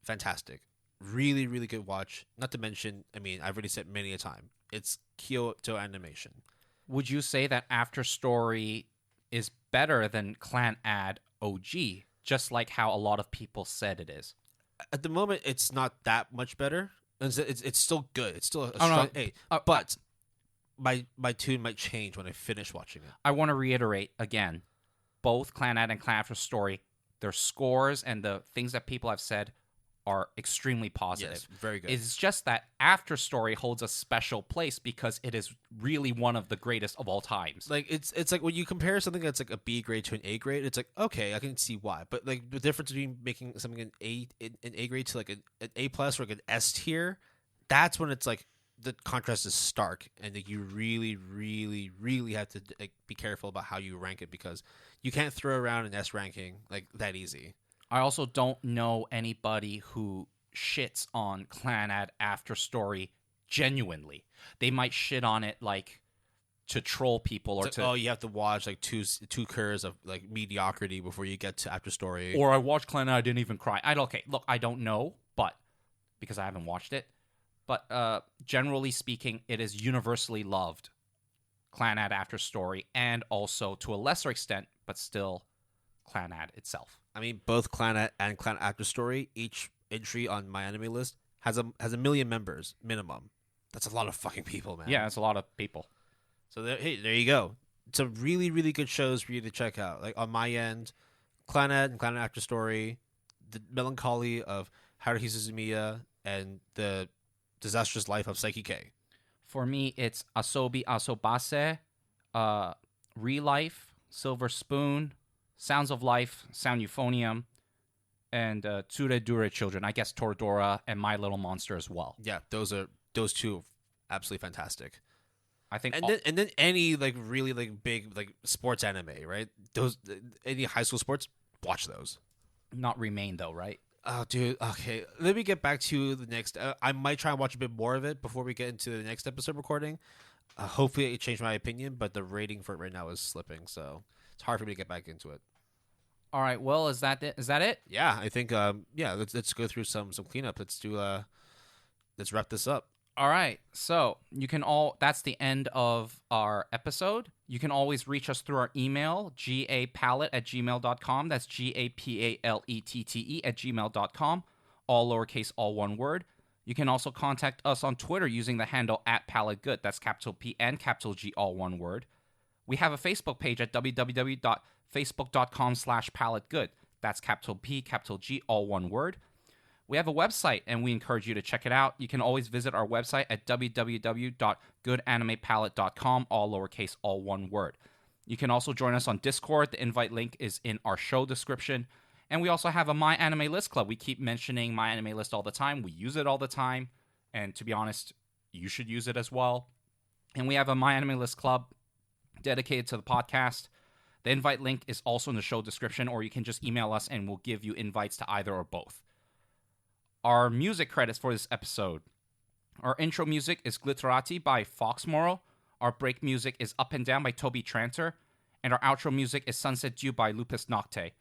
fantastic. really, really good watch. Not to mention, I mean, I've already said many a time, it's Kyoto Animation. Would you say that After Story is better than Clannad OG, just like how a lot of people said it is? At the moment, it's not that much better. It's still good. It's still a Oh, no. strong eight. But my tune might change when I finish watching it. I want to reiterate again, both Clannad and Clan After Story, their scores and the things that people have said are extremely positive. Yes, very good. It's just that After Story holds a special place because it is really one of the greatest of all times. Like it's like when you compare something that's like a B grade to an A grade, it's like okay, I can see why. But like the difference between making something an A grade to like an A plus or like an S tier, that's when it's like the contrast is stark, and like, you really, really, really have to like be careful about how you rank it because you can't throw around an S ranking like that easy. I also don't know anybody who shits on Clannad After Story genuinely. They might shit on it like to troll people or It's like, you have to watch like two curves of like mediocrity before you get to After Story. Or I watched Clannad, I didn't even cry. Look, I don't know, but because I haven't watched it. But generally speaking, it is universally loved, Clannad After Story, and also to a lesser extent, but still Clannad itself. I mean, both Clannad and Clannad After Story, each entry on my anime list has a million members minimum. That's a lot of fucking people, man. Yeah, that's a lot of people. So there you go. Some really, really good shows for you to check out. Like on my end, Clannad and Clannad After Story, the melancholy of Haruhi Suzumiya, and the disastrous life of Saiki K. For me, it's Asobi Asobase, Re-Life, Silver Spoon, Sounds of Life, Sound Euphonium, and Tsurezure Children. I guess Toradora and My Little Monster as well. Yeah, those two absolutely fantastic. I think And then any like really like big like sports anime, right? Those any high school sports, watch those. not Remain though, right? Oh, dude. Okay, let me get back to the next. I might try and watch a bit more of it before we get into the next episode recording. Hopefully, it changed my opinion, but the rating for it right now is slipping, so it's hard for me to get back into it. All right. Well, is that it? Is that it? Yeah, I think. Yeah, let's go through some cleanup. Let's wrap this up. All right. So that's the end of our episode. You can always reach us through our email, gapalette@gmail.com. That's GAPALETTE@gmail.com. All lowercase, all one word. You can also contact us on Twitter using the handle @PaletteGood. That's capital P and capital G, all one word. We have a Facebook page at www.facebook.com/palettegood. That's capital P, capital G, all one word. We have a website, and we encourage you to check it out. You can always visit our website at www.goodanimepalette.com, all lowercase, all one word. You can also join us on Discord. The invite link is in our show description. And we also have a My Anime List Club. We keep mentioning My Anime List all the time. We use it all the time. And to be honest, you should use it as well. And we have a My Anime List Club dedicated to the podcast. The invite link is also in the show description, or you can just email us and we'll give you invites to either or both. Our music credits for this episode. Our intro music is Glitterati by Morrow. Our break music is Up and Down by Toby Tranter. And our outro music is Sunset Dew by Lupus Nocte.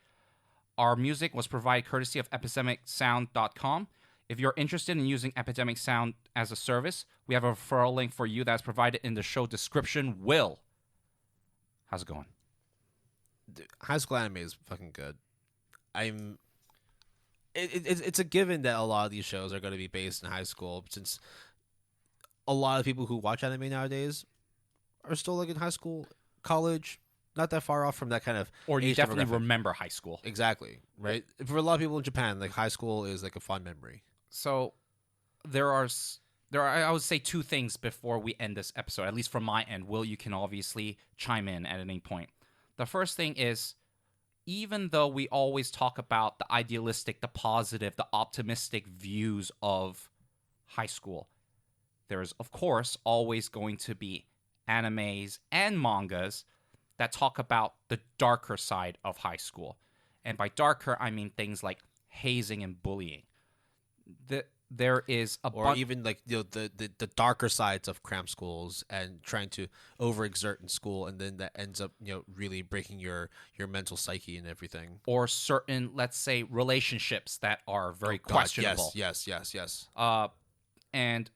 Our music was provided courtesy of epidemicsound.com. If you're interested in using Epidemic Sound as a service, we have a referral link for you that's provided in the show description. Will, how's it going? Dude, high school anime is fucking good. It's a given that a lot of these shows are going to be based in high school, since a lot of people who watch anime nowadays are still like in high school, college, not that far off from that kind of. Or you age definitely demographic. remember high school. Exactly, right? For a lot of people in Japan, like high school is like a fond memory. So there are I would say two things before we end this episode, at least from my end. Will, you can obviously chime in at any point. The first thing is, even though we always talk about the idealistic, the positive, the optimistic views of high school, there's, of course, always going to be animes and mangas that talk about the darker side of high school. And by darker, I mean things like hazing and bullying. there is a or even like the darker sides of cram schools and trying to overexert in school, and then that ends up really breaking your mental psyche and everything. or certain, let's say, relationships that are very questionable. Yes. And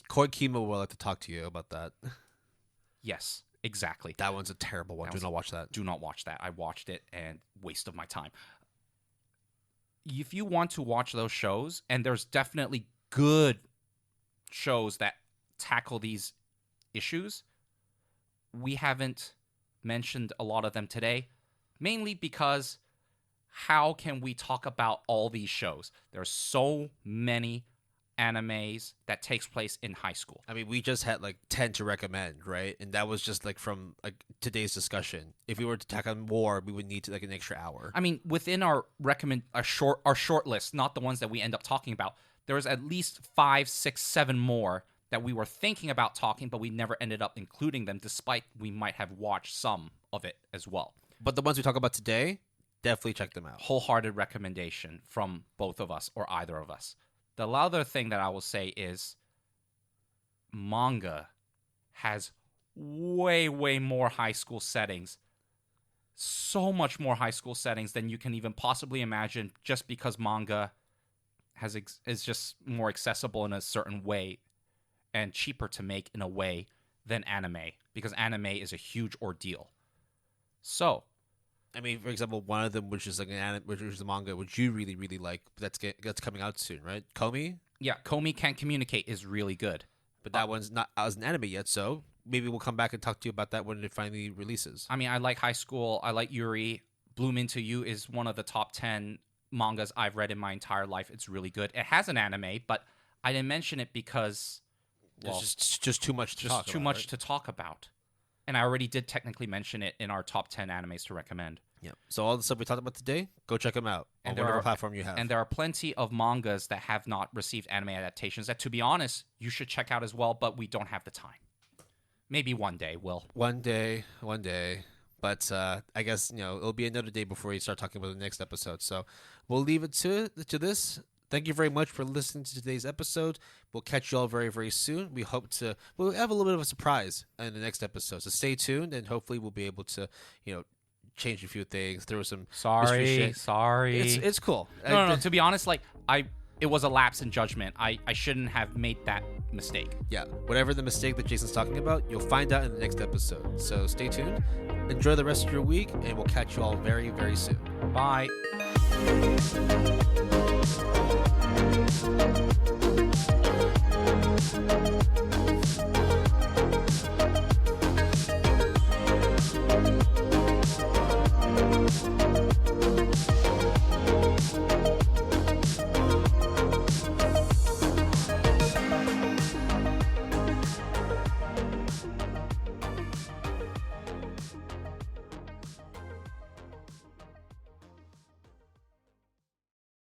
Koi Kimo will like to talk to you about that. Yes, exactly. That one's a terrible one. Do not watch that. Do not watch that. I watched it and waste of my time. If you want to watch those shows, and there's definitely good shows that tackle these issues, we haven't mentioned a lot of them today, mainly because how can we talk about all these shows? There's so many animes that takes place in high school. I mean, we just had like 10 to recommend, right? And that was just like from like today's discussion. If we were to tack on more, we would need like an extra hour. I mean, within our short list, not the ones that we end up talking about, there was at least 5, 6, 7 more that we were thinking about talking, but we never ended up including them, despite we might have watched some of it as well. But the ones we talk about today, definitely check them out. Wholehearted recommendation from both of us or either of us. The other thing that I will say is manga has way, way more high school settings. So much more high school settings than you can even possibly imagine, just because manga is just more accessible in a certain way and cheaper to make in a way than anime, because anime is a huge ordeal. So, I mean, for example, one of them, which is like which is a manga, which you really, really like, that's coming out soon, right? Komi? Yeah, Komi Can't Communicate is really good. But that one's not as an anime yet, so maybe we'll come back and talk to you about that when it finally releases. I mean, I like High School. I like Yuri. Bloom Into You is one of the top 10 mangas I've read in my entire life. It's really good. It has an anime, but I didn't mention it because, well, it's just too much to talk about. Too much to talk about. And I already did technically mention it in our top 10 animes to recommend. Yeah. So all the stuff we talked about today, go check them out on whatever platform you have. And there are plenty of mangas that have not received anime adaptations that, to be honest, you should check out as well, but we don't have the time. Maybe one day, Will. One day. But I guess, it'll be another day before we start talking about the next episode. So we'll leave it to this. Thank you very much for listening to today's episode. We'll catch you all very, very soon. We'll have a little bit of a surprise in the next episode. So stay tuned, and hopefully we'll be able to, change a few things. There was some sorry. It's cool. No. To be honest, it was a lapse in judgment. I shouldn't have made that mistake. Yeah. Whatever the mistake that Jason's talking about, you'll find out in the next episode. So stay tuned. Enjoy the rest of your week, and we'll catch you all very, very soon. Bye. Thank you.